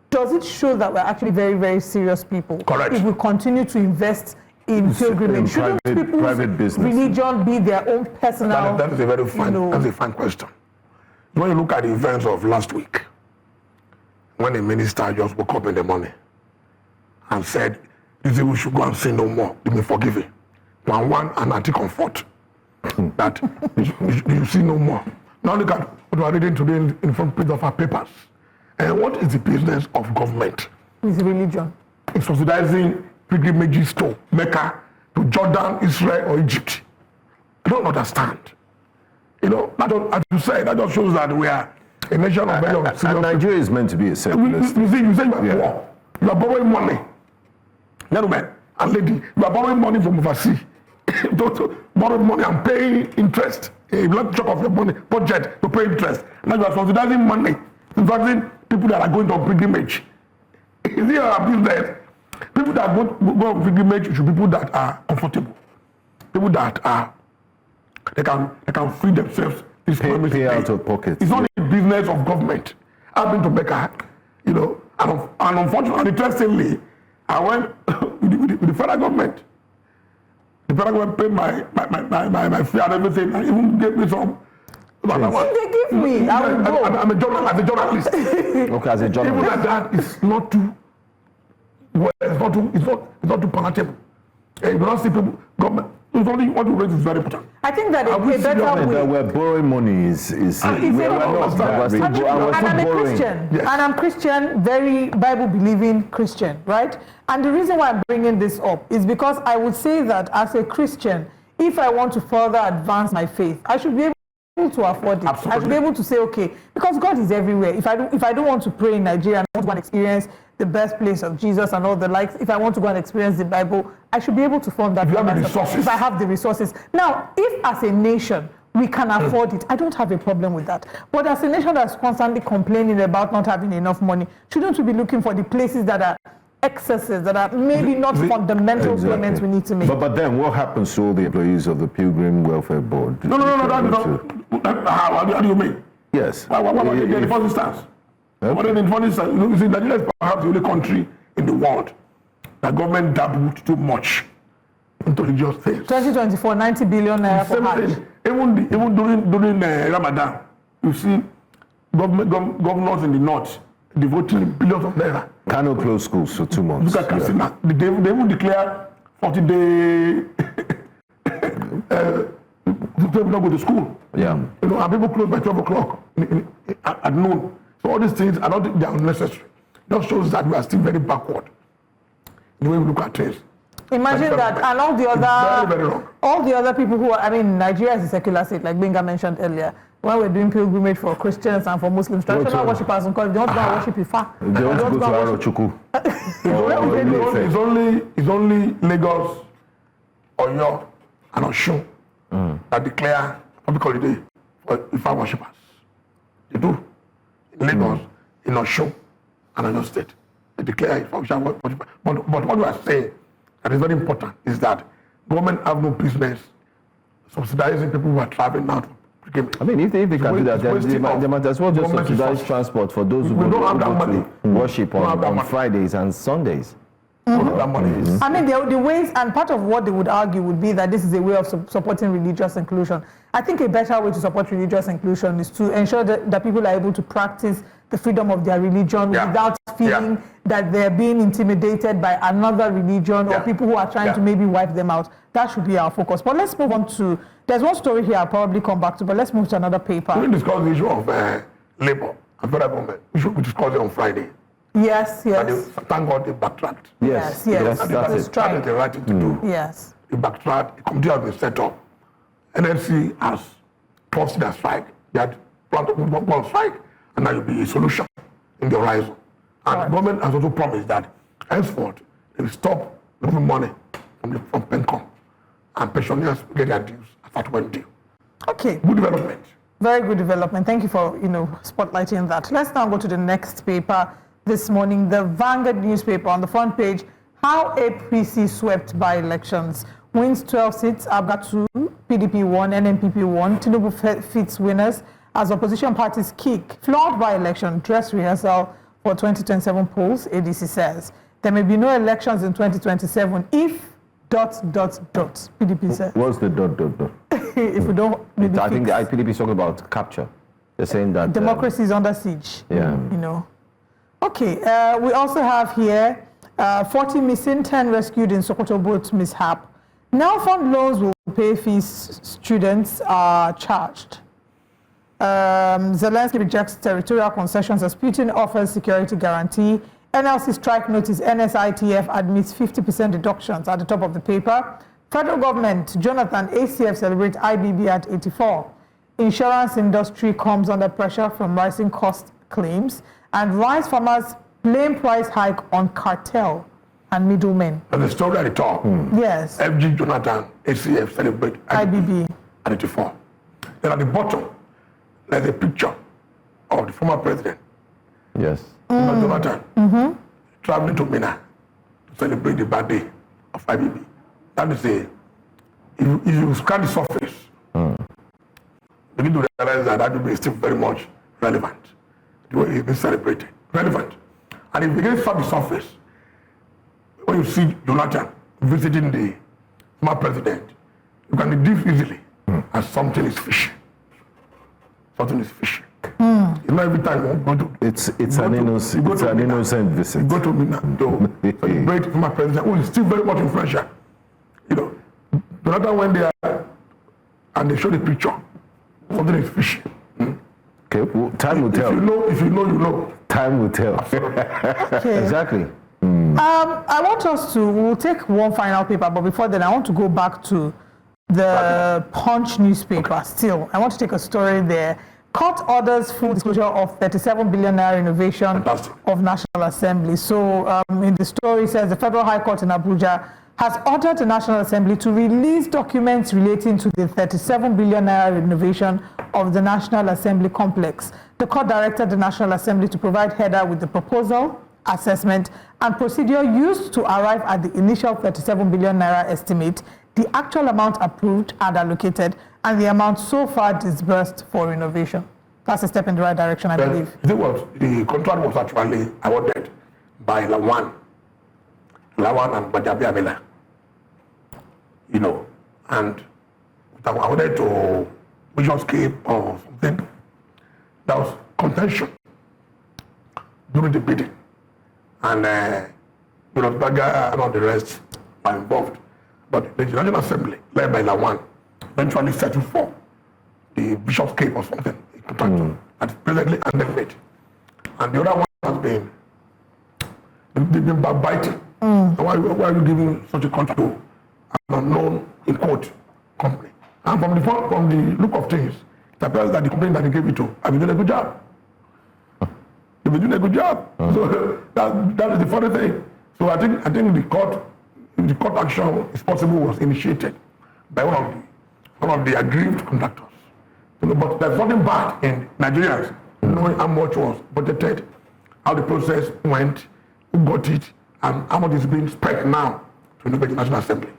does it show that we're actually very, very serious people? Correct. If we continue to invest in pilgrimage, shouldn't people's religion be their own personal? That is a very fine, that's a fine question. When you look at the events of last week, when a minister just woke up in the morning and said, "This we should go and sin no more, they may forgive it. One and anti-comfort, that you see no more." Now look at what we are reading today in front page of our papers. And what is the business of government? With religion. It's subsidizing pilgrimages to Mecca, to Jordan, Israel, or Egypt. I don't understand. As you say, that just shows that we are a nation of very serious. And Nigeria is meant to be a secular state. You say you are poor. You are borrowing money. Gentlemen and lady, you are borrowing money from overseas. Borrow money and paying interest. A large chunk of your money budget to pay interest. Now you are subsidizing money, subsidizing people that are going on pilgrimage. Is it our business? People that go on pilgrimage should be people that are comfortable. People that are they can free themselves. Pay out of pocket. It's not the business of government. I've been to Mecca, and unfortunately, interestingly, I went with the federal government. The federal government paid my fee and everything, and even gave me some. They give me. I'm a journalist. Okay, as a journalist. Even like that, it's not too. Well, it's not too palatable. You don't see people government. It's only what you raise is very important. I think that a better way. That we're borrowing money is and I'm a Christian. Yes. And I'm Christian, very Bible-believing Christian, right? And the reason why I'm bringing this up is because I would say that as a Christian, if I want to further advance my faith, I should be able to afford it. Absolutely. I should be able to say, okay, because God is everywhere. If I don't want to pray in Nigeria and I want to go and experience the birthplace of Jesus and all the likes, if I want to go and experience the Bible, I should be able to fund that. If you have the resources. If I have the resources. Now, if as a nation we can afford it, I don't have a problem with that. But as a nation that's constantly complaining about not having enough money, shouldn't we be looking for the places that are excesses, that are maybe not fundamental payments we need to make? But then what happens to all the employees of the Pilgrim Welfare Board? No. How do you mean? Yes. What in the first instance? What in the first instance? You see, Nigeria is perhaps the only country in the world that government dabbled too much into religious things. 2024, 90 billion naira for Hajj. Even during Ramadan, you see governors in the north devoting billions of naira. Kano closed schools for 2 months. Look at Katsina. They even declare 40-day people not go to school. Yeah. And people close by 12 o'clock at noon. So all these things are not, they are unnecessary. That shows that we are still very backward in the way we look at things. Imagine that, and all the other, very wrong. All the other people who are, Nigeria is a secular state, like Benga mentioned earlier. When we're doing pilgrimage for Christians and for Muslims, traditional worshippers, they don't go and worship Ifa. They want to go to Arochukwu. It's only Lagos, Oyo, and Osun that declare public holiday for Ifa worshippers. They do. In Lagos, in Osun, and Oyo State, they declare Ifa worshippers. But what we are saying that is very important is that government have no business subsidizing people who are traveling out. I mean, if they can do that, then they might as well just subsidize transport for those who go to worship on Fridays and Sundays. I mean, the ways, and part of what they would argue would be that this is a way of supporting religious inclusion. I think a better way to support religious inclusion is to ensure that people are able to practice the freedom of their religion without feeling that they're being intimidated by another religion or people who are trying to maybe wipe them out. That should be our focus. But let's move on to, there's one story here I'll probably come back to, but let's move to another paper. We discuss the issue of labor and federal government. We should discuss it on Friday. Yes. Thank God they backtracked. Yes. That is the right thing to do. Yes. They backtracked. A committee has been set up. NLC has paused their strike. They had planned to go on strike, and now will be a solution in the horizon. And the government has also promised that henceforth they will stop moving money from PENCOM, and pensioners will get their dues at when due. Okay. Good development. Very good development. Thank you for spotlighting that. Let's now go to the next paper. This morning, the Vanguard newspaper on the front page, how APC swept by elections, wins 12 seats, Abga 2, PDP 1, NNPP 1, Tinubu fits winners as opposition parties kick. Flawed by election, dress rehearsal for 2027 polls, ADC says. There may be no elections in 2027 if ... PDP says. What's the ... If we don't... I think the IPDP is talking about capture. They're saying that... democracy is under siege. Yeah. Okay, we also have here 40 missing, 10 rescued in Sokoto boat mishap. Now fund loans will pay fees students are charged. Zelensky rejects territorial concessions as Putin offers security guarantee. NLC strike notice, NSITF admits 50% deductions at the top of the paper. Federal government, Jonathan, ACF celebrate IBB at 84. Insurance industry comes under pressure from rising cost claims. And rice farmers blame price hike on cartel and middlemen. And the story at the top. Yes. FG Jonathan, ACF celebrate IBB at 84. Then at the bottom, there's a picture of the former president. Yes. Jonathan traveling to Mina to celebrate the birthday of IBB. That is if you scan the surface, begin to realize that IBB is still very much relevant. The way it's been celebrated, relevant. And if you begin to scan the surface, when you see Jonathan visiting the former president, you can deduce easily as something is fishy. Something is fishy. You know, every time you go to it's an innocent visit. You go to Mina to celebrate former president who is still very much influential. Jonathan went there and they show the picture. Something is fishy. Okay, well, time will tell. If you know, you know. Time will tell. Okay. Exactly. I want us to, we'll take one final paper, but before then I want to go back to the Punch newspaper still. I want to take a story there. Court orders full disclosure of 37 billion naira innovation of National Assembly. So in the story it says the Federal High Court in Abuja has ordered the National Assembly to release documents relating to the 37 billion naira renovation of the National Assembly complex. The court directed the National Assembly to provide header with the proposal, assessment, and procedure used to arrive at the initial 37 billion naira estimate, the actual amount approved and allocated, and the amount so far disbursed for renovation. That's a step in the right direction, I believe. The contract was actually awarded by Lawan and Bajabi Amela. And awarded to Bishopscape or something. That was contention during the bidding. And Baga and all the rest are involved. But the National Assembly, led by Lawan, eventually settled for the Bishopscape or something, and presently undefined. And the other one has been, they've been backbiting. Why are you giving such a contract to an unknown in court company? And from the look of things, it appears that the company that they gave it to have been doing a good job. They've been doing a good job. So that is the funny thing. So I think the court action, if possible, was initiated by one of the aggrieved conductors. But there's nothing bad in Nigerians knowing how much was budgeted, how the process went, who got it, and how much is being spent now to innovate the National Assembly.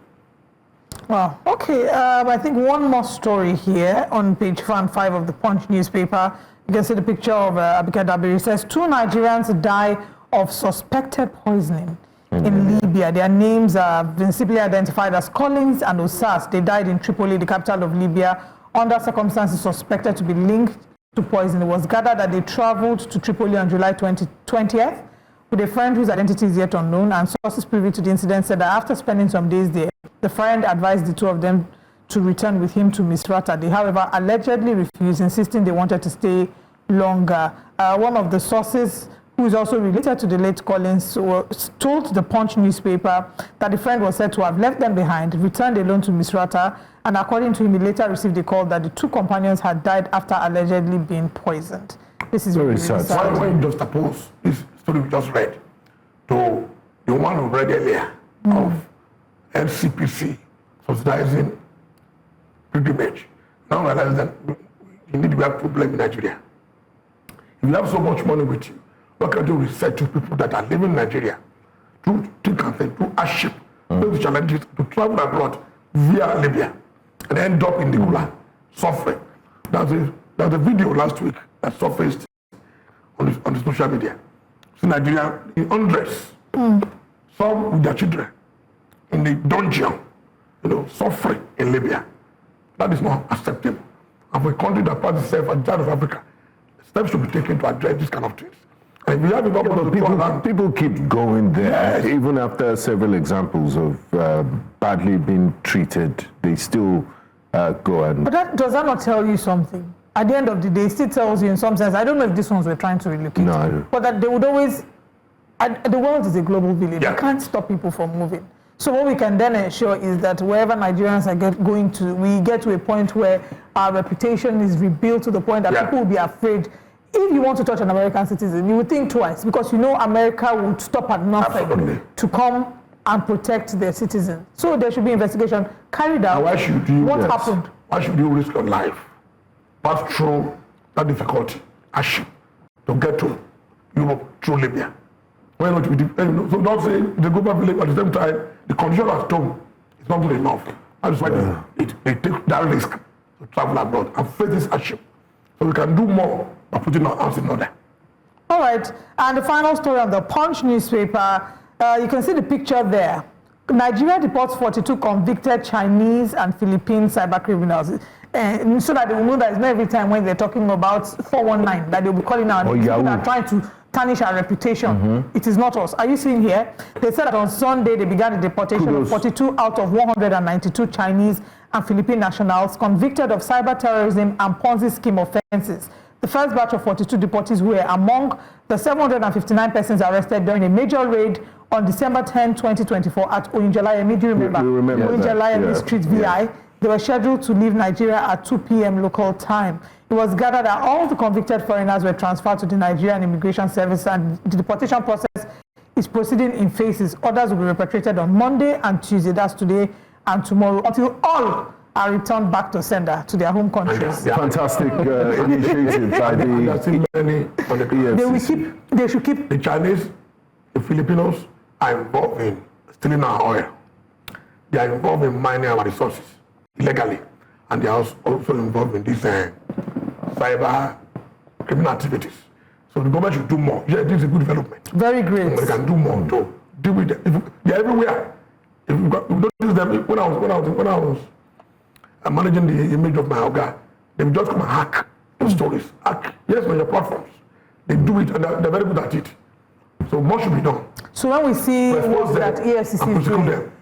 Well, okay. I think one more story here on page 5 of the Punch newspaper. You can see the picture of Abike Dabiri. It says 2 Nigerians die of suspected poisoning in Libya. Their names have been simply identified as Collins and Osas. They died in Tripoli, the capital of Libya, under circumstances suspected to be linked to poison. It was gathered that they traveled to Tripoli on July 20th with a friend whose identity is yet unknown, and sources privy to the incident said that after spending some days there, the friend advised the 2 of them to return with him to Misrata. They, however, allegedly refused, insisting they wanted to stay longer. One of the sources, who is also related to the late Collins, told the Punch newspaper that the friend was said to have left them behind, returned alone to Misrata, and according to him, he later received a call that the 2 companions had died after allegedly being poisoned. This is very sad. Why don't you just oppose this story we just read to the one we read earlier of NCPC subsidizing pilgrimage? Now realize that you need to have a problem in Nigeria. If you have so much money with you, what can you research to people that are living in Nigeria through hardship, those challenges to travel abroad via Libya and end up in the gulag suffering? There's a video last week that surfaced on the social media. So Nigeria in hundreds, some with their children in the dungeon, suffering in Libya. That is not acceptable. And for a country that finds itself at the side of Africa, steps should be taken to address this kind of things. And if we have enough people keep going there, even after several examples of badly being treated, they still go and... But does that not tell you something? At the end of the day, it still tells you in some sense, I don't know if these ones were trying to relocate, but that they would always, the world is a global village. You can't stop people from moving. So what we can then ensure is that wherever Nigerians are going to, we get to a point where our reputation is rebuilt to the point that people will be afraid. If you want to touch an American citizen, you would think twice, because America would stop at nothing to come and protect their citizens. So there should be investigation carried out. Why should you? What happened? Why should you risk your life, pass through that difficulty, hardship, to get to Europe through Libya? Why not? So don't say the global village, at the same time, the condition at home is not good enough. That's why they take that risk to travel abroad and face this hardship. So we can do more by putting our hands in order. All right, and the final story on the Punch newspaper, you can see the picture there. Nigeria deports 42 convicted Chinese and Philippine cyber criminals. So that they will know that it's not every time when they're talking about 419 that they'll be calling out people that are trying to tarnish our reputation. It is not us. Are you seeing here? They said that on Sunday they began the deportation of 42 out of 192 Chinese and Philippine nationals convicted of cyber terrorism and Ponzi scheme offenses. The first batch of 42 deportees were among the 759 persons arrested during a major raid on December 10, 2024 at Oyinjolayemi. Do you remember? We remember Oyinjolayemi Street VI. They were scheduled to leave Nigeria at 2 p.m. local time. It was gathered that all the convicted foreigners were transferred to the Nigerian Immigration Service, and the deportation process is proceeding in phases. Others will be repatriated on Monday and Tuesday, that's today and tomorrow, until all are returned back to sender, to their home countries. Fantastic initiative by the EFCC. They should keep... The Chinese, the Filipinos are involved in stealing our oil. They are involved in mining our resources illegally. And they are also involved in these cyber criminal activities. So the government should do more. Yeah, this is a good development. Very great. They can do more to deal with them. They're everywhere. If you notice them, when I was managing the image of my Oga, they would just come and hack the stories. Hack, yes, on your platforms. They do it and they're very good at it. So more should be done. So when we see that EFCC is doing,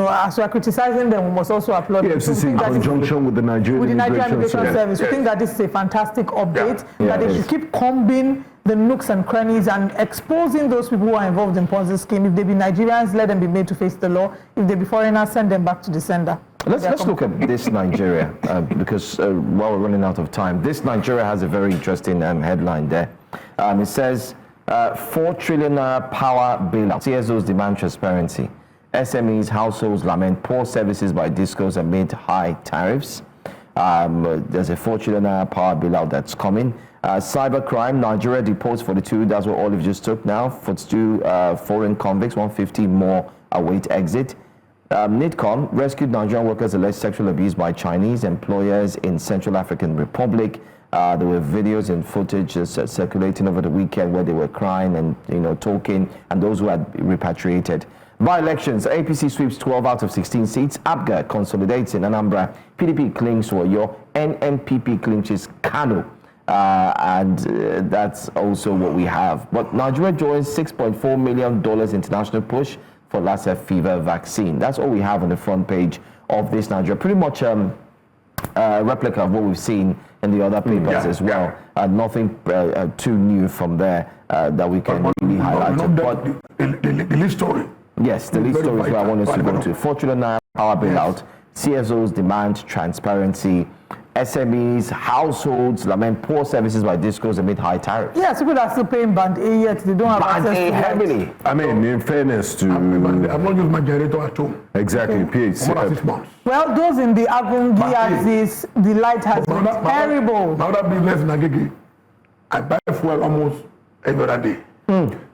as we are criticizing them, we must also applaud EFCC in conjunction with the Nigerian Immigration Service. We think that this is a fantastic update, that they should keep combing the nooks and crannies and exposing those people who are involved in Ponzi scheme. If they be Nigerians, let them be made to face the law. If they be foreigners, send them back to the sender. Let's look at this Nigeria, because while we're running out of time, this Nigeria has a very interesting headline there. It says, 4 trillion power bailout. CSOs demand transparency. SMEs, households lament poor services by discos amid high tariffs. There's a 4 trillion power bailout that's coming. Cybercrime, Nigeria deports 42, that's what Olive just took now, 42 foreign convicts, 150 more await exit. NIDCOM rescued Nigerian workers alleged sexual abuse by Chinese employers in Central African Republic. There were videos and footage circulating over the weekend where they were crying and talking, and those who had repatriated. By-elections, APC sweeps 12 out of 16 seats. APGA consolidates in Anambra. PDP clings to Oyo. NNPP clinches Kano. That's also what we have. But Nigeria joins $6.4 million international push for Lassa fever vaccine. That's all we have on the front page of this Nigeria. Pretty much a replica of what we've seen in the other papers as well. Nothing too new from there that we can really highlight. The lead story. Yes, the lead story is where I want us to go to. Fraudulent power bailout. CSOs demand transparency. SMEs, households lament poor services by discos amid high tariffs. Yes, people are still paying band A yet they don't have access to heavily. I mean, in fairness to... I've not used my generator at home. Exactly, For 6 months. Well, those in the Agungi axis, the light has been terrible. My other business in Agege, I buy fuel almost every other day.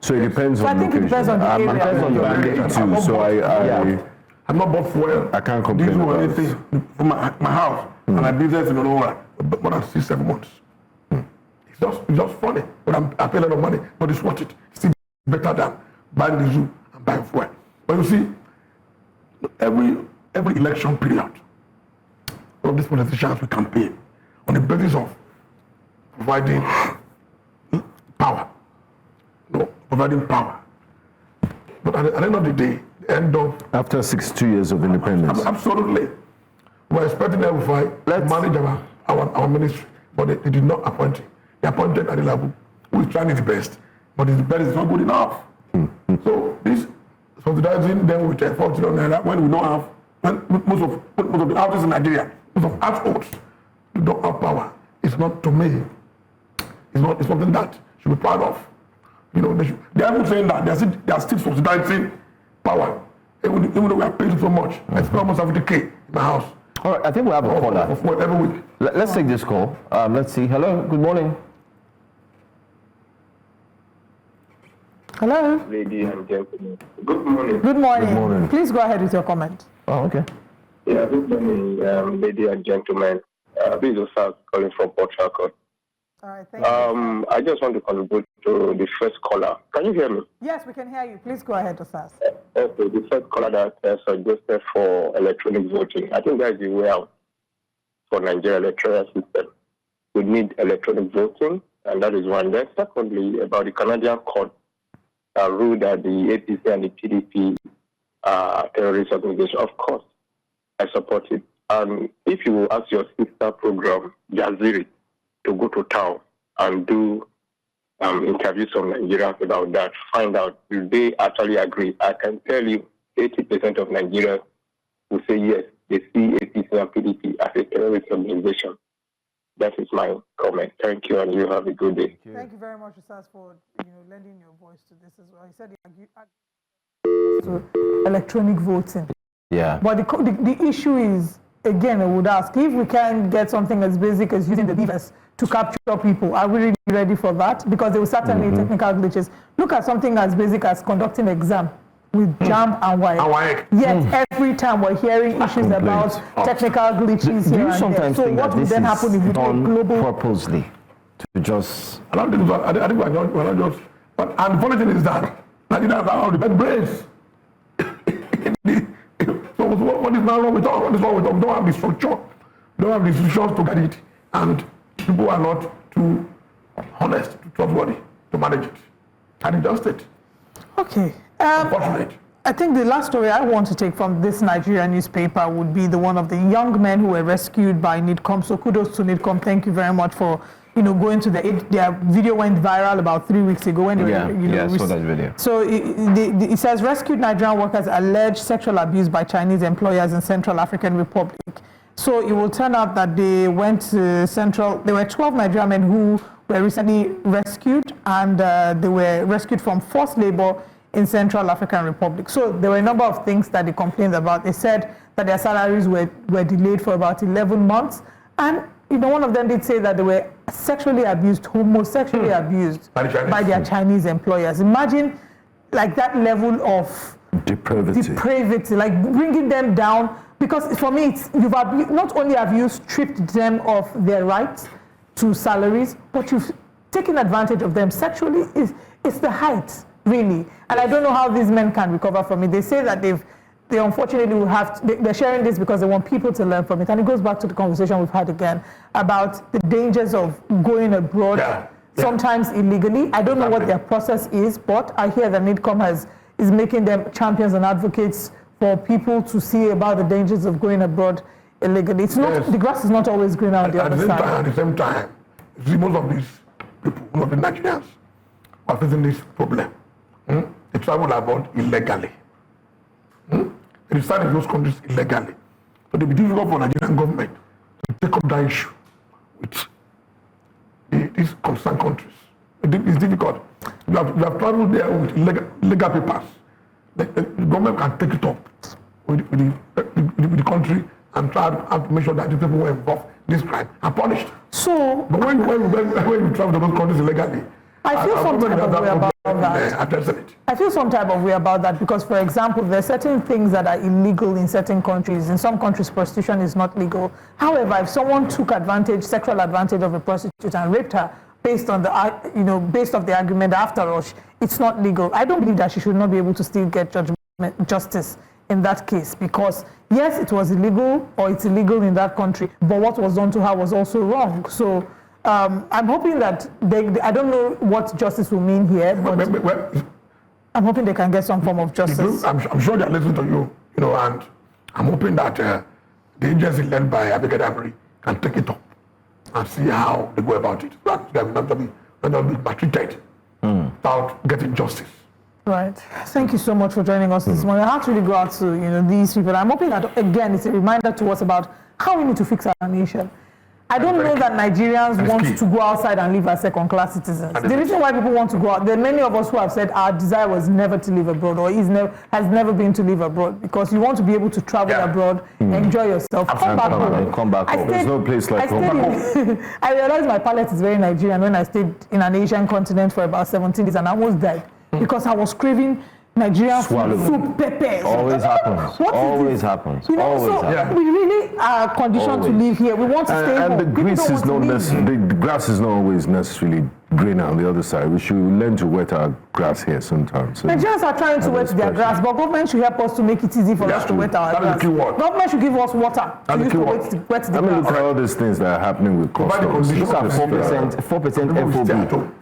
So it depends on I think it depends on the area. It depends on the area too. So I'm not bought fuel. I can't complain about anything for my house and my business in Onowa, more than 6-7 months. It's just funny, but I pay a lot of money, but it's worth it. It's still better than buying the zoo and buying fuel. But you see, every election period, all of these politicians will campaign on the basis of providing power. Providing power. But at the end of the day, after 62 years of independence. Absolutely. We're expecting Levy to manage our ministry, but they did not appoint him. They appointed at the level who is trying his best, but his best is not good enough. So this subsidizing them with 40 naira when we don't have, when most of the houses in Nigeria, most of households, you don't have power. It's not, to me, it's something that should be proud of. They are not saying that they are still subsidizing power, even though we are paying so much. I spend almost 70K in my house. All right, I think we have a caller. Every week. Let's take this call. Let's see. Hello, good morning. Hello. Ladies and gentlemen, good morning. Good morning. Good morning. Please go ahead with your comment. Oh, okay. Yeah, good morning, ladies and gentlemen. This is Osas calling from Port Harcourt. All right, thank you. I just want to contribute to the first caller. Can you hear me? Yes, we can hear you. Please go ahead, Osas. Okay, the first caller that suggested for electronic voting. I think that is the way out for Nigeria electoral system. We need electronic voting, and that is one. Then secondly, about the Canadian court ruled that the APC and the PDP are terrorist organization. Of course, I support it. If you will ask your sister program, Jaziri, to go to town and do interviews from Nigerians about that, find out if they actually agree. I can tell you 80% of Nigerians will say yes, they see APC and PDP as a terrorist organization. That is my comment. Thank you, and you have a good day. Thank you very much, Osas, for lending your voice to this as well. He said he agreed to electronic voting. Yeah. But the issue is, again, I would ask, if we can get something as basic as using the device to capture people, are we really ready for that? Because there will certainly be technical glitches. Look at something as basic as conducting an exam with JAMB and WAEC. Yet every time we're hearing issues about technical glitches here and there. So what would then happen if we do global purposely to just? I think we're not just. But and the funny thing is that Nigerians are all the bad brains. So what is now wrong with us? What is wrong with us? We don't have the structure. We don't have the institutions to get it, and people are not too honest, too trustworthy to manage it. And it's just it. Okay. Unfortunate. I think the last story I want to take from this Nigerian newspaper would be the one of the young men who were rescued by NIDCOM. So kudos to NIDCOM. Thank you very much for going to their video went viral about 3 weeks ago when they were, I saw that video. So it says rescued Nigerian workers alleged sexual abuse by Chinese employers in Central African Republic. So it will turn out that they went to there were 12 Nigerian men who were recently rescued, and they were rescued from forced labor in Central African Republic. So there were a number of things that they complained about. They said that their salaries were delayed for about 11 months, and one of them did say that they were sexually abused, homosexually abused by their Chinese employers. Imagine like that level of depravity, like bringing them down. Because for me, it's, not only have you stripped them of their rights to salaries, but you've taken advantage of them sexually. It's the height, really. And I don't know how these men can recover from it. They say that they unfortunately will have to, they're sharing this because they want people to learn from it. And it goes back to the conversation we've had again about the dangers of going abroad, sometimes illegally. I don't know what their process is, but I hear that NIDCOM is making them champions and advocates for people to see about the dangers of going abroad illegally. It's not, the grass is not always green on the other side. At the same time, see, most of these people, most of the Nigerians, are facing this problem. They travel abroad illegally. They reside in those countries illegally. So it will be difficult for Nigerian government to take up that issue with these concerned countries. It's difficult. We have traveled there with legal papers. The government can take it up with the country and try to make sure that the people who are involved in this crime are punished. So, but when you travel to those countries illegally, I feel some type of way about that. I feel some type of way about that because, for example, there are certain things that are illegal in certain countries. In some countries, prostitution is not legal. However, if someone took sexual advantage of a prostitute and raped her, based on the, based off the argument after all, it's not legal. I don't believe that she should not be able to still get justice in that case because, yes, it was illegal or it's illegal in that country, but what was done to her was also wrong. So I'm hoping that I don't know what justice will mean here, but I'm hoping they can get some form of justice. I'm sure they're listening to you, and I'm hoping that the agency led by Abigail Abri can take it up and see how they go about it. They will not be maltreated without getting justice. Right. Thank you so much for joining us this morning. I have to really go out to these people. I'm hoping that again it's a reminder to us about how we need to fix our nation. I don't know that Nigerians want to go outside and live as second-class citizens. The reason why people want to go out, there are many of us who have said our desire was never to live abroad or has never been to live abroad because you want to be able to travel abroad, enjoy yourself, come back home. Come back home. There's no place like home. I realized my palate is very Nigerian when I stayed in an Asian continent for about 17 days and I almost died because I was craving Nigerian soup, peppers. Always happens. Always happens. We really are conditioned to live here. We want to stay home. And the grass is not always necessarily greener on the other side. We should learn to wet our grass here sometimes. Nigerians are trying to wet their grass, but government should help us to make it easy for us to wet our grass. Government should give us water to use to wet the grass. Look at all these things that are happening with customs. Look at 4% FOB.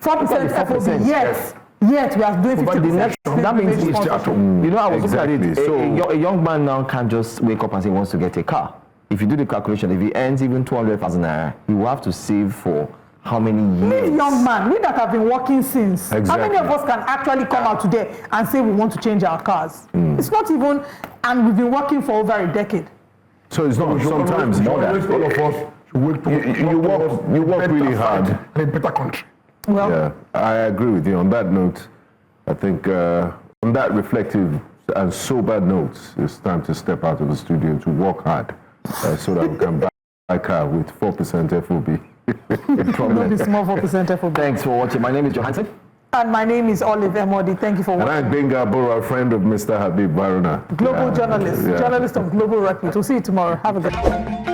4% FOB, yes. Yet we are doing 50%. That means I was looking at it. So a young man now can't just wake up and say he wants to get a car. If you do the calculation, if he earns even 200,000 naira, he will have to save for how many years? This young man, we that have been working since. Exactly. How many of us can actually come out today and say we want to change our cars? It's not even, and we've been working for over a decade. So it's not sometimes more than all of us you work really hard in a better country. Well, yeah, I agree with you. On that note, I think on that reflective and sober note, it's time to step out of the studio to work hard so that we can buy a car with 4% FOB. Probably small 4% FOB. Thanks for watching. My name is Johansson. And my name is Olive Emodi. Thank you for watching. And I'm Benga Bora, a friend of Mr. Habib Baruna. Global journalist, journalist of global repute. We'll see you tomorrow. Have a good day.